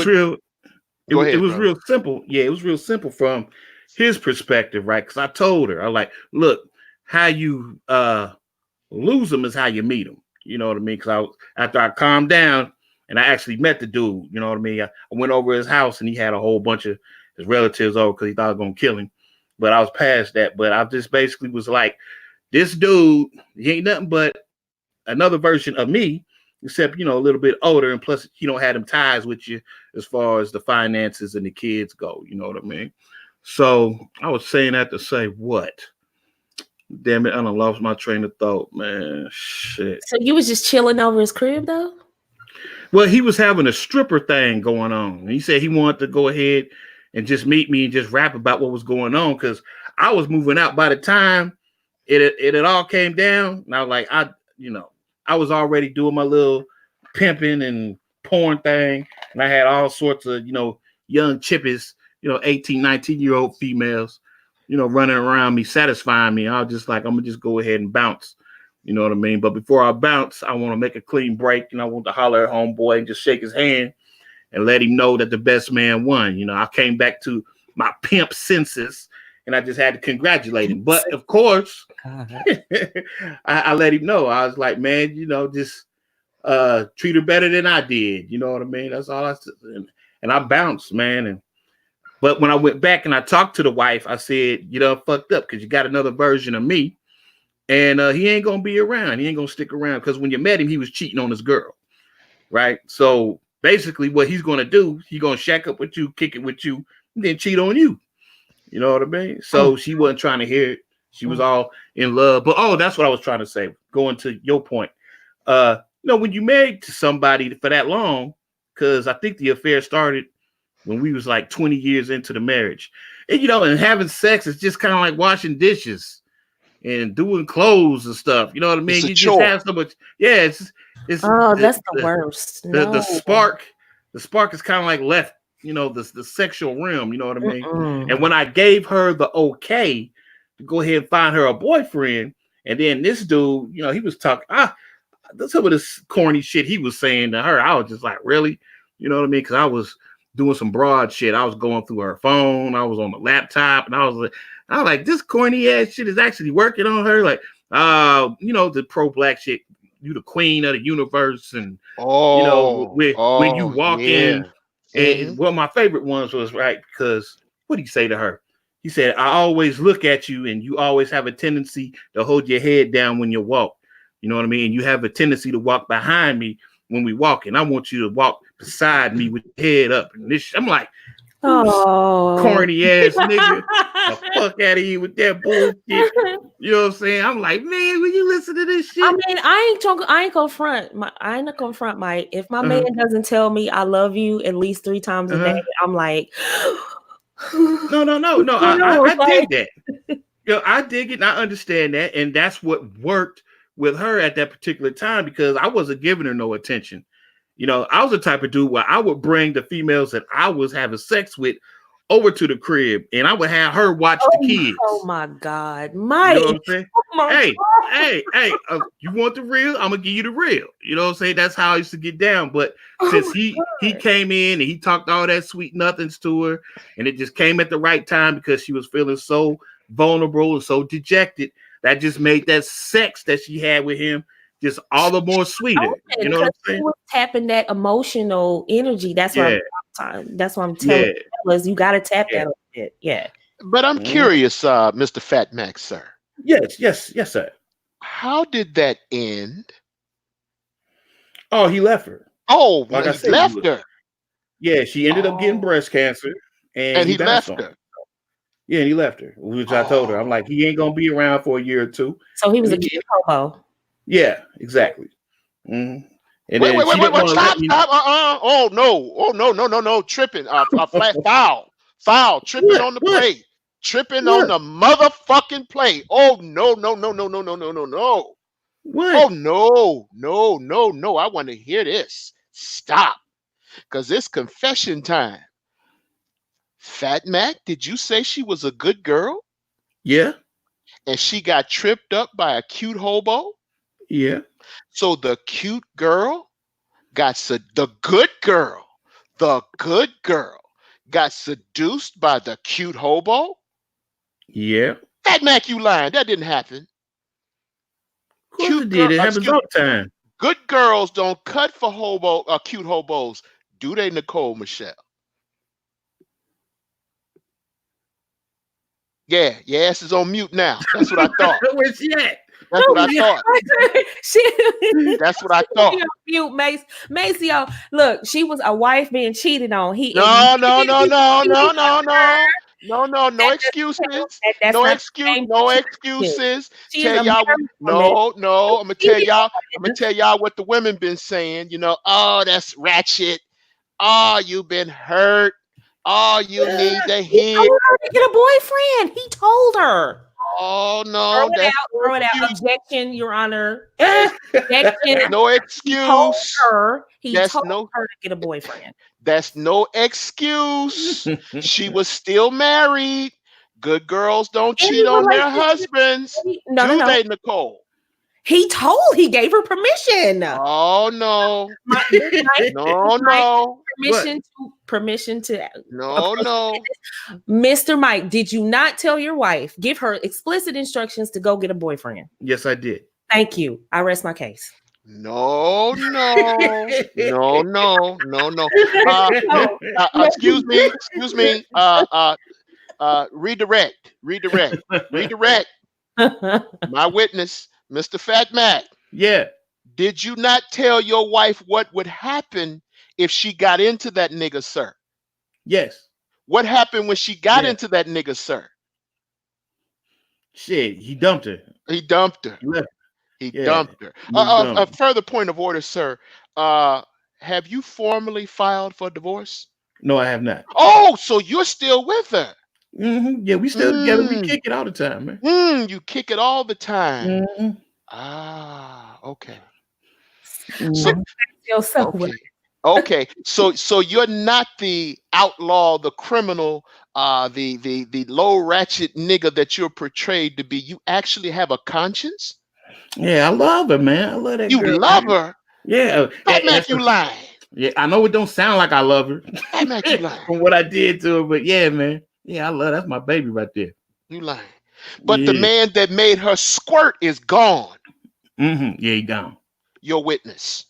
real simple. Yeah, it was real simple from his perspective, right? Because I told her, I like, look, how you lose them is how you meet them. You know what I mean? Because after I calmed down and I actually met the dude, you know what I mean? I went over his house and he had a whole bunch of his relatives over because he thought I was going to kill him. But I was past that. But I just basically was like, this dude, he ain't nothing but another version of me, except, a little bit older. And plus, he don't have them ties with you as far as the finances and the kids go. You know what I mean? So I was saying that to say what? Damn it, I done lost my train of thought, man. Shit. So you was just chilling over his crib, though? Well, he was having a stripper thing going on. He said he wanted to go ahead and just meet me and just rap about what was going on because I was moving out by the time it all came down. And I was like, I was already doing my little pimping and porn thing. And I had all sorts of, young chippies, 18, 19-year-old females, running around me, satisfying me. I was just like, I'm going to just go ahead and bounce. You know what I mean? But before I bounce, I want to make a clean break. I want to holler at homeboy and just shake his hand and let him know that the best man won. I came back to my pimp senses and I just had to congratulate him. But of course, I let him know. I was like, man, just treat her better than I did. You know what I mean? That's all I said. And I bounced, man. But when I went back and I talked to the wife, I said, fucked up because you got another version of me. And he ain't going to be around. He ain't going to stick around because when you met him, he was cheating on his girl. Right. So basically what he's going to do, he's going to shack up with you, kick it with you, and then cheat on you. You know what I mean? So she wasn't trying to hear it. She was all in love. But, that's what I was trying to say. Going to your point. When you married to somebody for that long, because I think the affair started when we was like 20 years into the marriage. And, and having sex is just kind of like washing dishes and doing clothes and stuff. You know what I mean? You just have so much. Yeah, it's that's the worst. The spark is kind of like left, the sexual realm, you know what I mean? And when I gave her the okay to go ahead and find her a boyfriend, and then this dude, he was talking, some of this corny shit he was saying to her, I was just like, really? You know what I mean? Because I was doing some broad shit. I was going through her phone. I was on the laptop, and I was like, this corny ass shit is actually working on her. Like, the pro black shit. You the queen of the universe, and when you walk in, and one of my favorite ones was because what did he say to her? He said, "I always look at you, and you always have a tendency to hold your head down when you walk. You know what I mean? You have a tendency to walk behind me when we walk, and I want you to walk beside me with your head up." And this, I'm like, corny ass nigga, the fuck out of here with that bullshit. You know what I'm saying? I'm like, man, when you listen to this shit, I mean, I ain't gonna front Mike. If my man doesn't tell me I love you at least 3 times a day, I'm like, no. I dig that. I dig it and I understand that. And that's what worked with her at that particular time because I wasn't giving her no attention. I was the type of dude where I would bring the females that I was having sex with over to the crib and I would have her watch the kids. Oh my God, Mike. You know what I'm saying? Hey, you want the real? I'm gonna give you the real. You know what I'm saying? That's how I used to get down. But since he came in and he talked all that sweet nothings to her, and it just came at the right time because she was feeling so vulnerable and so dejected, that just made that sex that she had with him just all the more sweeter. You know what I'm saying? He was tapping that emotional energy. That's what I'm telling you. You got to tap that a bit. Yeah. But I'm curious, Mr. Fat Max, sir. Yes, sir. How did that end? Oh, he left her. Oh, like I said, left her. Yeah, she ended up getting breast cancer, and he left her. Yeah, and he left her, which I told her. I'm like, he ain't gonna be around for a year or two. So he was a cute hobo. Yeah, exactly. Mm-hmm. And wait, stop. Oh no, tripping. Foul, tripping on the plate. Tripping on the motherfucking plate. Oh no. What? Oh no. I want to hear this. Stop. Because it's confession time. Fat Mac, did you say she was a good girl? Yeah. And she got tripped up by a cute hobo? Yeah. So the cute girl the good girl got seduced by the cute hobo? Yeah. Fat Mac, you lying. That didn't happen. Of course it did. It happens all the time. Good girls don't cut for cute hobos. Do they, Nicole Michelle? Yeah, your ass is on mute now. That's what I thought. Where's she at? That's what I thought. That's what I thought. Mute, Maceo. Look, she was a wife being cheated on. No excuses. No excuses. Tell y'all. No. I'm gonna tell y'all what the women been saying. Oh, that's ratchet. Oh, you've been hurt. Oh, you need to hear. He told her to get a boyfriend. He told her. Oh no! Throw it out. Objection, Your Honor. Objection. No excuse. He told her to get a boyfriend. That's no excuse. She was still married. Good girls don't cheat on their husbands. Do they, Nicole? He gave her permission. Oh no. Mike, No. permission to No. Mr. Mike, did you not tell your wife, give her explicit instructions to go get a boyfriend? Yes, I did. Thank you. I rest my case. No. Excuse me. Redirect. My witness, Mr. Fat Mac. Yeah. Did you not tell your wife what would happen if she got into that nigga, sir? Yes. What happened when she got into that nigga, sir? Shit, he dumped her. He dumped her. He dumped her. A further point of order, sir. Have you formally filed for divorce? No, I have not. Oh, so you're still with her? Mm-hmm. Yeah, we still together. We kick it all the time, man. You kick it all the time. Mm-hmm. Ah, okay. Mm-hmm. Okay. So you're not the outlaw, the criminal, the low ratchet nigga that you're portrayed to be. You actually have a conscience. Yeah, I love her, man. I love that girl. You love her. Yeah. Fat Mac, you lying. Yeah, I know it don't sound like I love her. Fat Mac, you lying. From what I did to her, but yeah, man. Yeah, I love that's my baby right there. You lying. But the man that made her squirt is gone. Mm-hmm. Yeah, he gone. Your witness.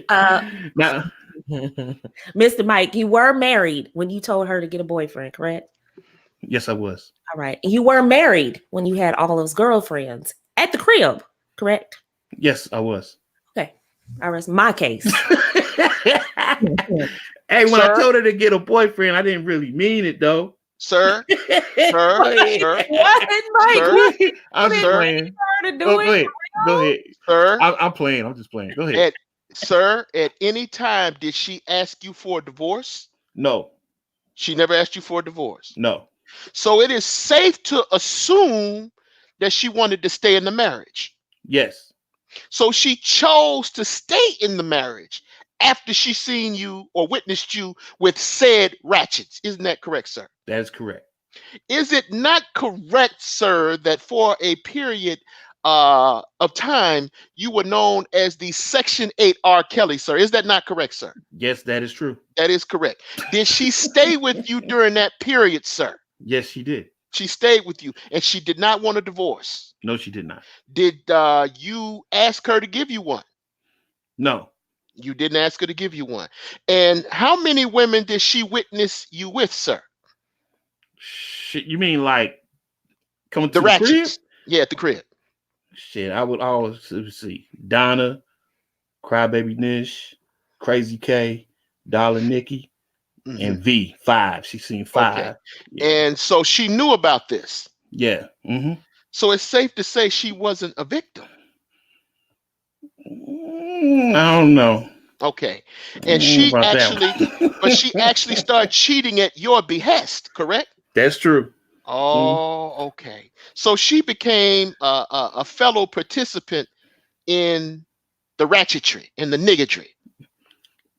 Now, Mr. Mike, you were married when you told her to get a boyfriend, correct? Yes, I was. All right. You were married when you had all those girlfriends at the crib, correct? Yes, I was. Okay. I rest my case. Hey, when I told her to get a boyfriend, I didn't really mean it, though. Sir. What, Mike? I'm playing. Go ahead. Sir. I'm playing. I'm just playing. Go ahead. Sir, at any time, did she ask you for a divorce? No. She never asked you for a divorce? No. So it is safe to assume that she wanted to stay in the marriage. Yes. So she chose to stay in the marriage after she seen you or witnessed you with said ratchets. Isn't that correct, sir? That is correct. Is it not correct, sir, that for a period of time you were known as the Section 8 R. Kelly, sir? Is that not correct, sir? Yes, that is true. That is correct. Did she stay with you during that period, sir? Yes, she did. She stayed with you, and she did not want a divorce. No, she did not. Did you ask her to give you one? No. You didn't ask her to give you one. And how many women did she witness you with, sir? Shit, you mean like coming to the ratchets? Crib? Yeah, at the crib. Shit, I would always see Donna, Crybaby Nish, Crazy K, Dollar Nikki, and V5. She's seen 5. Okay. Yeah. And so she knew about this. Yeah. Mm-hmm. So it's safe to say she wasn't a victim. I don't know. Okay. And she actually started cheating at your behest, correct? That's true. Oh, okay. So she became a fellow participant in the Ratchet Tree, in the niggatry.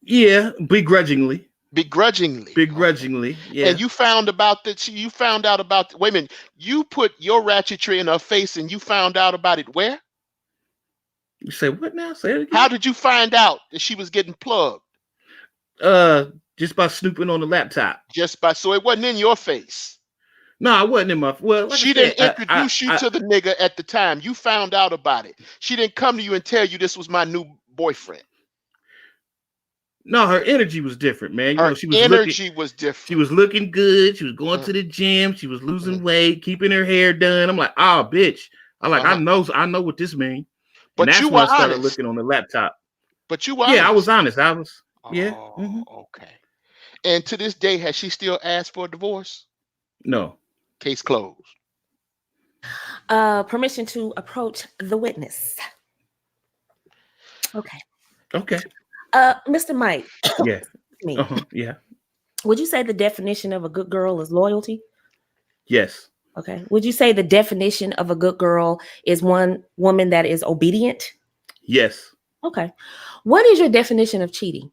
Yeah, begrudgingly. Begrudgingly. Yeah. And you found about that. You found out about. Wait a minute. You put your Ratchet Tree in her face, and you found out about it where? You say what now? Say it again. How did you find out that she was getting plugged? Just by snooping on the laptop. So it wasn't in your face. No, I wasn't in my. Well, like she didn't introduce you to the nigga at the time. You found out about it. She didn't come to you and tell you this was my new boyfriend. No, her energy was different, man. Her energy was different. She was looking good. She was going to the gym. She was losing weight, keeping her hair done. I'm like, oh, bitch. I'm like, I know what this means. But that's you when were I started honest. looking on the laptop. But you were honest. I was honest. Yeah. Okay. And to this day, has she still asked for a divorce? No. Case closed. Permission to approach the witness. Okay. Mr. Mike. Yeah. Me. Yeah. Would you say the definition of a good girl is loyalty? Yes. Okay. Would you say the definition of a good girl is one woman that is obedient? Yes. Okay. What is your definition of cheating?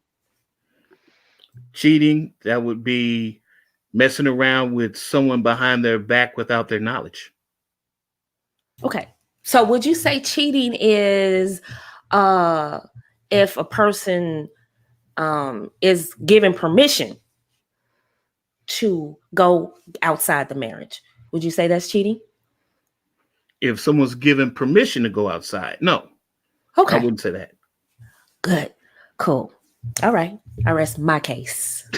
Cheating, that would be messing around with someone behind their back without their knowledge. Okay. So would you say cheating is if a person is given permission to go outside the marriage? Would you say that's cheating? If someone's given permission to go outside, no. Okay. I wouldn't say that. Good. Cool. All right. I rest my case.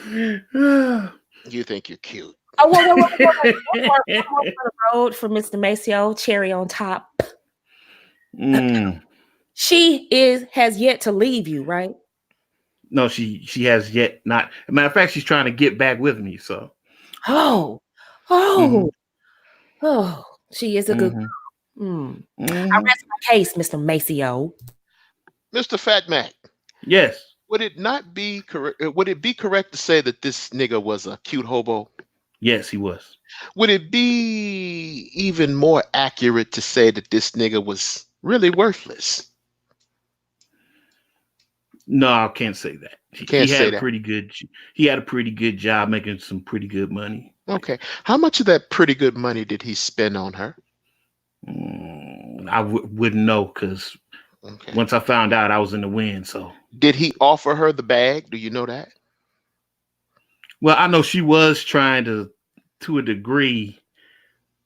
You think you're cute. Oh, one more for the road for Mr. Maceo, cherry on top. She has yet to leave you, right? No, she has yet not. As a matter of fact, she's trying to get back with me. So, she is a good girl. I rest my case, Mr. Maceo. Mr. Fat Mac. Yes. Would it not be correct? Would it be correct to say that this nigga was a cute hobo? Yes, he was. Would it be even more accurate to say that this nigga was really worthless? No, I can't say that. He had a pretty good job making some pretty good money. Okay. How much of that pretty good money did he spend on her? I wouldn't know because once I found out, I was in the wind. So, did he offer her the bag? Do you know that? Well, I know she was trying to a degree,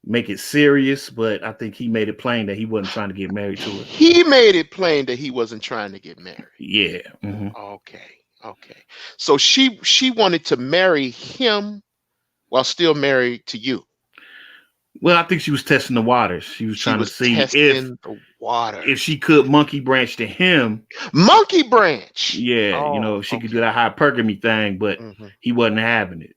make it serious, but I think he made it plain that he wasn't trying to get married to her. He made it plain that he wasn't trying to get married. Yeah. Okay. So she wanted to marry him while still married to you. Well, I think she was testing the waters. She was trying to see if she could monkey branch to him. Monkey branch. Yeah, if she could do that hypergamy thing, but he wasn't having it.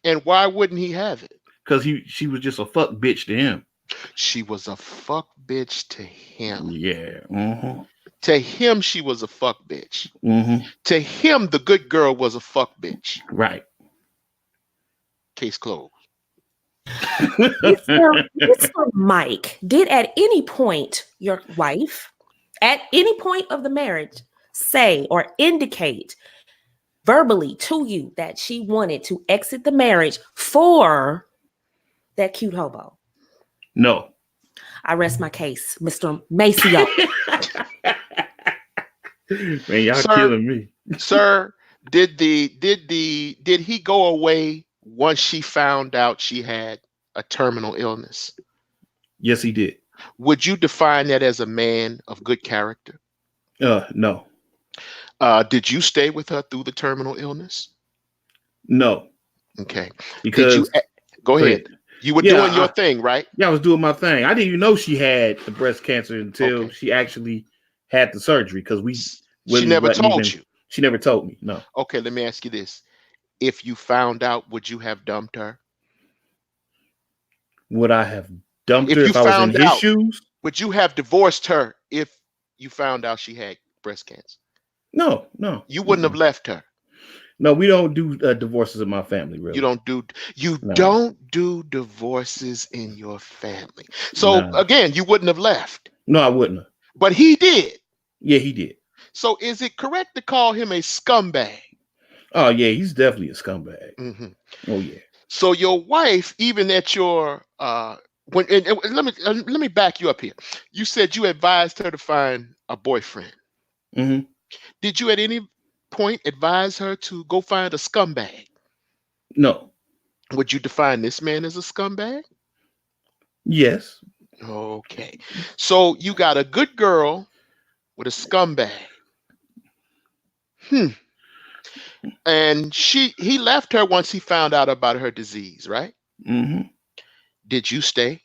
And why wouldn't he have it? Because she was just a fuck bitch to him. She was a fuck bitch to him. Yeah. To him, she was a fuck bitch. To him, the good girl was a fuck bitch. Right. Case closed. Mr. Mike, did at any point your wife, at any point of the marriage, say or indicate verbally to you that she wanted to exit the marriage for that cute hobo? No. I rest my case, Mr. Maceo. Man, y'all killing me. Sir, did he go away once she found out she had a terminal illness? Yes, he did. Would you define that as a man of good character? No. Did you stay with her through the terminal illness? No. Okay. Because go ahead. You were doing your thing, right? Yeah, I was doing my thing. I didn't even know she had the breast cancer until she actually had the surgery because she never told you. She never told me. No. Okay, let me ask you this. If you found out, would you have dumped her? Would I have dumped her if I was in his shoes? Would you have divorced her if you found out she had breast cancer? No. You wouldn't have left her. No, we don't do divorces in my family, really. You don't do divorces in your family. So again, you wouldn't have left. No, I wouldn't have. But he did. Yeah, he did. So is it correct to call him a scumbag? Oh yeah, he's definitely a scumbag. Oh yeah. So your wife, even at your let me back you up here. You said you advised her to find a boyfriend. Did you at any point advise her to go find a scumbag? No. Would you define this man as a scumbag? Yes. Okay. So you got a good girl with a scumbag. And he left her once he found out about her disease, right? Did you stay?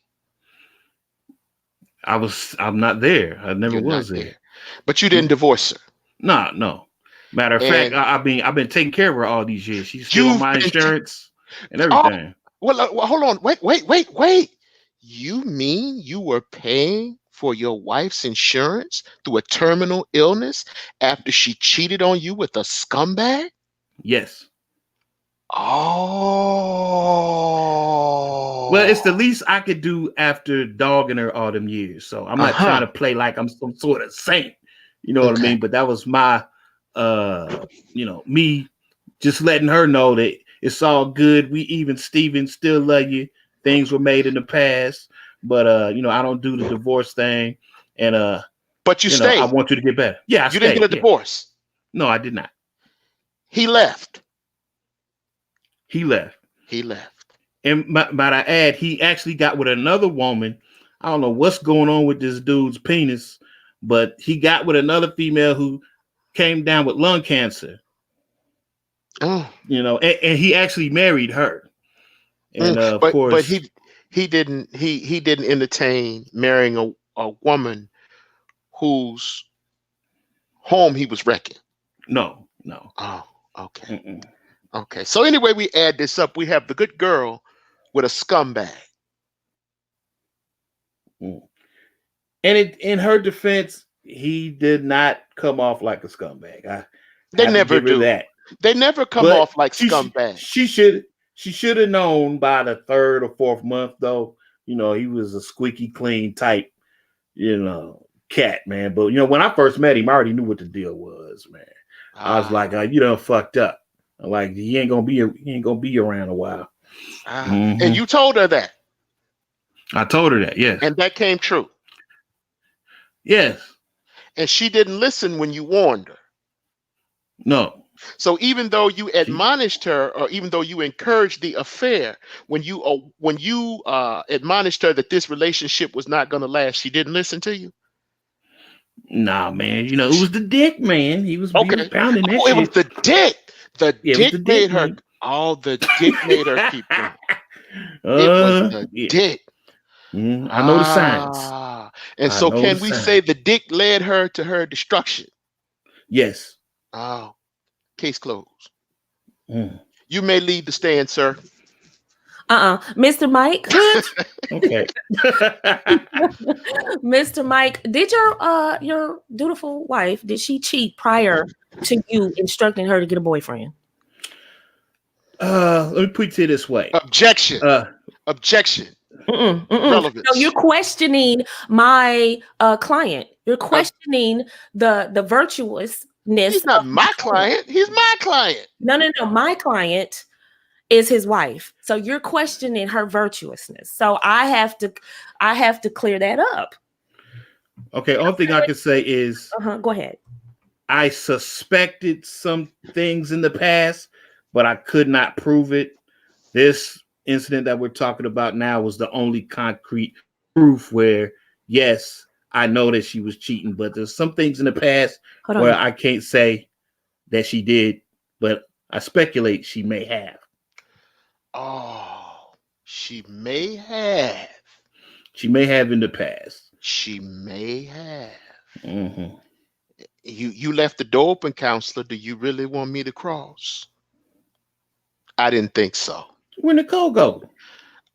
I'm not there. I never was there. But you didn't divorce her. No. Matter of fact, I've been taking care of her all these years. She's still on my insurance and everything. Well, hold on. Wait. You mean you were paying for your wife's insurance through a terminal illness after she cheated on you with a scumbag? Yes. Oh. Well, it's the least I could do after dogging her all them years. So I'm not trying to play like I'm some sort of saint. You know what I mean? But that was my me just letting her know that it's all good. We even Steven still love you. Things were made in the past, but I don't do the divorce thing, and But you I stayed. want you to get better. Yeah, I You didn't stayed. get a divorce. No, I did not. He left. He left. He left. And might I add, he actually got with another woman. I don't know what's going on with this dude's penis, but he got with another female who came down with lung cancer. Oh. And he actually married her. And of course, but he didn't entertain marrying a woman whose home he was wrecking. No. Oh, okay. Mm-mm. Okay. So anyway, we add this up. We have the good girl with a scumbag. Mm. And in her defense, he did not come off like a scumbag. They never do that. They never come off like scumbags. She should have known by the third or fourth month, though. He was a squeaky clean type, cat, man. But when I first met him, I already knew what the deal was, man. I was like, you done fucked up. I'm like, he ain't gonna be around a while. Mm-hmm. And you told her that. I told her that, yes. And that came true. Yes. And she didn't listen when you warned her. No. So even though you admonished her, or even though you encouraged the affair, when you admonished her that this relationship was not going to last, she didn't listen to you. Nah, man. It was the dick, man. He was pounding that shit. It was the dick. The dick made her. Man. The dick made her keep going. It was the dick. I know the signs. And so can we say the dick led her to her destruction? Yes. Oh, case closed. You may leave the stand, sir. Mr. Mike. Okay. Mr. Mike, did your dutiful wife, did she cheat prior to you instructing her to get a boyfriend? Let me put it this way. Objection. Objection. Relevance. No, you're questioning my client. You're questioning the virtuousness. He's not my client. He's my client. No. My client is his wife. So you're questioning her virtuousness. So I have to clear that up. Okay. Only thing I can say is go ahead. I suspected some things in the past, but I could not prove it. This incident that we're talking about now was the only concrete proof where, yes, I know that she was cheating, but there's some things in the past where I can't say that she did, but I speculate she may have. Oh, she may have. She may have in the past. She may have. Mm-hmm. You left the door open, counselor. Do you really want me to cross? I didn't think so. Where Nicole go?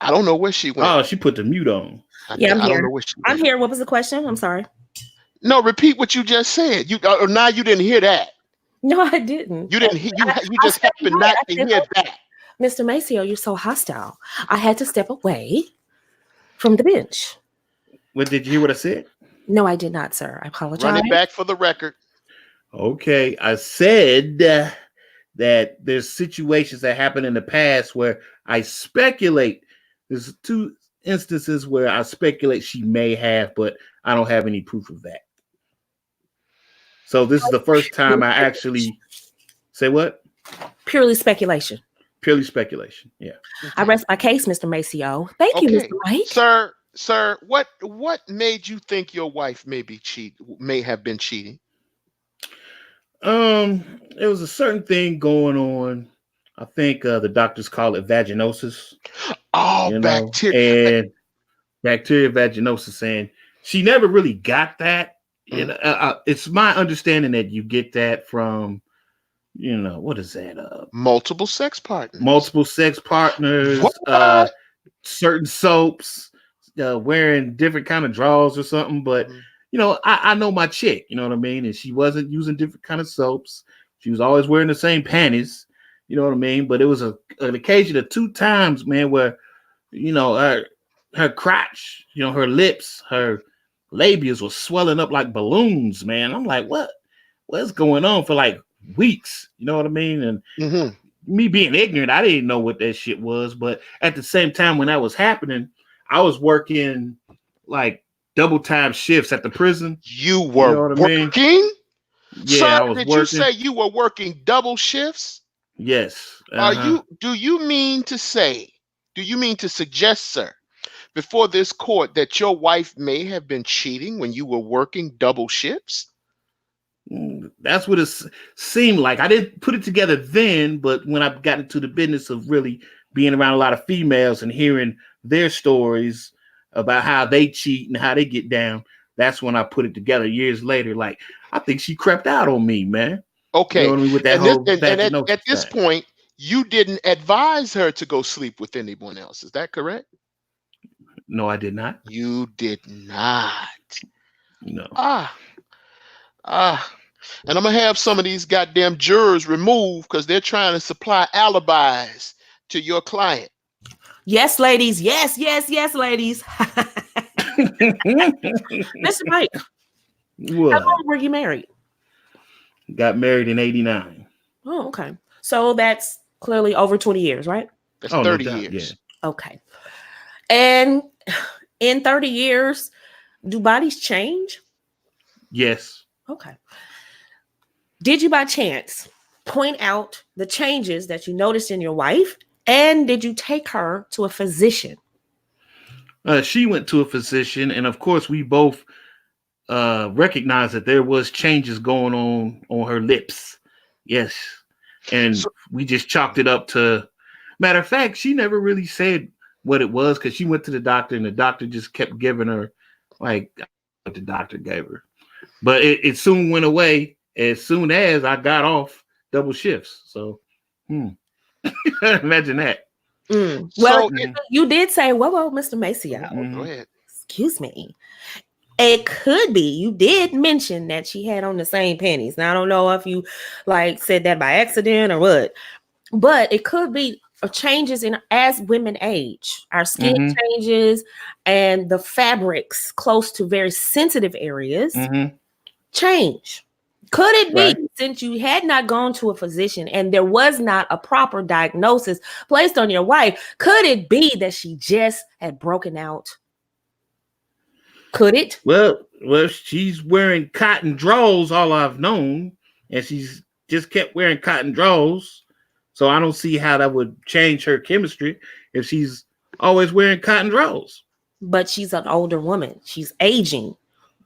I don't know where she went. Oh, she put the mute on. I'm here. I don't know where she went. I'm here. What was the question? I'm sorry. No, repeat what you just said. Now you didn't hear that. No, I didn't. You didn't. You just happened not to hear that. Mr. Maceo, you're so hostile. I had to step away from the bench. What did you hear what I said? No, I did not, sir. I apologize. Run it back for the record. Okay, I said that there's situations that happen in the past where I speculate. There's 2 instances where I speculate she may have, but I don't have any proof of that. So this is the first time I actually say what? Purely speculation. Purely speculation. Yeah. I rest my case, Mr. Maceo. Thank you, Mr. Mike. Sir, what made you think your wife may have been cheating? There was a certain thing going on. I think the doctors call it vaginosis. Oh, bacteria. And bacteria vaginosis, and she never really got that. It's my understanding that you get that from, what is that? Multiple sex partners. Certain soaps, wearing different kind of drawers or something. But I know my chick. You know what I mean? And she wasn't using different kind of soaps. She was always wearing the same panties. You know what I mean? But it was an occasion of 2 times, man, where her crotch, her lips, her labias were swelling up like balloons, man. I'm like, what's going on for like weeks. You know what I mean? And me being ignorant, I didn't know what that shit was. But at the same time, when that was happening, I was working like double time shifts at the prison. You You were know what I mean? working? Yeah, Sir, I was did you working. say you were working double shifts? Yes. Do you mean to say, do you mean to suggest, sir, before this court that your wife may have been cheating when you were working double shifts? That's what it seemed like. I didn't put it together then, but when I got into the business of really being around a lot of females and hearing their stories about how they cheat and how they get down, that's when I put it together years later. Like, I think she crept out on me, man. Okay. You know what I mean? With that And this whole and vaginosis at this thing. point, you didn't advise her to go sleep with anyone else. Is that correct? No, I did not. You did not. No. And I'm gonna have some of these goddamn jurors removed because they're trying to supply alibis to your client. Yes, ladies. Yes, ladies. Mr. Mike, What? how long were you married? Got married in 89. Oh, okay. So that's clearly over 20 years, right? That's 30 years. Yeah. Okay. And in 30 years, do bodies change? Yes. Okay. Did you by chance point out the changes that you noticed in your wife? And did you take her to a physician? She went to a physician, and of course, we both recognized that there was changes going on her lips. Yes. And we just chalked it up to, matter of fact, she never really said what it was because she went to the doctor and the doctor just kept giving her like what the doctor gave her. But it soon went away as soon as I got off double shifts. So imagine that. Well, So you did say, whoa, Mr. Maceo. Go ahead. Excuse me. It could be. You did mention that she had on the same panties. Now, I don't know if you like said that by accident or what, but it could be changes in as women age. Our skin changes and the fabrics close to very sensitive areas change. Could it be, since you had not gone to a physician and there was not a proper diagnosis placed on your wife, could it be that she just had broken out? Could it? Well, she's wearing cotton drawers, all I've known, and she's just kept wearing cotton drawers. So I don't see how that would change her chemistry if she's always wearing cotton drawers. But she's an older woman. She's aging.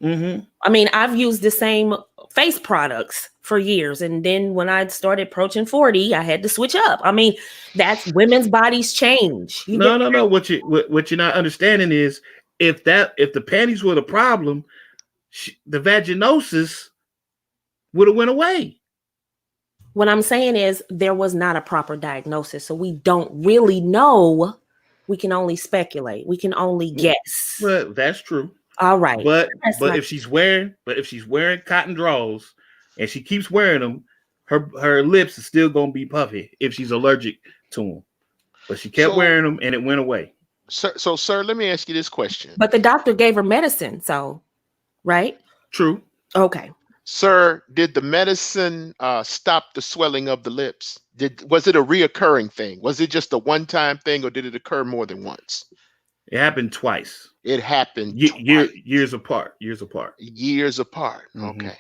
Mm-hmm. I mean, I've used the same face products for years. And then when I started approaching 40, I had to switch up. I mean, that's women's bodies change. No. What you're not understanding is if the panties were the problem, the vaginosis would have went away. What I'm saying is there was not a proper diagnosis. So we don't really know. We can only speculate. We can only guess. Well, that's true. All right. But if she's wearing cotton drawers and she keeps wearing them, her lips is still gonna be puffy if she's allergic to them. But she kept wearing them and it went away. So, sir, let me ask you this question. But the doctor gave her medicine, so right? True. Okay. Sir, did the medicine stop the swelling of the lips? Was it a reoccurring thing? Was it just a one-time thing, or did it occur more than once? It happened twice. It happened years apart. Years apart. Okay.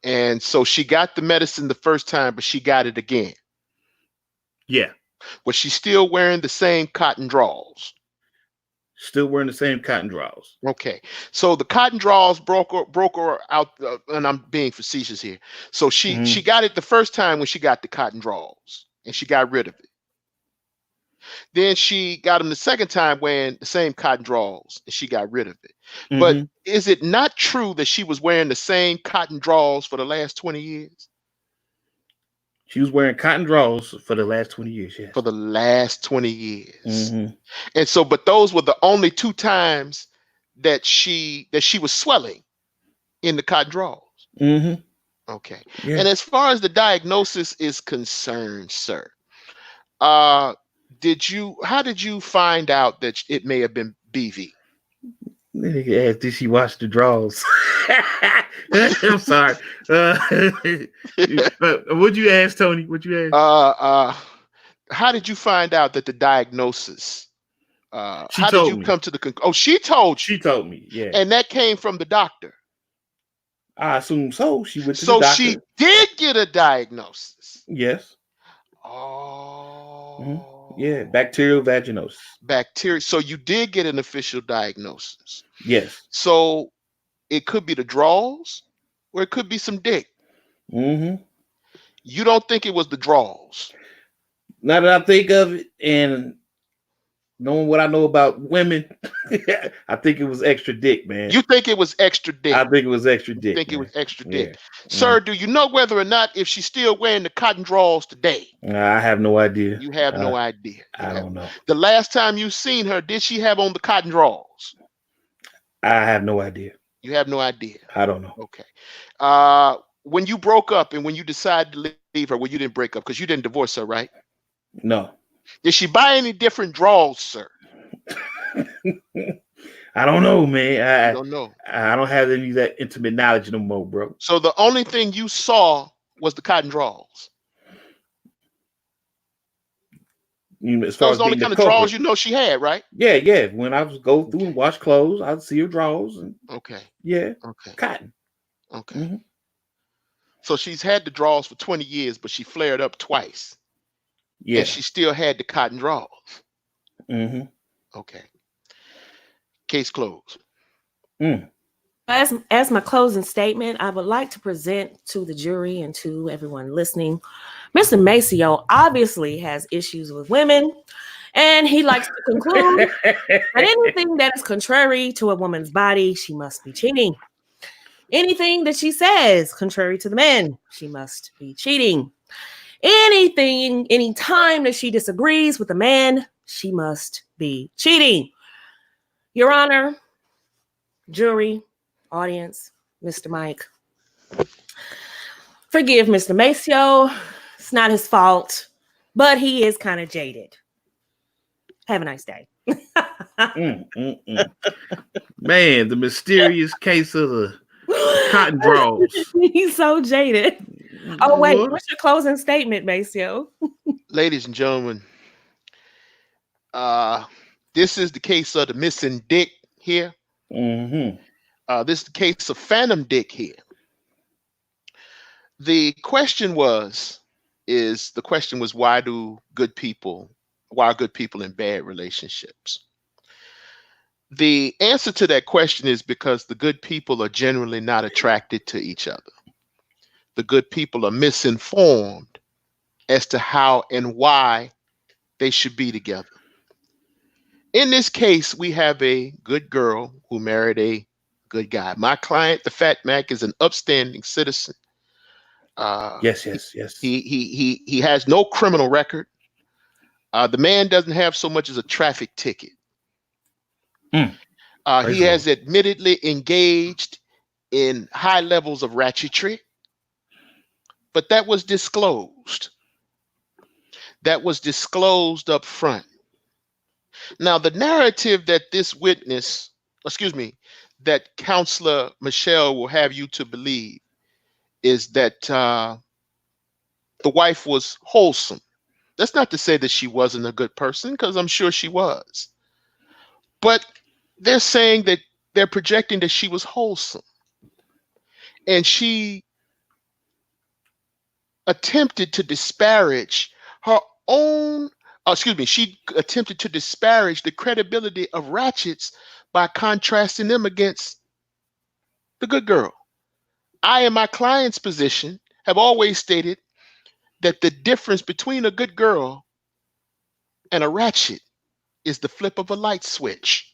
And so she got the medicine the first time, but she got it again. Yeah. Was she still wearing the same cotton drawers? Still wearing the same cotton drawers. Okay. So the cotton drawers broke her out, and I'm being facetious here. So she got it the first time when she got the cotton drawers, and she got rid of it. Then she got them the second time wearing the same cotton drawers, and she got rid of it. But is it not true that she was wearing the same cotton drawers for the last 20 years? She was wearing cotton drawers for the last 20 years, yes. For the last 20 years. And so, but those were the only two times that she was swelling in the cotton drawers. Okay. Yeah. And as far as the diagnosis is concerned, sir, how did you find out that it may have been BV? Did she wash the drawers? I'm sorry. What'd you ask, Tony? What'd you ask? How did you find out that the diagnosis? She How did told you me. come to the conclusion? Oh, she told you. She told me, yeah. And that came from the doctor. I assume so. She went to the So doctor. she did get a diagnosis. Yes. Oh. Yeah, bacterial vaginosis. Bacteria. So you did get an official diagnosis. Yes. So it could be the draws, or it could be some dick. Mm-hmm. You don't think it was the draws? Now that I think of it, and knowing what I know about women, I think it was extra dick, man. You think it was extra dick? I think it was extra dick. Think it was extra dick. Yeah. Sir, do you know whether or not if she's still wearing the cotton draws today? I have no idea. You have no idea. I don't know. The last time you seen her, did she have on the cotton draws? I have no idea. You have no idea. I don't know. Okay. When you broke up and when you decided to leave her, well, you didn't break up because you didn't divorce her, right? No. Did she buy any different draws, sir? I don't know, man. I don't know. I don't have any of that intimate knowledge no more, bro. So the only thing you saw was the cotton draws. As far Those as the only being kind of culprit. draws you know she had, right? Yeah. When I was go through and wash clothes, I'd see her draws. And okay. Yeah. Okay. Cotton. Okay. Mm-hmm. So she's had the draws for 20 years, but she flared up twice. Yeah. And she still had the cotton draws. Mm-hmm. Okay. Case closed. As my closing statement, I would like to present to the jury and to everyone listening, Mr. Maceo obviously has issues with women, and he likes to conclude that anything that is contrary to a woman's body, she must be cheating. Anything that she says contrary to the men, she must be cheating. Any time that she disagrees with a man, she must be cheating. Your Honor, jury, audience, Mr. Mike, forgive Mr. Maceo. It's not his fault, but he is kind of jaded. Have a nice day. Man, the mysterious case of the cotton draws. He's so jaded. Oh, wait, what's your closing statement, Maceo? Ladies and gentlemen, this is the case of the missing dick here. Mm-hmm. This is the case of Phantom Dick here. The question was, why are good people in bad relationships? The answer to that question is because the good people are generally not attracted to each other. The good people are misinformed as to how and why they should be together. In this case, we have a good girl who married a good guy. My client, the Fat Mac, is an upstanding citizen. Yes. He has no criminal record. The man doesn't have so much as a traffic ticket. He has admittedly engaged in high levels of Ratchet Tree, but that was disclosed. That was disclosed up front. Now, the narrative that that Counselor Michelle will have you to believe is that the wife was wholesome. That's not to say that she wasn't a good person, because I'm sure she was. But they're saying that they're projecting that she was wholesome. And she attempted to disparage her own, she attempted to disparage the credibility of ratchets by contrasting them against the good girl. I, in my client's position, have always stated that the difference between a good girl and a ratchet is the flip of a light switch.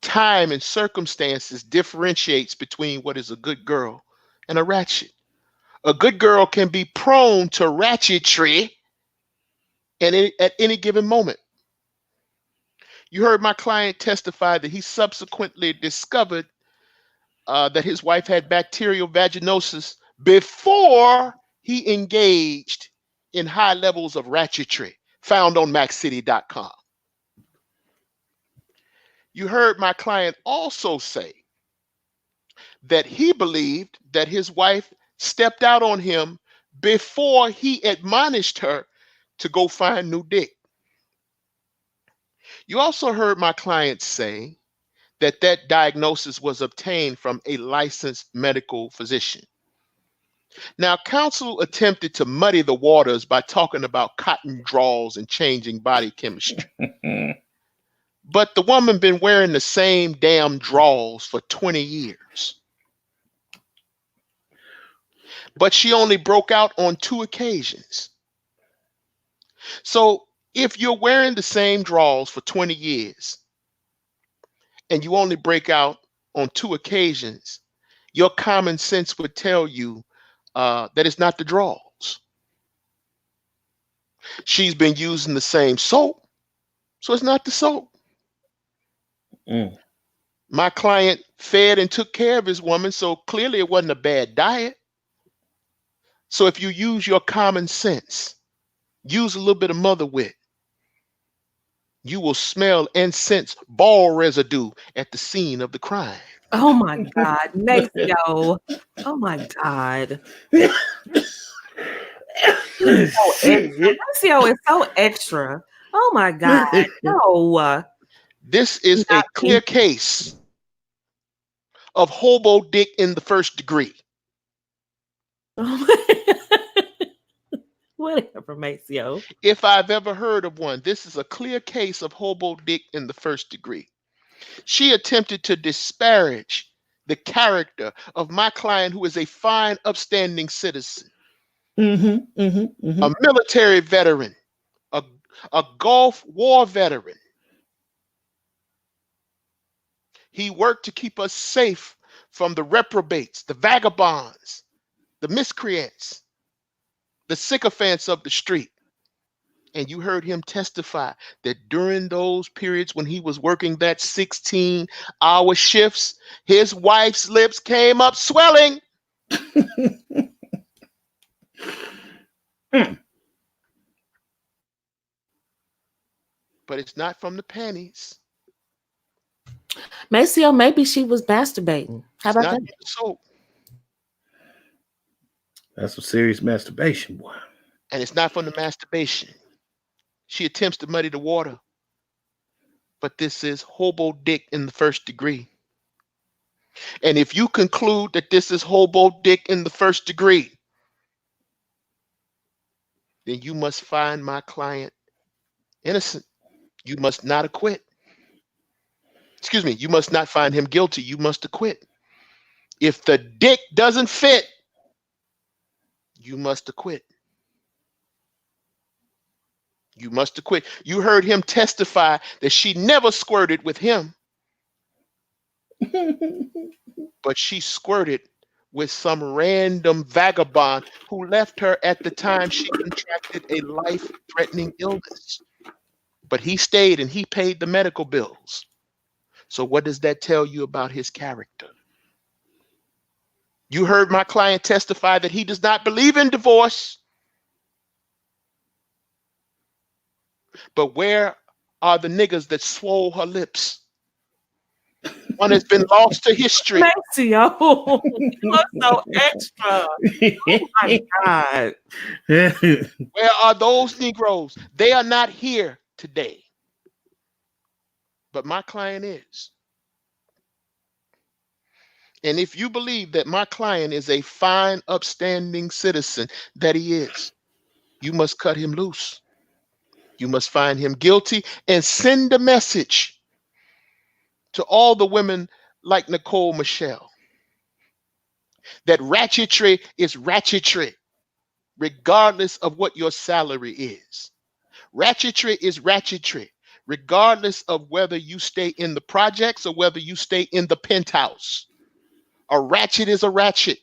Time and circumstances differentiates between what is a good girl and a ratchet. A good girl can be prone to ratchetry at any given moment. You heard my client testify that he subsequently discovered that his wife had bacterial vaginosis before he engaged in high levels of ratchetry, found on MacCity.com. You heard my client also say that he believed that his wife stepped out on him before he admonished her to go find new dick. You also heard my client say that that diagnosis was obtained from a licensed medical physician. Now, counsel attempted to muddy the waters by talking about cotton draws and changing body chemistry. But the woman been wearing the same damn draws for 20 years. But she only broke out on 2 occasions. So if you're wearing the same draws for 20 years and you only break out on 2 occasions, your common sense would tell you that it's not the draws. She's been using the same soap, so it's not the soap. My client fed and took care of his woman, so clearly it wasn't a bad diet. So if you use your common sense, use a little bit of mother wit, you will smell and sense ball residue at the scene of the crime. Oh my God, Maceo. Oh my God. Maceo is so extra. Oh my God. No. This is a clear case of hobo dick in the first degree. Whatever, Maceo. If I've ever heard of one, this is a clear case of hobo dick in the first degree. She attempted to disparage the character of my client, who is a fine, upstanding citizen, a military veteran, a Gulf War veteran. He worked to keep us safe from the reprobates, the vagabonds, the miscreants, the sycophants of the street. And you heard him testify that during those periods when he was working that 16-hour shifts, his wife's lips came up swelling. But it's not from the panties. Maceo, maybe she was masturbating. How about that? Soap. That's some serious masturbation, boy. And it's not from the masturbation. She attempts to muddy the water. But this is hobo dick in the first degree. And if you conclude that this is hobo dick in the first degree, then you must find my client innocent. You must not acquit. Excuse me, you must not find him guilty. You must acquit. If the dick doesn't fit, you must acquit. You must acquit. You heard him testify that she never squirted with him, but she squirted with some random vagabond who left her at the time she contracted a life-threatening illness. But he stayed and he paid the medical bills. So what does that tell you about his character? You heard my client testify that he does not believe in divorce. But where are the niggas that swole her lips? One has been lost to history. Maceo, you are so extra. Oh my God. Where are those Negroes? They are not here today. But my client is. And if you believe that my client is a fine, upstanding citizen, that he is, you must cut him loose. You must find him guilty and send a message to all the women like Nicole Michelle that Ratchet Tree is Ratchet Tree, regardless of what your salary is. Ratchet Tree is Ratchet Tree, regardless of whether you stay in the projects or whether you stay in the penthouse. A ratchet is a ratchet.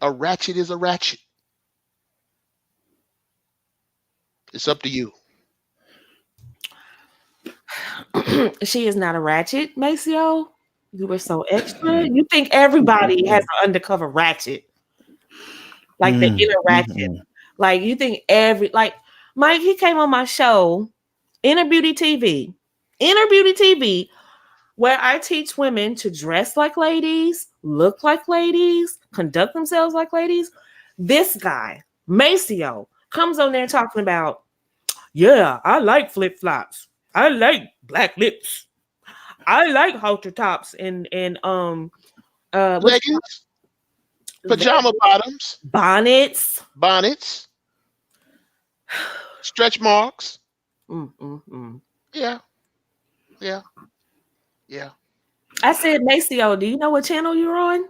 A ratchet is a ratchet. It's up to you. She is not a ratchet, Maceo. You were so extra. You think everybody has an undercover ratchet, like the inner ratchet. Like you think like Mike, he came on my show, Inner Beauty TV, Inner Beauty TV, where I teach women to dress like ladies, look like ladies, conduct themselves like ladies. This guy, Maceo, comes on there talking about, yeah, I like flip flops. I like black lips. I like halter tops and Leggings, pajama bottoms, bonnets. stretch marks. Mm. Yeah, yeah, yeah. I said, Maceo, do you know what channel you're on?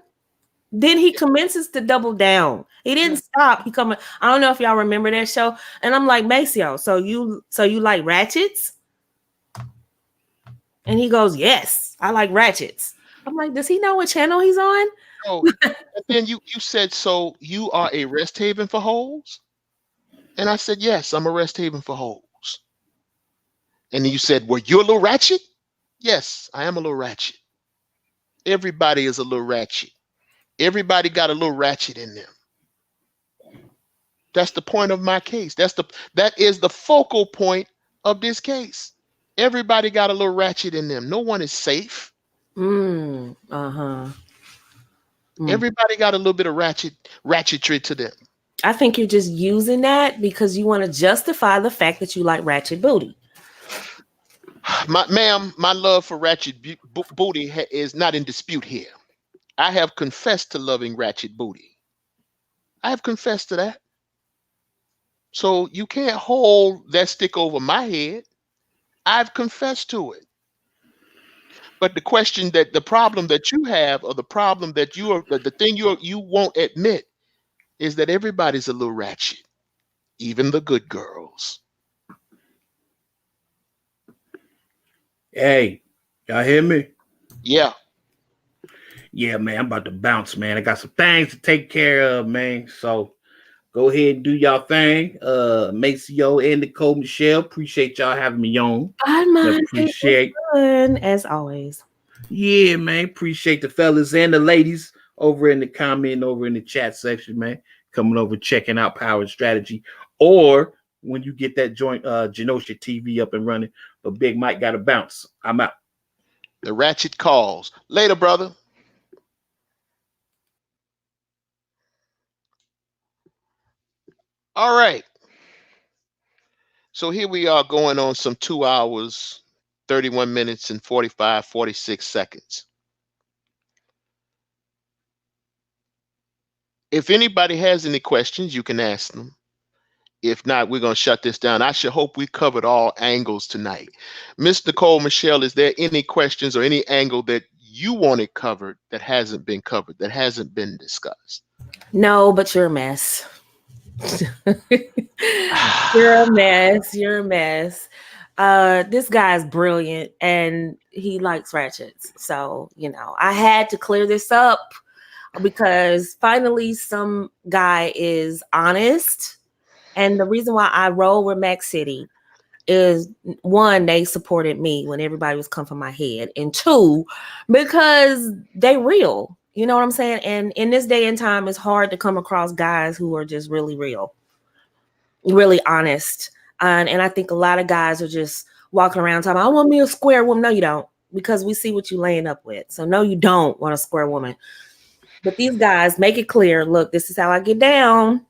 Then he commences to double down. He didn't stop. He coming. I don't know if y'all remember that show. And I'm like, Maceo, so you like ratchets? And he goes, yes, I like ratchets. I'm like, does he know what channel he's on? Oh, and then you said, so you are a rest haven for hoes? And I said, yes, I'm a rest haven for hoes. And you said, well, you're a little ratchet? Yes, I am a little ratchet. Everybody is a little ratchet. Everybody got a little ratchet in them. That's the point of my case. That is the focal point of this case. Everybody got a little ratchet in them. No one is safe. Everybody got a little bit of ratchetry to them. I think you're just using that because you want to justify the fact that you like ratchet booty. Ma'am, my love for ratchet booty is not in dispute here. I have confessed to loving ratchet booty. I have confessed to that. So you can't hold that stick over my head. I've confessed to it. But the problem that you have, or the problem that the thing you won't admit, is that everybody's a little ratchet, even the good girls. Hey, y'all hear me? Yeah. Yeah, man, I'm about to bounce, man. I got some things to take care of, man. So go ahead and do y'all thing. Maceo and Nicole Michelle, appreciate y'all having me on. I appreciate as always. Yeah, man. Appreciate the fellas and the ladies over in the comment, over in the chat section, man. Coming over, checking out Power Strategy. Or when you get that joint Genosha TV up and running, but Big Mike got to bounce. I'm out. The ratchet calls. Later, brother. All right. So here we are going on some 2 hours, 31 minutes and 46 seconds. If anybody has any questions, you can ask them. If not, we're going to shut this down. I should hope we covered all angles tonight. Miss Nicole Michelle, is there any questions or any angle that you wanted covered that hasn't been covered, that hasn't been discussed? No, but you're a mess. You're a mess. You're a mess. This guy's brilliant and he likes ratchets. So, I had to clear this up because finally some guy is honest. And the reason why I roll with Mac City is, one, they supported me when everybody was coming for my head. And two, because they real. You know what I'm saying? And in this day and time, it's hard to come across guys who are just really real, really honest. And I think a lot of guys are just walking around talking, I want me a square woman. No, you don't, because we see what you laying up with. So no, you don't want a square woman. But these guys make it clear, look, this is how I get down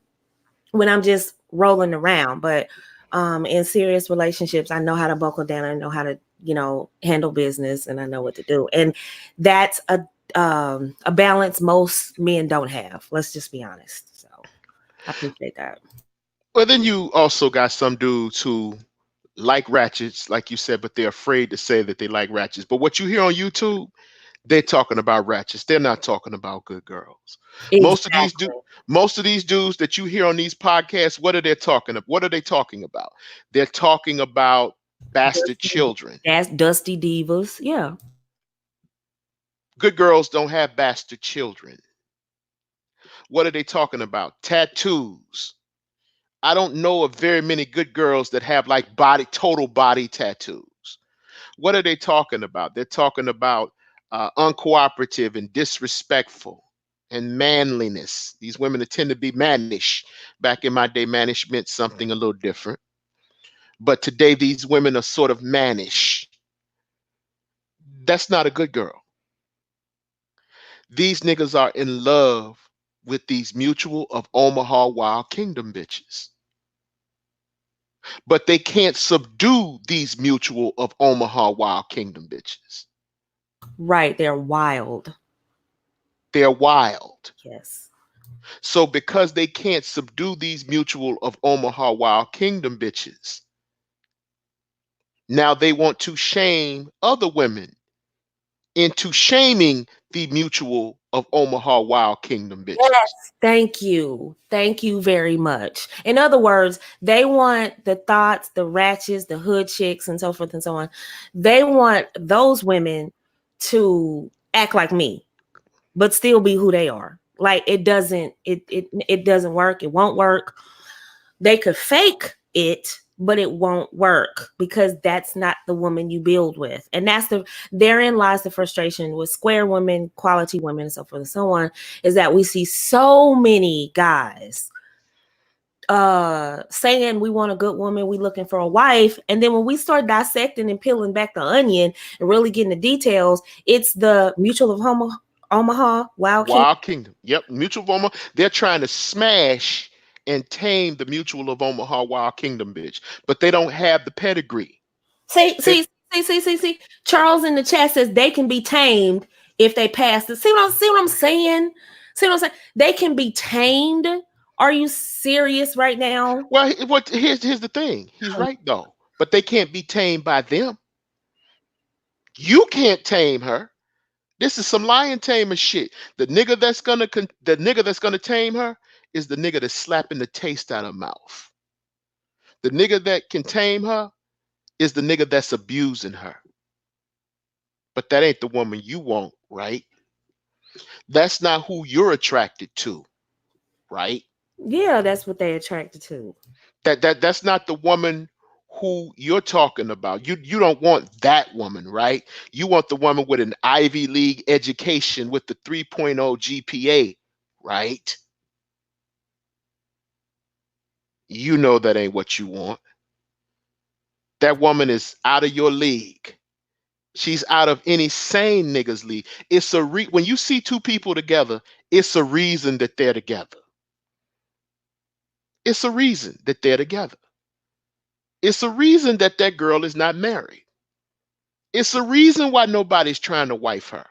when I'm just rolling around. But in serious relationships, I know how to buckle down. I know how to, handle business, and I know what to do. And that's a balance most men don't have. Let's just be honest. So I appreciate that. Well, then you also got some dudes who like ratchets, like you said, but they're afraid to say that they like ratchets. But what you hear on YouTube, they're talking about ratchets. They're not talking about good girls. Exactly. Most of these dudes that you hear on these podcasts, what are they talking about? What are they talking about? They're talking about bastard children. That's dusty divas. Yeah. Good girls don't have bastard children. What are they talking about? Tattoos. I don't know of very many good girls that have like total body tattoos. What are they talking about? They're talking about uncooperative and disrespectful and manliness. These women tend to be mannish. Back in my day, mannish meant something a little different. But today, these women are sort of mannish. That's not a good girl. These niggas are in love with these mutual of Omaha Wild Kingdom bitches. But they can't subdue these mutual of Omaha Wild Kingdom bitches. Right. They're wild. They're wild. Yes. So because they can't subdue these mutual of Omaha Wild Kingdom bitches, now they want to shame other women into shaming the mutual of Omaha Wild Kingdom bitches. Yes. Thank you. Thank you very much. In other words, they want the thoughts, the ratchets, the hood chicks, and so forth and so on. They want those women to act like me, but still be who they are. Like it doesn't work. It won't work. They could fake it, but it won't work because that's not the woman you build with. And therein lies the frustration with square women, quality women, and so forth and so on, is that we see so many guys saying we want a good woman, we looking for a wife, and then when we start dissecting and peeling back the onion and really getting the details, it's the mutual of Omaha Wild King. Wild Kingdom. Yep. Mutual of Omaha. They're trying to smash and tame the mutual of Omaha Wild Kingdom bitch, but they don't have the pedigree. See. They, Charles in the chat says they can be tamed if they pass the. See what I'm saying? See what I'm saying? They can be tamed. Are you serious right now? well, here's the thing. He's right though, but they can't be tamed by them. You can't tame her. This is some lion tamer shit. The nigga that's gonna tame her is the nigga that's slapping the taste out of her mouth. The nigga that can tame her is the nigga that's abusing her. But that ain't the woman you want, right? That's not who you're attracted to, right? Yeah, that's what they attracted to. That's not the woman who you're talking about. You don't want that woman, right? You want the woman with an Ivy League education with the 3.0 GPA, right? You know that ain't what you want. That woman is out of your league. She's out of any sane nigga's league. It's when you see two people together, it's a reason that they're together. It's a reason that they're together. It's a reason that that girl is not married. It's a reason why nobody's trying to wife her.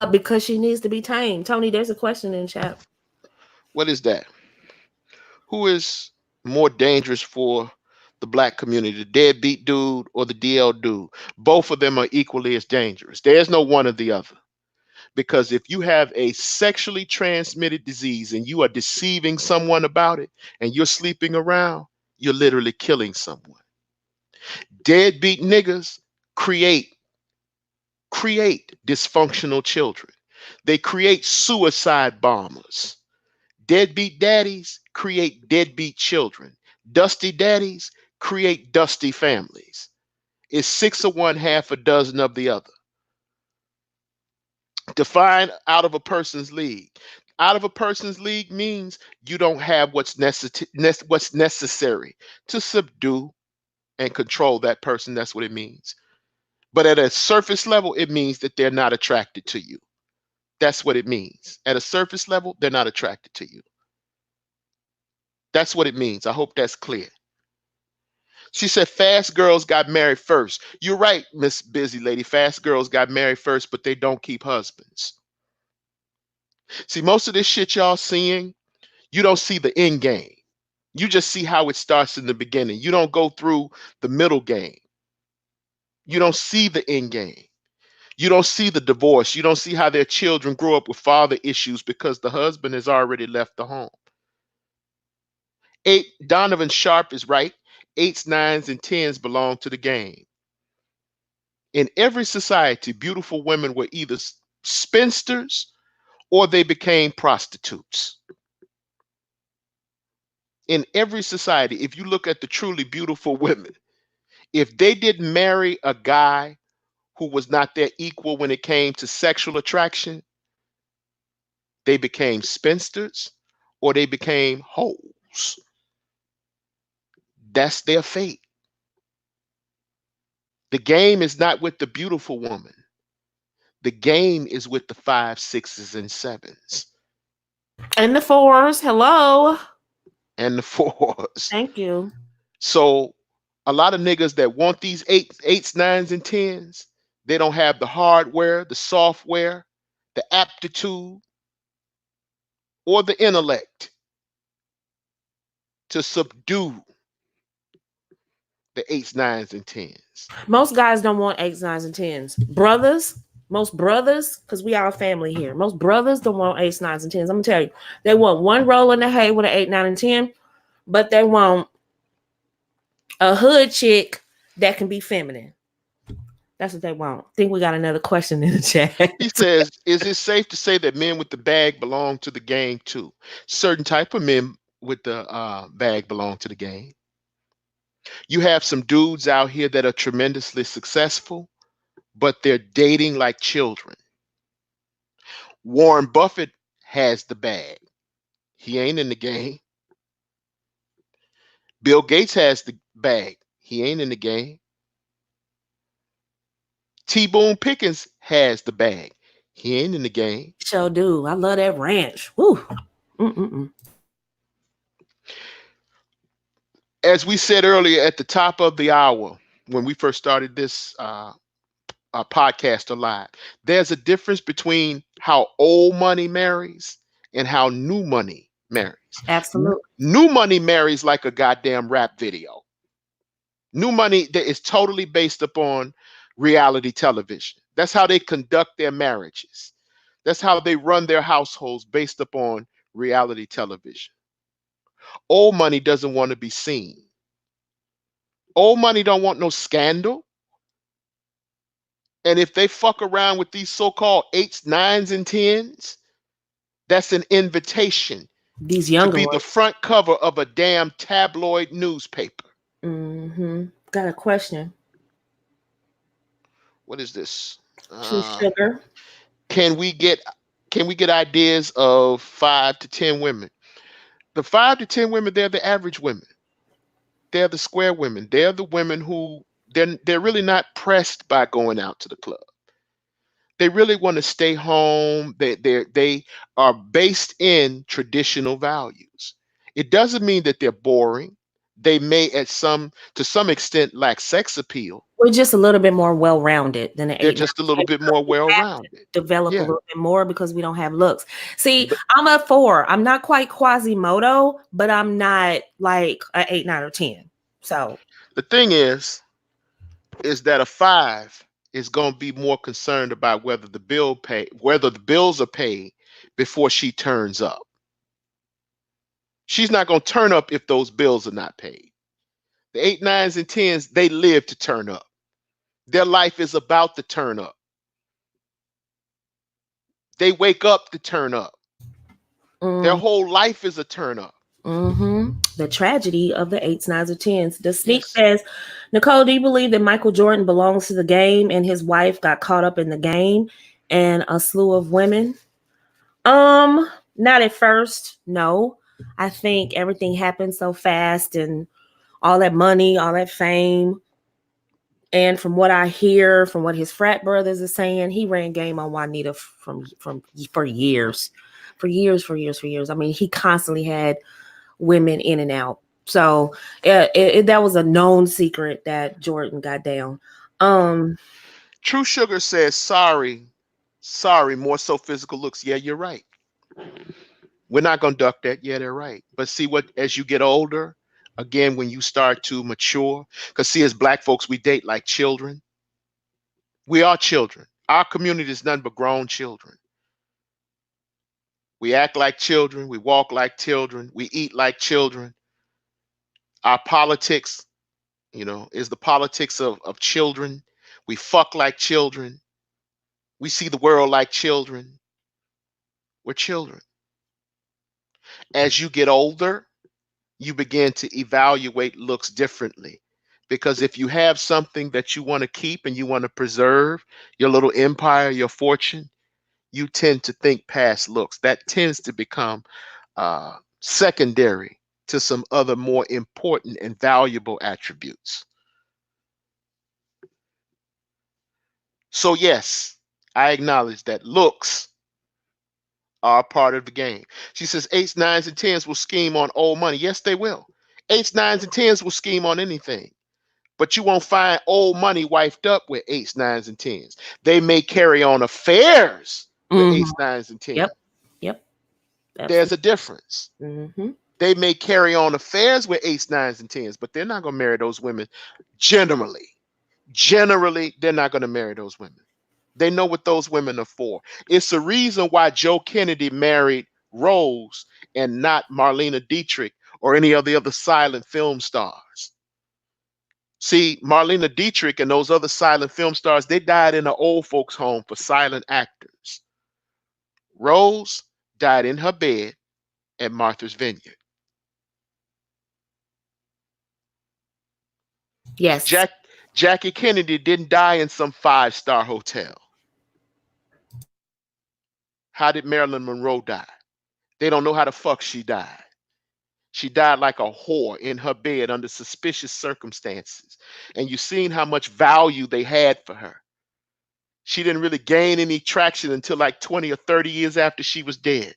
Because she needs to be tamed. Tony, there's a question in chat. What is that? Who is more dangerous for the black community, the deadbeat dude or the DL dude? Both of them are equally as dangerous. There's no one or the other. Because if you have a sexually transmitted disease and you are deceiving someone about it and you're sleeping around, you're literally killing someone. Deadbeat niggas create dysfunctional children. They create suicide bombers. Deadbeat daddies create deadbeat children. Dusty daddies create dusty families. It's 6 of one, half a dozen of the other. Define out of a person's league. Out of a person's league means you don't have what's necessary to subdue and control that person. That's what it means. But at a surface level, it means that they're not attracted to you. That's what it means. At a surface level, they're not attracted to you. That's what it means. I hope that's clear. She said fast girls got married first. You're right, Miss Busy Lady. Fast girls got married first, but they don't keep husbands. See, most of this shit y'all seeing, you don't see the end game. You just see how it starts in the beginning. You don't go through the middle game. You don't see the end game. You don't see the divorce. You don't see how their children grow up with father issues because the husband has already left the home. Donovan Sharp is right. 8s, 9s, and 10s belong to the game. In every society, beautiful women were either spinsters or they became prostitutes. In every society, if you look at the truly beautiful women, if they didn't marry a guy who was not their equal when it came to sexual attraction, they became spinsters or they became hoes. That's their fate. The game is not with the beautiful woman. The game is with the 5, 6s, and 7s And the fours. Hello. and the 4s. Thank you. So a lot of niggas that want these 8s, 9s, and 10s, they don't have the hardware, the software, the aptitude, or the intellect to subdue the 8s, 9s, and 10s. Most guys don't want eights, nines, and tens. Most brothers, because we are a family here. Most brothers don't want eights, nines, and tens. I'm gonna tell you, they want one roll in the hay with an 8, 9, and 10, but they want a hood chick that can be feminine. That's what they want. I think we got another question in the chat. He says, is it safe to say that men with the bag belong to the game too? Certain type of men with the bag belong to the game. You have some dudes out here that are tremendously successful, but they're dating like children. Warren Buffett has the bag. He ain't in the game. Bill Gates has the bag. He ain't in the game. T Boone Pickens has the bag. He ain't in the game. Sure do. I love that ranch. Woo. Mm-mm-mm. As we said earlier at the top of the hour, when we first started this podcast alive, there's a difference between how old money marries and how new money marries. Absolutely. New money marries like a goddamn rap video. New money that is totally based upon reality television. That's how they conduct their marriages. That's how they run their households based upon reality television. Old money doesn't want to be seen. Old money don't want no scandal. And if they fuck around with these so-called 8s, 9s, and 10s, that's an invitation These to younger be the ones. front cover of a damn tabloid newspaper. Mm-hmm. Got a question. What is this? True sugar. Can we get ideas of 5 to 10 women? The 5 to 10 women, they're the average women. They're the square women. They're the women who they're really not pressed by going out to the club. They really want to stay home. They are based in traditional values. It doesn't mean that they're boring. They may to some extent lack sex appeal. We're just a little bit more well-rounded than the They're 8, 9, just a little 10. bit more We have to well-rounded. develop a Yeah. little bit more because we don't have looks. See, But I'm a 4. I'm not quite Quasimodo, but I'm not like a 8, 9, or 10. So the thing is that a 5 is going to be more concerned about whether the bills are paid before she turns up. She's not going to turn up if those bills are not paid. The 8, 9s, and 10s, they live to turn up. Their life is about to turn up. They wake up to turn up. Their whole life is a turn up. the tragedy of the 8s, 9s, or 10s. The Sneak Yes. says, Nicole, do you believe that Michael Jordan belongs to the game and his wife got caught up in the game and a slew of women? Not at first, no. I think everything happened so fast and all that money, all that fame. And from what I hear, from what his frat brothers are saying, he ran game on Juanita for years. For years. I mean, he constantly had women in and out. So that was a known secret that Jordan got down. True Sugar says, sorry, more so physical looks. Yeah, you're right. We're not going to duck that. Yeah, they're right. But see what, as you get older, again, when you start to mature, because see, as black folks, we date like children. We are children. Our community is nothing but grown children. We act like children. We walk like children. We eat like children. Our politics, is the politics of children. We fuck like children. We see the world like children. We're children. As you get older, you begin to evaluate looks differently. Because if you have something that you want to keep and you want to preserve, your little empire, your fortune, you tend to think past looks. That tends to become secondary to some other more important and valuable attributes. So yes, I acknowledge that looks are a part of the game. She says eights, nines, and tens will scheme on old money. Yes, they will. Eights, nines, and tens will scheme on anything. But you won't find old money wifed up with eights, nines, and tens. They may carry on affairs with eights, nines, and tens. Yep. Yep. There's a Absolutely. difference. Mm-hmm. They may carry on affairs with eights, nines, and tens, but they're not going to marry those women generally. Generally, they're not going to marry those women. They know what those women are for. It's the reason why Joe Kennedy married Rose and not Marlena Dietrich or any of the other silent film stars. See, Marlena Dietrich and those other silent film stars, they died in an old folks' home for silent actors. Rose died in her bed at Martha's Vineyard. Yes. Jackie Kennedy didn't die in some five-star hotel. How did Marilyn Monroe die? They don't know how the fuck she died. She died like a whore in her bed under suspicious circumstances. And you've seen how much value they had for her. She didn't really gain any traction until like 20 or 30 years after she was dead.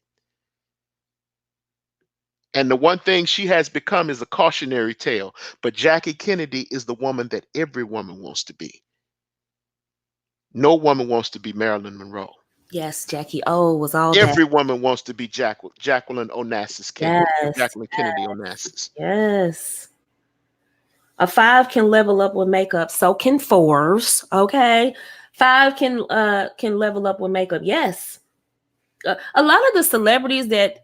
And the one thing she has become is a cautionary tale. But Jackie Kennedy is the woman that every woman wants to be. No woman wants to be Marilyn Monroe. Yes, Jackie O was all that. Every woman wants to be Jacqueline Onassis Kennedy. Yes. Jacqueline Kennedy Onassis. Yes. A 5 can level up with makeup. So can 4s. Okay. 5 can level up with makeup. Yes. A lot of the celebrities that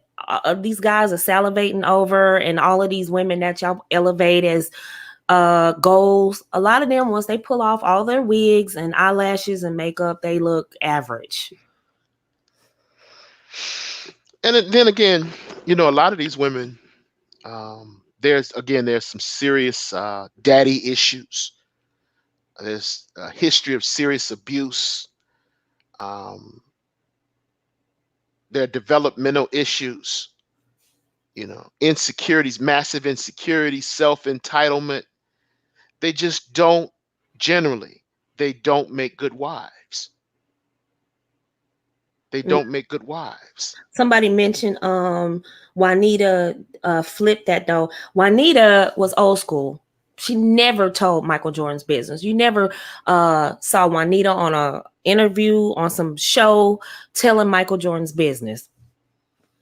these guys are salivating over, and all of these women that y'all elevate as goals, a lot of them, once they pull off all their wigs and eyelashes and makeup, they look average. And then again, you know, a lot of these women, there's some serious daddy issues. There's a history of serious abuse. Um, there are developmental issues, you know, insecurities, massive insecurities, self-entitlement. They just don't generally, they don't make good wives. They don't make good wives. Somebody mentioned Juanita flipped that though. Juanita was old school. She never told Michael Jordan's business. You never saw Juanita on a interview on some show telling Michael Jordan's business.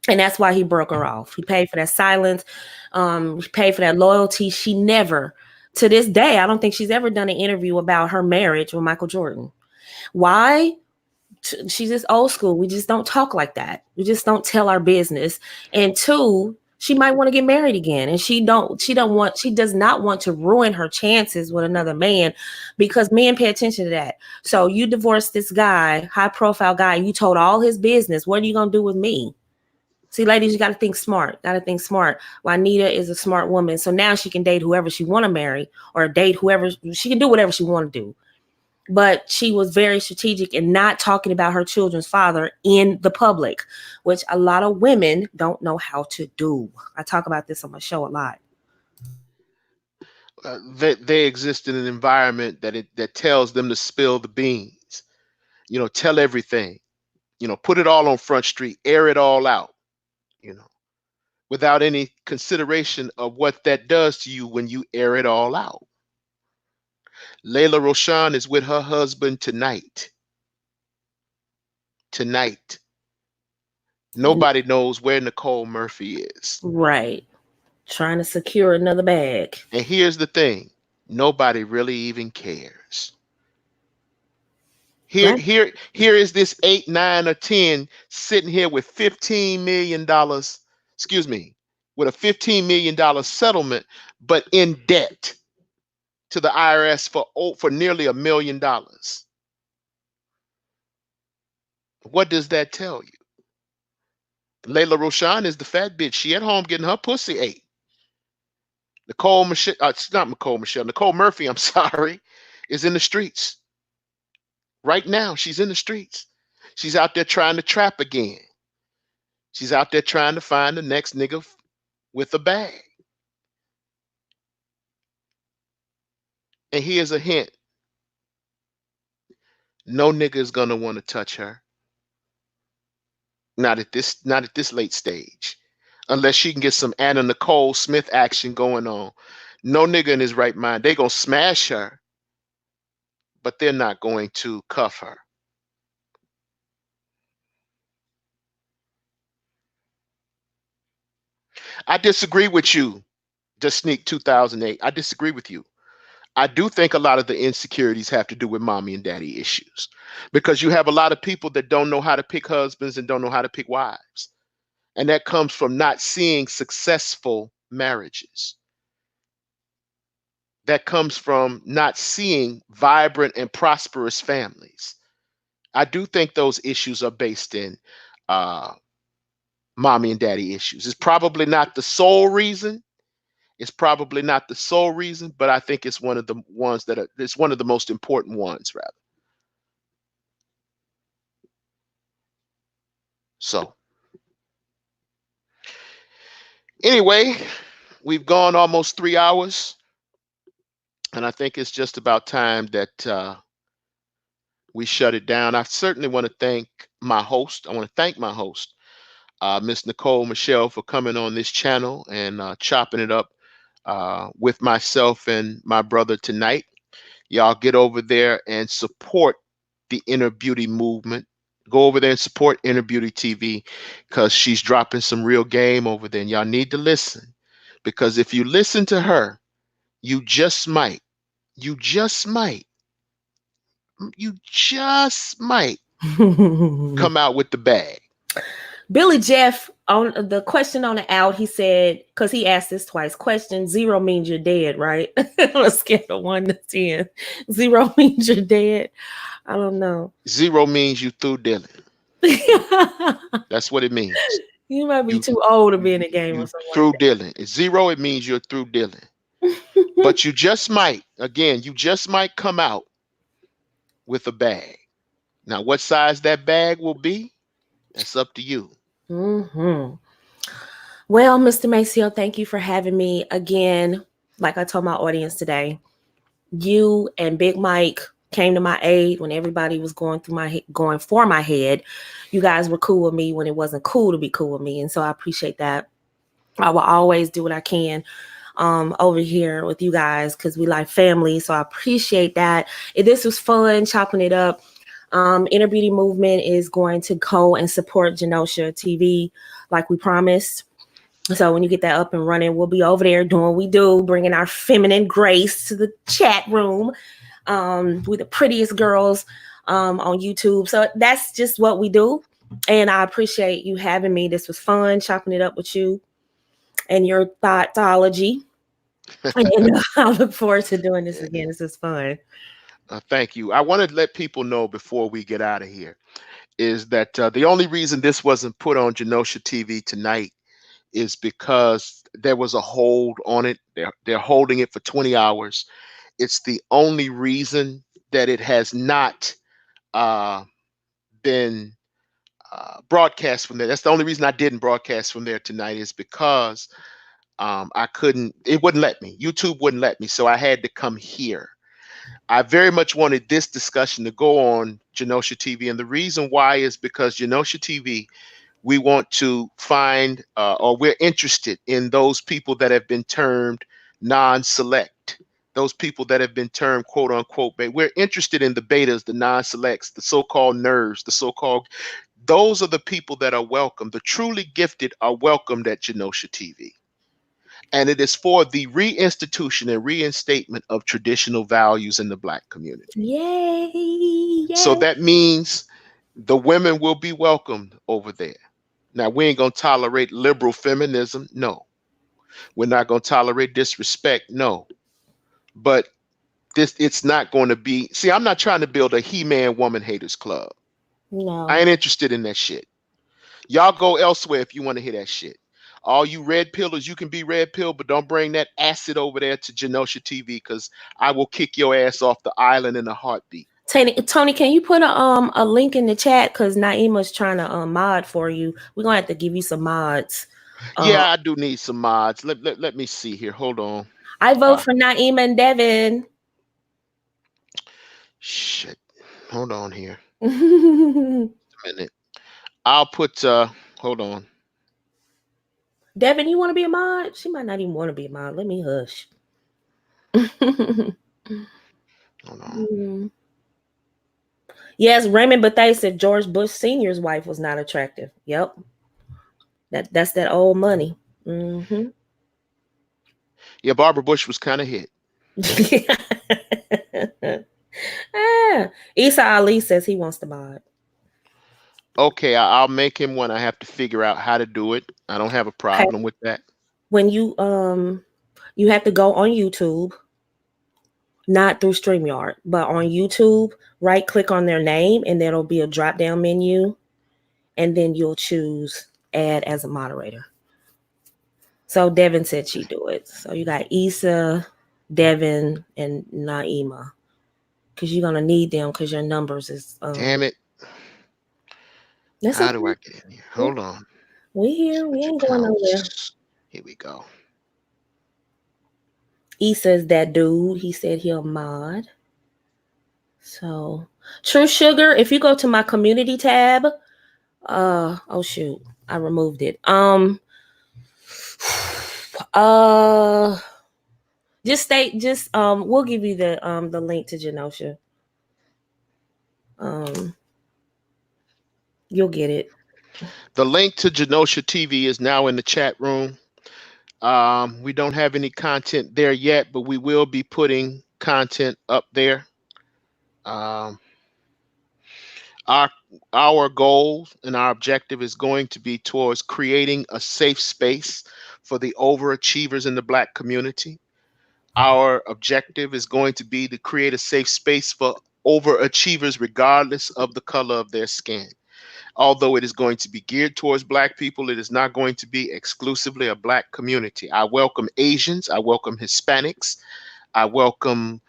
And that's why he broke her off. He paid for that silence. He paid for that loyalty. She never, to this day, I don't think she's ever done an interview about her marriage with Michael Jordan. Why? She's just old school. We just don't talk like that. We just don't tell our business. And 2, she might want to get married again, and she does not want to ruin her chances with another man, because men pay attention to that. So you divorced this guy, high profile guy, you told all his business. What are you gonna do with me? See, ladies, you got to think smart. Juanita is a smart woman, so now she can date whoever she want to marry, or date whoever she can do, whatever she want to do. But she was very strategic in not talking about her children's father in the public, which a lot of women don't know how to do. I talk about this on my show a lot. They exist in an environment that tells them to spill the beans, you know, tell everything, you know, put it all on Front Street, air it all out, you know, without any consideration of what that does to you when you air it all out. Layla Roshan is with her husband tonight. Tonight. Nobody knows where Nicole Murphy is. Right. Trying to secure another bag. And here's the thing. Nobody really even cares. Here is this 8, 9, or 10 sitting here with $15 million, with a $15 million settlement, but in debt to the IRS for nearly $1 million. What does that tell you? Layla Roshan is the fat bitch. She at home getting her pussy ate. Nicole Michelle, it's not Nicole Michelle, Nicole Murphy, I'm sorry, is in the streets. Right now, she's in the streets. She's out there trying to trap again. She's out there trying to find the next nigga with a bag. And here's a hint. No nigga is gonna want to touch her. Not at this late stage. Unless she can get some Anna Nicole Smith action going on. No nigga in his right mind. They gonna smash her, but they're not going to cuff her. I disagree with you, Just Sneak 2008. I disagree with you. I do think a lot of the insecurities have to do with mommy and daddy issues because you have a lot of people that don't know how to pick husbands and don't know how to pick wives. And that comes from not seeing successful marriages. That comes from not seeing vibrant and prosperous families. I do think those issues are based in uh, mommy and daddy issues. It's probably not the sole reason. It's probably not the sole reason, but I think it's one of the ones that are, it's one of the most important ones, rather. So, anyway, we've gone almost 3 hours, and I think it's just about time that we shut it down. I certainly want to thank my host. I want to thank my host, Miss Nicole Michelle, for coming on this channel and chopping it up with myself and my brother tonight. Y'all get over there and support the inner beauty movement. Go over there and support Inner Beauty TV because she's dropping some real game over there. And y'all need to listen because if you listen to her, you just might, you just might, you just might come out with the bag. Billy Jeff, on the question on the out, he said, because he asked this twice, question 0 means you're dead, right? On a scale of 1 to 10. 0 means you're dead. I don't know. 0 means you through dealing. That's what it means. You might be too old to be in a game You or something through like dealing. 0, it means you're through dealing. that. But you just might, again, you just might come out with a bag. Now, what size that bag will be, that's up to you. Mm-hmm. Well, Mr. Maceo, thank you for having me again. Like I told my audience today, you and Big Mike came to my aid when everybody was going for my head. You guys were cool with me when it wasn't cool to be cool with me, and so I appreciate that. I will always do what I can over here with you guys because we like family. So I appreciate that. This was fun chopping it up. Inner Beauty Movement is going to go and support Genosha TV like we promised. So when you get that up and running, we'll be over there doing what we do, bringing our feminine grace to the chat room with the prettiest girls on YouTube. So that's just what we do. And I appreciate you having me. This was fun chopping it up with you and your thoughtology. And I look forward to doing this again. This is fun. Thank you. I want to let people know before we get out of here is that the only reason this wasn't put on Genosha TV tonight is because there was a hold on it. They're holding it for 20 hours. It's the only reason that it has not been broadcast from there. That's the only reason I didn't broadcast from there tonight is because I couldn't, it wouldn't let me. YouTube wouldn't let me. So I had to come here. I very much wanted this discussion to go on Genosha TV. And the reason why is because Genosha TV, we want to find, or we're interested in those people that have been termed non-select, those people that have been termed quote unquote, we're interested in the betas, the non-selects, the so-called nerds, the so-called, those are the people that are welcome. The truly gifted are welcomed at Genosha TV. And it is for the reinstitution and reinstatement of traditional values in the Black community. Yay! Yay. So that means the women will be welcomed over there. Now, we ain't going to tolerate liberal feminism. No. We're not going to tolerate disrespect. No. But it's not going to be, see, I'm not trying to build a He-Man woman haters club. No. I ain't interested in that shit. Y'all go elsewhere if you want to hear that shit. All you red pillers, you can be red pill, but don't bring that acid over there to Genosha TV because I will kick your ass off the island in a heartbeat. Tony, can you put a link in the chat? Because Naima's trying to mod for you. We're going to have to give you some mods. Yeah, I do need some mods. Let me see here. Hold on. I vote for Naima and Devin. Shit. Hold on here. A minute. I'll put hold on. Devin, you want to be a mod? She might not even want to be a mod. Let me hush. Hold on. Yes, Raymond Bethea said George Bush Sr.'s wife was not attractive. Yep. That's that old money. Mm-hmm. Yeah, Barbara Bush was kind of hit. Isa Ali says he wants to mod. Okay, I'll make him one. I have to figure out how to do it. I don't have a problem with that. When you have to go on YouTube, not through StreamYard, but on YouTube, right click on their name and there'll be a drop down menu, and then you'll choose add as a moderator. So Devin said she'd do it. So you got Issa, Devin, and Naima. Because you're gonna need them because your numbers is Damn it. That's How okay. do I get in here? Hold on. We here. We Switch ain't going nowhere. accounts. Here we go. Issa's that dude. He said he'll mod. So True Sugar, if you go to my community tab, oh shoot, I removed it. We'll give you the link to Genosha. You'll get it. The link to Genosha TV is now in the chat room. We don't have any content there yet, but we will be putting content up there. Our our goal and our objective is going to be towards creating a safe space for the overachievers in the Black community. Our objective is going to be to create a safe space for overachievers regardless of the color of their skin. Although it is going to be geared towards Black people, it is not going to be exclusively a Black community. I welcome Asians, I welcome Hispanics, I welcome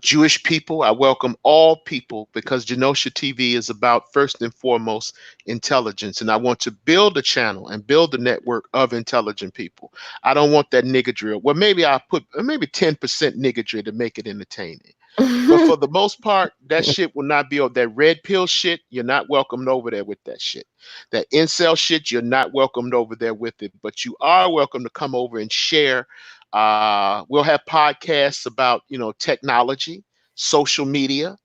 Jewish people, I welcome all people, because Genosha TV is about, first and foremost, intelligence. And I want to build a channel and build a network of intelligent people. I don't want that nigga drill. Well, maybe I'll put maybe 10% niggardry to make it entertaining. But for the most part, that shit will not be over. That red pill shit, you're not welcomed over there with that shit. That incel shit, you're not welcomed over there with it. But you are welcome to come over and share. We'll have podcasts about, technology, social media,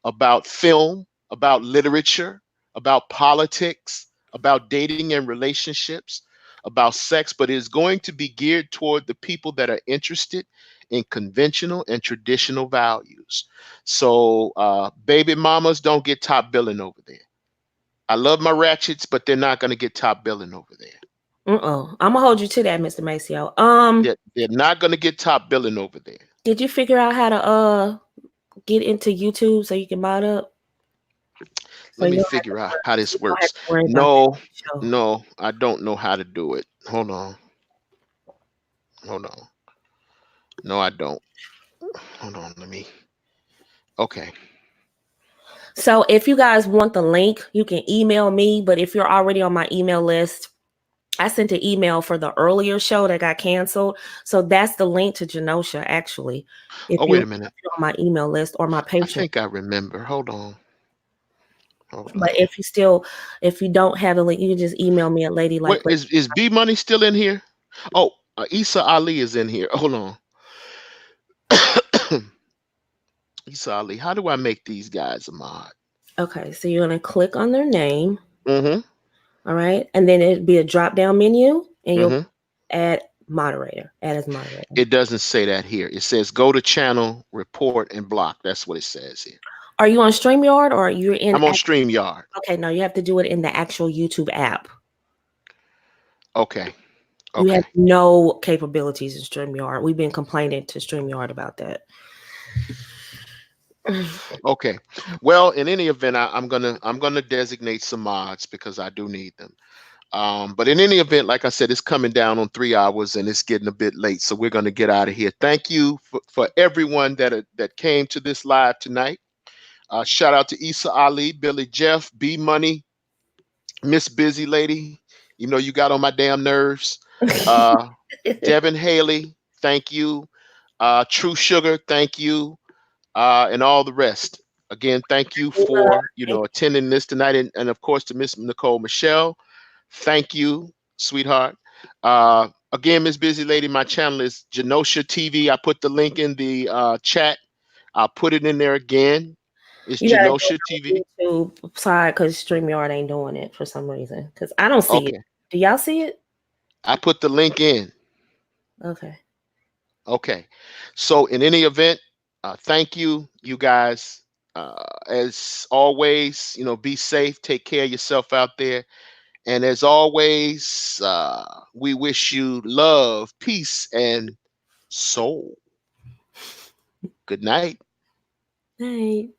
about film, about literature, about politics, about dating and relationships, about sex, but it is going to be geared toward the people that are interested in conventional and traditional values. So, baby mamas don't get top billing over there. I love my ratchets, but they're not going to get top billing over there. I'm gonna hold you to that, Mr. Maceo. They're not going to get top billing over there. Did you figure out how to get into YouTube so you can mod up? Let me figure out how this works. No, I don't know how to do it. Hold on. No, I don't. Hold on, okay. So if you guys want the link, you can email me. But if you're already on my email list, I sent an email for the earlier show that got canceled. So that's the link to Genosha, actually. Wait a minute. If you're on my email list or my Patreon. I think I remember. Hold on. But if you don't have the link, you can just email me at Lady Like. Is B Money still in here? Oh, Issa Ali is in here. Hold on. Issa Ali, how do I make these guys a mod? Okay, so you're gonna click on their name. Mm-hmm. All right, and then it'd be a drop-down menu, and you'll add moderator. Add as moderator. It doesn't say that here. It says go to channel, report, and block. That's what it says here. Are you on StreamYard or you're in? I'm on StreamYard. Okay, no, you have to do it in the actual YouTube app. Okay. You have no capabilities in StreamYard. We've been complaining to StreamYard about that. Okay. Well, in any event, I'm gonna designate some mods because I do need them. But in any event, like I said, it's coming down on 3 hours and it's getting a bit late, so we're gonna get out of here. Thank you for everyone that came to this live tonight. Shout out to Issa Ali, Billy Jeff, B Money, Miss Busy Lady. You know you got on my damn nerves. Devin Haley, thank you. True Sugar, thank you. And all the rest. Again, thank you for, attending this tonight. And of course, to Miss Nicole Michelle, thank you, sweetheart. Again, Miss Busy Lady, my channel is Genosha TV. I put the link in the chat. I'll put it in there again. It's You gotta Genosha TV. do YouTube side because StreamYard ain't doing it for some reason. Because I don't see it. Do y'all see it? I put the link in. Okay. Okay. So in any event, thank you, you guys. As always, be safe. Take care of yourself out there. And as always, we wish you love, peace, and soul. Good night. Night.